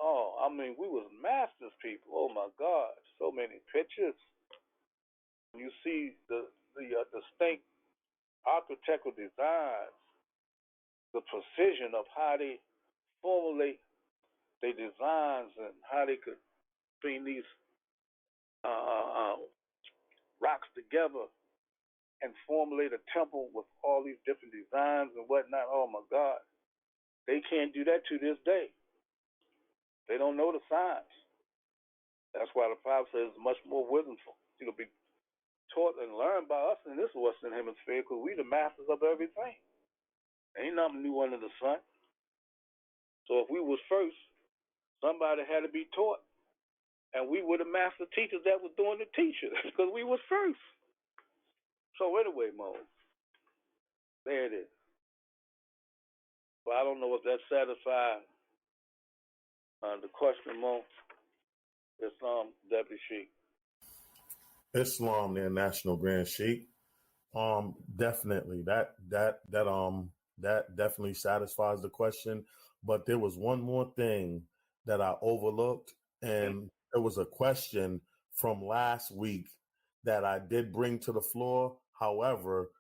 Oh, I mean, we was masters people. Oh my God, so many pictures. You see the distinct architectural designs, the precision of how they formulate their designs and how they could bring these rocks together and formulate a temple with all these different designs and whatnot. Oh my God, they can't do that to this day. They don't know the science. That's why the Bible says much more wisdom to be taught and learned by us in this Western Hemisphere because we the masters of everything. Ain't nothing new under the sun. So if we was first, somebody had to be taught. And we were the master teachers that was doing the teaching because we was first. So anyway, Mo, there it is. But I don't know if that satisfies the question, Mo. It's Deputy Sheik. Islam, their national grand sheik. Definitely that definitely satisfies the question. But there was one more thing that I overlooked, and it was a question from last week that I did bring to the floor. However,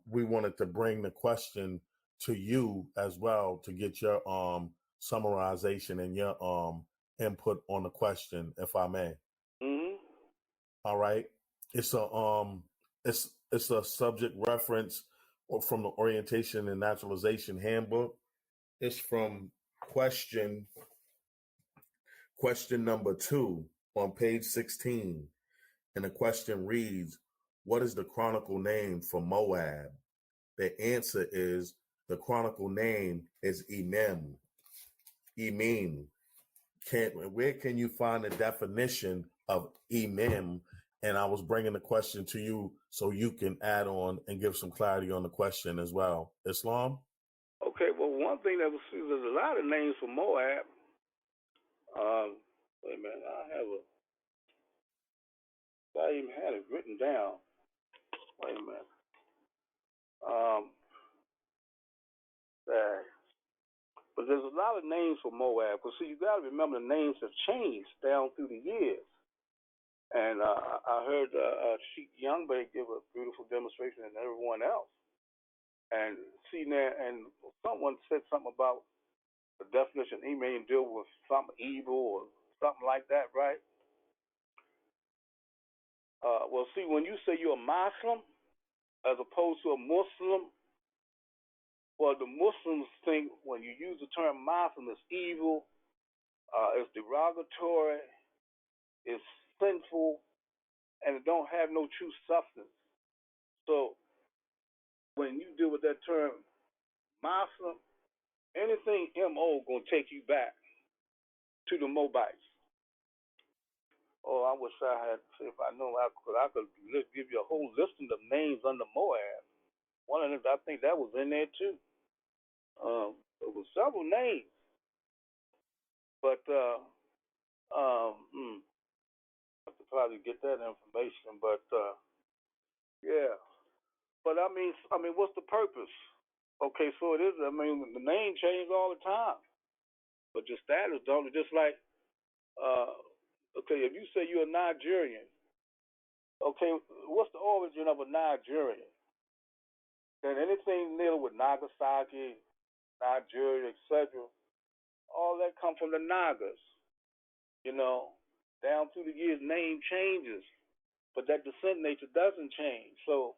we wanted to bring the question to you as well to get your summarization and your input on the question, if I may. Mm-hmm. All right. It's a subject reference from the Orientation and Naturalization Handbook. It's from question number 2 on page 16. And the question reads, what is the chronicle name for Moab? The answer is the chronicle name is Emim. Where can you find the definition of Emim? And I was bringing the question to you so you can add on and give some clarity on the question as well. Islam? Okay, well, one thing that was, there's a lot of names for Moab. Wait a minute, I even had it written down. Wait a minute. But there's a lot of names for Moab. Because, see, you got to remember the names have changed down through the years. And I heard Sheik Youngberg give a beautiful demonstration and everyone else. And see now, and someone said something about the definition he may deal with something evil or something like that, right? Well, see, when you say you're a Muslim as opposed to a Muslim, well, the Muslims think when you use the term Muslim, it's evil, it's derogatory, it's sinful, and it don't have no true substance. So when you deal with that term Muslim, anything MO gonna take you back to the Moabites. Oh, I wish I had. If I knew, I could give you a whole list of names under Moab. One of them, I think that was in there too. There was several names, but I could probably get that information. But yeah, but I mean, what's the purpose? Okay, so it is. I mean, the name changes all the time, but your status don't. Just like, okay, if you say you're a Nigerian, okay, what's the origin of a Nigerian? Then anything dealing with Nagasaki, Nigeria, etc., all that come from the Nagas, you know. Down through the years, name changes, but that descent nature doesn't change. So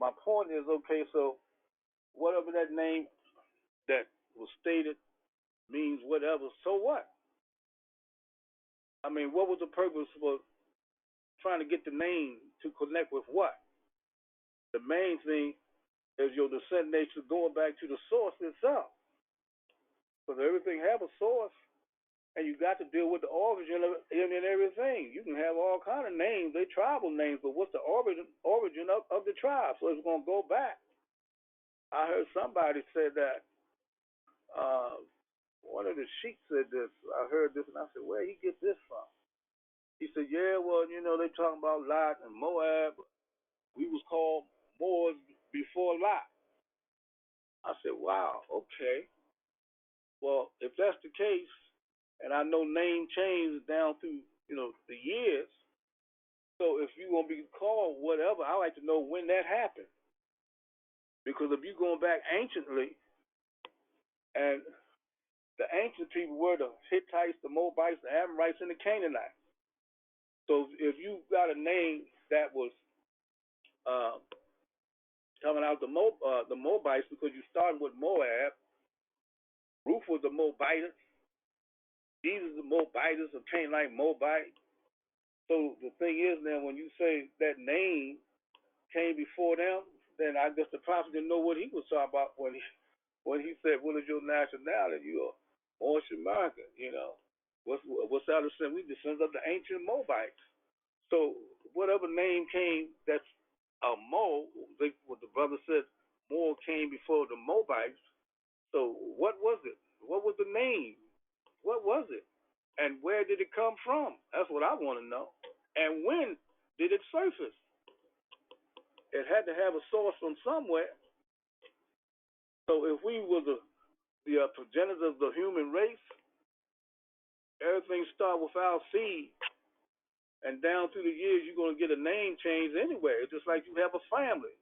my point is, okay, so whatever that name that was stated means whatever, so what? I mean, what was the purpose for trying to get the name to connect with what? The main thing is your descent nature going back to the source itself. Because everything have a source, and you got to deal with the origin of it and everything. You can have all kind of names, they tribal names, but what's the origin of the tribe? So it's going to go back. I heard somebody say that, one of the sheiks said this. I heard this, and I said, where he get this from? He said, yeah, well, they talking about Lot and Moab. We was called Moors before Lot. I said, wow, okay. Well, if that's the case, and I know name changes down through, the years, so if you're going to be called whatever, I like to know when that happened. Because if you're going back anciently, and the ancient people were the Hittites, the Moabites, the Amorites, and the Canaanites. So if you got a name that was coming out the Moabites because you started with Moab, Ruth was the Moabitess, Jesus the Moabitess, a Canaanite Moabite. So the thing is now, when you say that name came before them, then I guess the prophet didn't know what he was talking about when he said, "What is your nationality? You are Moorish American." What's our descent? We descend of the ancient Moabites. So whatever name came, that's a Mo. What the brother said, Mo came before the Moabites. So what was it? What was the name? What was it? And where did it come from? That's what I want to know. And when did it surface? It had to have a source from somewhere. So if we were the progenitors of the human race, everything started with our seed. And down through the years, you're going to get a name change anyway. It's just like you have a family.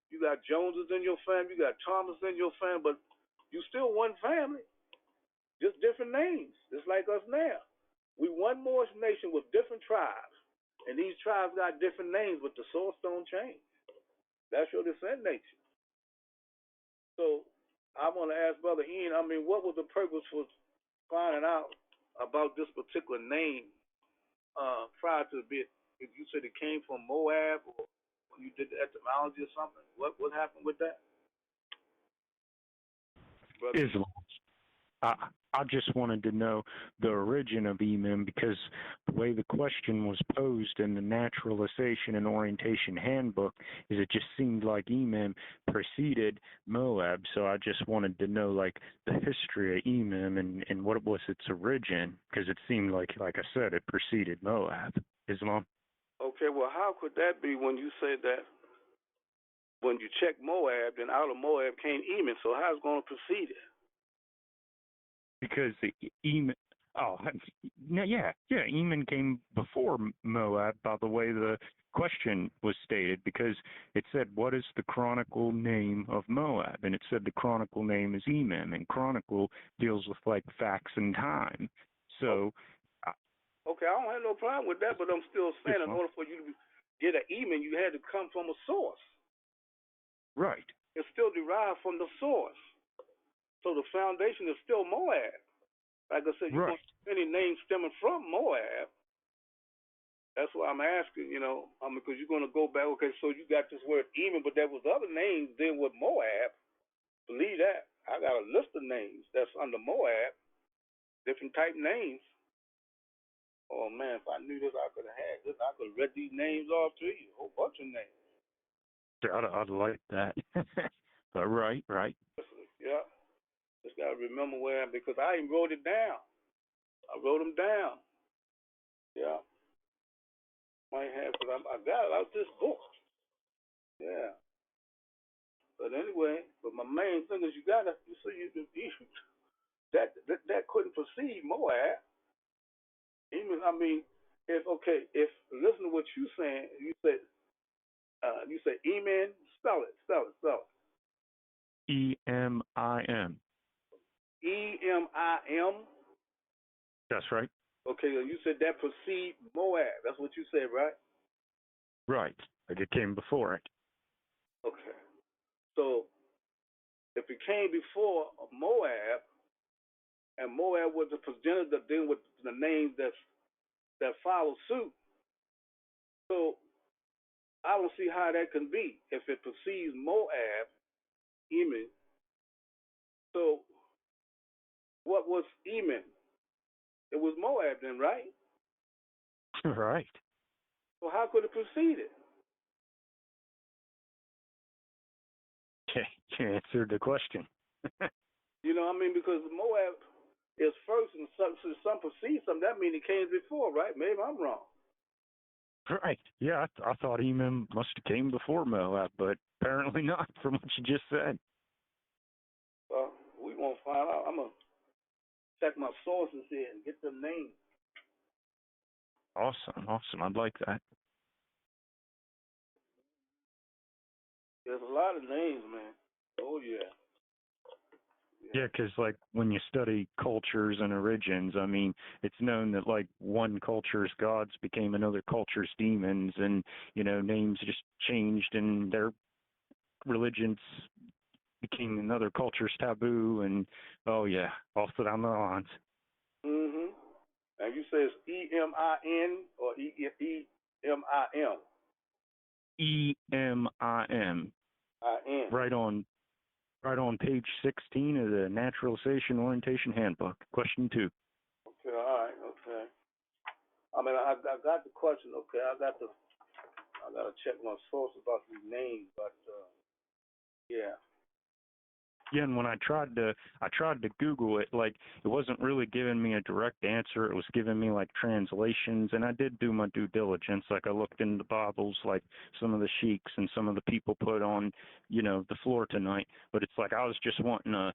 You got Joneses in your family, you got Thomas in your family, but you still one family, just different names, just like us now. We one Moorish nation with different tribes, and these tribes got different names, but the source don't change. That's your descent nature. So I want to ask Brother Ian, what was the purpose for finding out about this particular name prior to the bit? If you said it came from Moab, or when you did the etymology or something, what happened with that? Brother? Islam. I just wanted to know the origin of Emim, because the way the question was posed in the Naturalization and Orientation Handbook is it just seemed like Emim preceded Moab. So I just wanted to know the history of Emim and what was its origin, because it seemed like I said, it preceded Moab. Islam. Okay, well, how could that be when you say that when you check Moab, then out of Moab came Emim? So how's it going to proceed it? Because Emim, Emim came before Moab by the way the question was stated, because it said, what is the chronicle name of Moab? And it said the chronicle name is Emim, and chronicle deals with facts and time. So okay, I don't have no problem with that, but I'm still saying in order for you to get an Emim, you had to come from a source. Right. It's still derived from the source. So the foundation is still Moab. Like I said, you don't have any names stemming from Moab. That's why I'm asking, because you're going to go back. Okay, so you got this word Emim, but there was other names then with Moab. Believe that. I got a list of names that's under Moab, different type names. Oh, man, if I knew this, I could have had this. I could have read these names off to you, a whole bunch of names. I'd like that. But right. Yeah. Just got to remember where, because I even wrote it down. I wrote them down. Yeah. Might have, because I got it out this book. Yeah. But anyway, my main thing is you got to, that couldn't precede Moab. Even, if listen to what you're saying, you say Emin, spell it. EMIM. EMIM. That's right. Okay, you said that precede Moab. That's what you said, right? Right. Like it came before it. Okay. So if it came before Moab, and Moab was the progenitor dealing with the names that follow suit, so I don't see how that can be. If it precedes Moab, Eman, so what was Eman? It was Moab then, right? Right. So how could it precede it? Okay, you answered the question. You know what I mean? Because Moab is first and some precedes something. That means it came before, right? Maybe I'm wrong. Right. Yeah, I thought Eman must have came before Moab, but apparently not from what you just said. Well, we won't find out. I'm going to check my sources here and get them names. Awesome. I'd like that. There's a lot of names, man. Oh, yeah. Yeah, because like when you study cultures and origins, I mean, it's known that like one culture's gods became another culture's demons, and names just changed, and their religions became another culture's taboo, and oh yeah, also down the lines. Mhm. And you say it's E-M-I-N or E-M-I-M? EMIM. I-N. Right on page 16 of the Naturalization Orientation Handbook. Question 2. Okay, all right, okay. I mean, I got the question, okay. I got to check my source about these names, but yeah. Yeah, and when I tried to Google it, like it wasn't really giving me a direct answer. It was giving me like translations, and I did do my due diligence. Like I looked in the Bibles, like some of the sheiks and some of the people put on, the floor tonight. But it's like I was just wanting a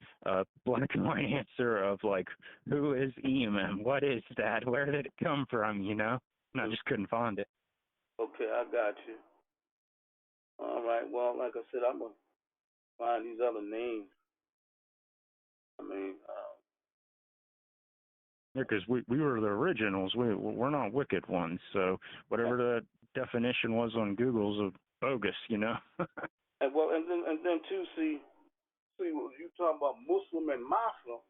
black and white answer of like, who is Eman? What is that? Where did it come from? And I just couldn't find it. Okay, I got you. All right, well, like I said, I'm going to find these other names. I mean, yeah, because we were the originals. We're not wicked ones. So whatever the definition was on Google's bogus, and then too, see what you talking about Muslim and Muslim.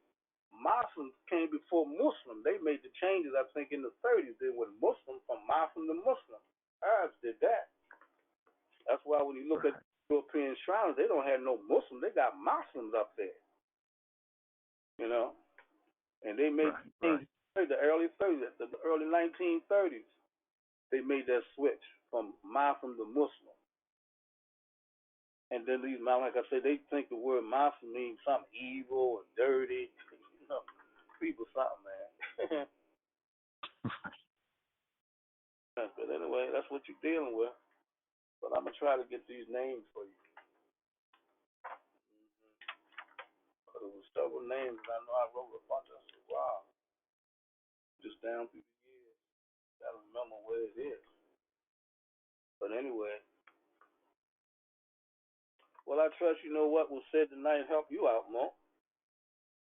Muslims came before Muslim. They made the changes, I think, in the 30s. They went Muslim from Muslim to Muslim. Arabs did that. That's why when you look at European shrines, they don't have no Muslim. They got Muslims up there. And they made the early 30s, the early 1930s. They made that switch from Muslim to Muslim. And then these, like I said, they think the word Muslim means something evil or dirty. People something, man. But anyway, that's what you're dealing with. But I'm going to try to get these names for you. There was several names that I know I wrote a bunch of. I said, wow. Just down through the years. Got to remember where it is. But anyway. Well, I trust what was said tonight help you out, Mo.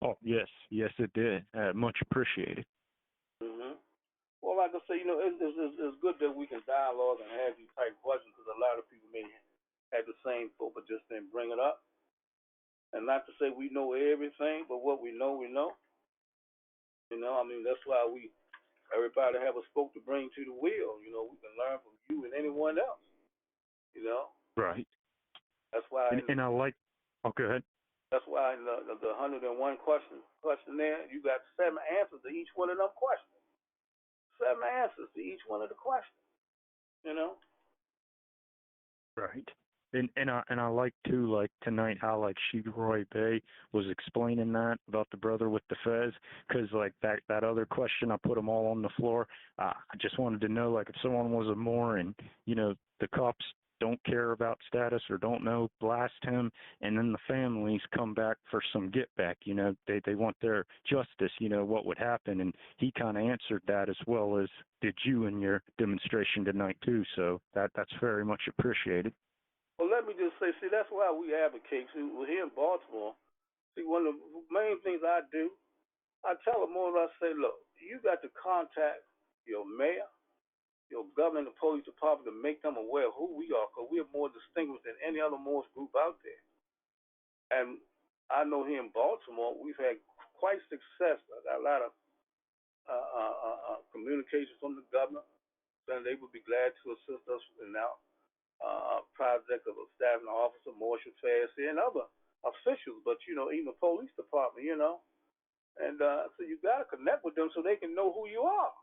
Oh, yes, it did. Much appreciated. Mm-hmm. Well, like I say, it's good that we can dialogue and have these type questions because a lot of people may have the same thought but just didn't bring it up. And not to say we know everything, but what we know, we know. I mean, that's why everybody have a spoke to bring to the wheel. We can learn from you and anyone else. Right. That's why. And I like. Oh, go ahead. That's why in the 101 questionnaire, you got 7 answers to each one of them questions. 7 answers to each one of the questions. Right. And I like too, like tonight, how like Sheikh Roy Bey was explaining that about the brother with the fez, because like that other question, I put them all on the floor. I just wanted to know, like, if someone was a Moor and the cops don't care about status or don't know, blast him, and then the families come back for some get back. They want their justice. What would happen, and he kind of answered that as well as did you in your demonstration tonight too. So that's very much appreciated. Well, let me just say, see, that's why we advocate. See, we're here in Baltimore. See, one of the main things I do, I tell them more or less, say, look, you got to contact your mayor, your governor, and the police department to make them aware of who we are, because we are more distinguished than any other Moorish group out there. And I know here in Baltimore, we've had quite success. I got a lot of communications from the governor, saying they would be glad to assist us in our project of establishing an office of Moorish affairs here and other officials, but even the police department, and so you got to connect with them so they can know who you are.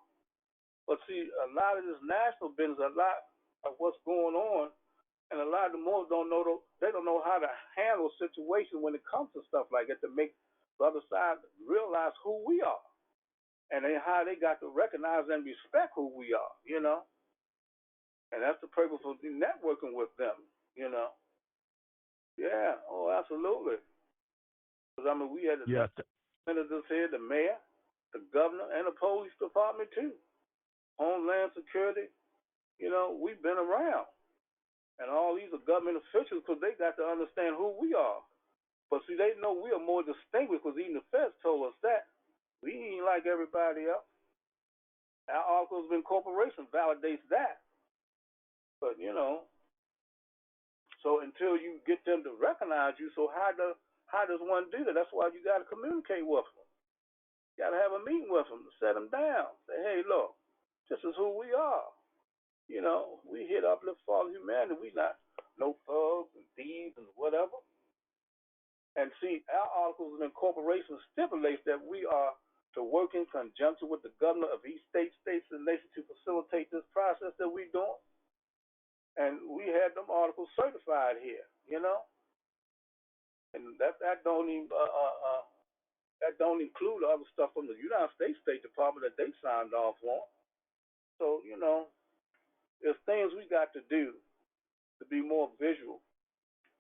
But see, a lot of this national business, a lot of what's going on, and a lot of the Moors don't know how to handle situations when it comes to stuff like that, to make the other side realize who we are, and how they got to recognize and respect who we are, And that's the purpose of networking with them, Yeah, oh, absolutely. Because we had the senators here, the mayor, the governor, and the police department too. Homeland Security, we've been around. And all these are government officials because they got to understand who we are. But see, they know we are more distinguished because even the feds told us that. We ain't like everybody else. Our Articles of Incorporation validates that. But, so until you get them to recognize you, so how does one do that? That's why you got to communicate with them. You got to have a meeting with them to set them down. Say, hey, look, this is who we are. We here to uplift all humanity. We not no thugs and thieves and whatever. And see, our Articles of Incorporation stipulates that we are to work in conjunction with the governor of each state, states, and nation to facilitate this process that we're doing. And we had them articles certified here, And that don't even that don't include other stuff from the United States State Department that they signed off on. So, there's things we got to do to be more visual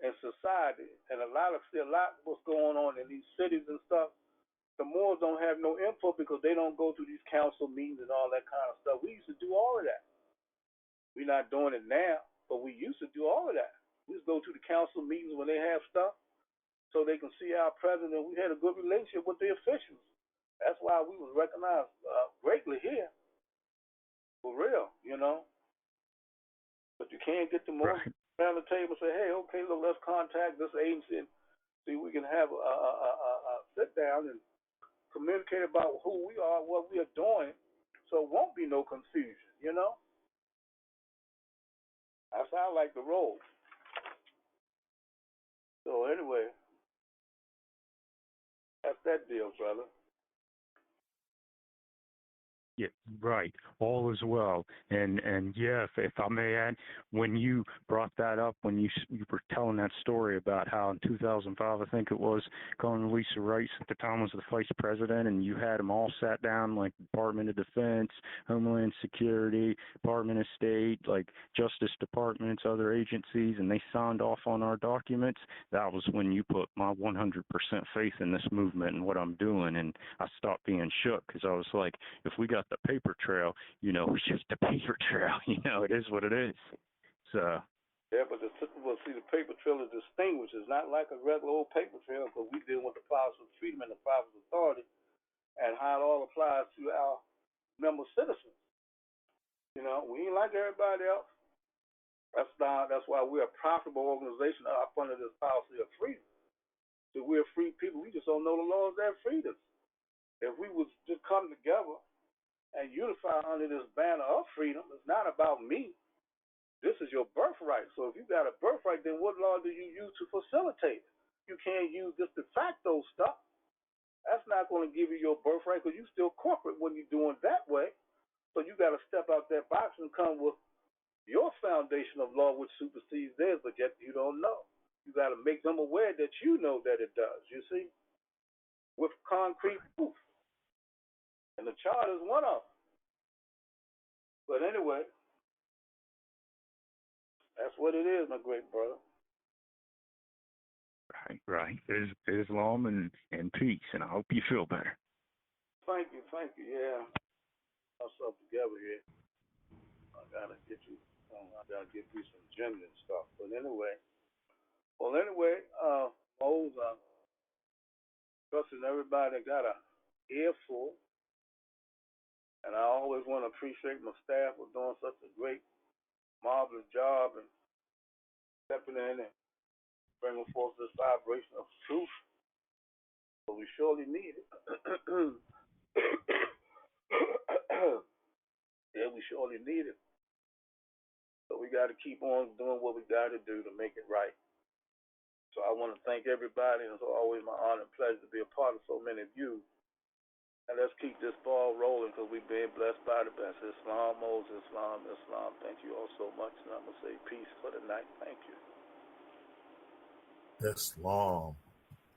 in society, and a lot what's going on in these cities and stuff. The Moors don't have no input because they don't go to these council meetings and all that kind of stuff. We used to do all of that. We're not doing it now, but we used to do all of that. We used to go to the council meetings when they have stuff so they can see our president. We had a good relationship with the officials. That's why we was recognized greatly here. For real, But you can't get the Moors around the table and say, hey, okay, look, let's contact this agency and see if we can have a sit down and communicate about who we are, what we are doing, so it won't be no confusion, That's how I like to roll. So anyway, that's that deal, brother. Yeah, right. All is well. And yeah, if I may add, when you brought that up, when you were telling that story about how in 2005, I think it was, Condoleezza Rice at the time was the vice president, and you had them all sat down, like Department of Defense, Homeland Security, Department of State, like Justice Departments, other agencies, and they signed off on our documents. That was when you put my 100% faith in this movement and what I'm doing, and I stopped being shook because I was like, if we got the paper trail, it's just a paper trail. It is what it is. So. Yeah, but the paper trail is distinguished. It's not like a regular old paper trail because we deal with the powers of freedom and the powers of authority and how it all applies to our member citizens. We ain't like everybody else. That's why we're a profitable organization up under this policy of freedom. So we're free people. We just don't know the laws that freed us. If we would just come together and unify under this banner of freedom, it's not about me. This is your birthright. So if you got a birthright, then what law do you use to facilitate it? You can't use this de facto stuff. That's not going to give you your birthright because you're still corporate when you're doing it that way. So you got to step out that box and come with your foundation of law, which supersedes theirs, but yet you don't know. You got to make them aware that you know that it does, you see, with concrete proof. And the charter is one of them. But anyway, that's what it is, my great brother. Right. Islam and peace, and I hope you feel better. Thank you. Yeah. Myself together here. I gotta get you some gym and stuff. But anyway, Mose, trusting everybody got a earful And I always want to appreciate my staff for doing such a great, marvelous job and stepping in and bringing forth this vibration of truth. But we surely need it. Yeah, we surely need it. So we got to keep on doing what we got to do to make it right. So I want to thank everybody. It's always my honor and pleasure to be a part of so many of you. And let's keep this ball rolling because we've been blessed by the best. Islam, Moses, Islam, Islam. Thank you all so much. And I'm going to say peace for the night. Thank you. Islam.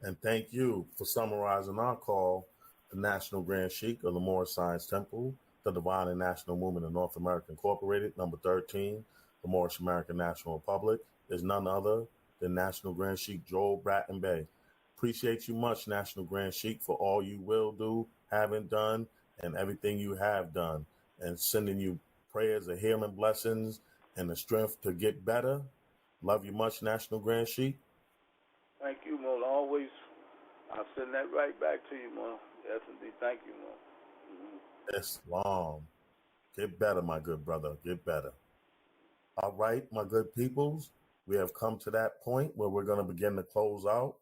And thank you for summarizing our call, the National Grand Sheik of the Moorish Science Temple, the Divine and National Movement of North America Incorporated, number 13, the Moorish American National Republic, is none other than National Grand Sheik Joel Bratton Bay. Appreciate you much, National Grand Sheik, for all you will do, haven't done, and everything you have done, and sending you prayers of healing blessings and the strength to get better. Love you much, National Grand Sheik. Thank you, Mo. Always, I'll send that right back to you, Mo. Yes, indeed. Thank you, Mo. Islam. Get better, my good brother. Get better. All right, my good peoples. We have come to that point where we're going to begin to close out.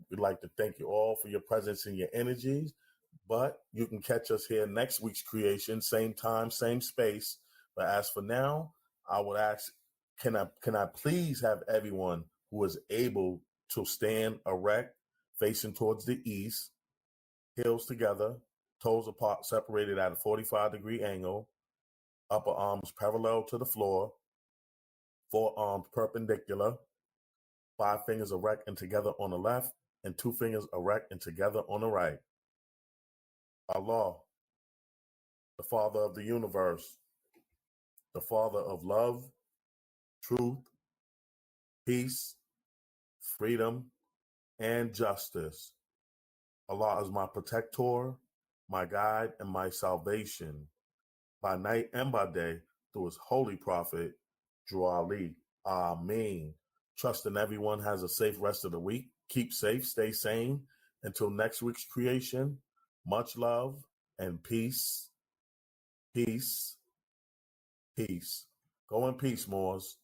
We'd like to thank you all for your presence and your energies. But you can catch us here next week's creation, same time, same space. But as for now, I would ask, can I please have everyone who is able to stand erect, facing towards the east, heels together, toes apart, separated at a 45-degree angle, upper arms parallel to the floor, forearms perpendicular, 5 fingers erect and together on the left, and 2 fingers erect and together on the right. Allah, the Father of the universe, the Father of love, truth, peace, freedom, and justice. Allah is my protector, my guide, and my salvation, by night and by day, through his holy prophet, Drew Ali. Ameen. Trusting everyone has a safe rest of the week. Keep safe, stay sane. Until next week's creation, much love and peace, peace, peace. Go in peace, Moors.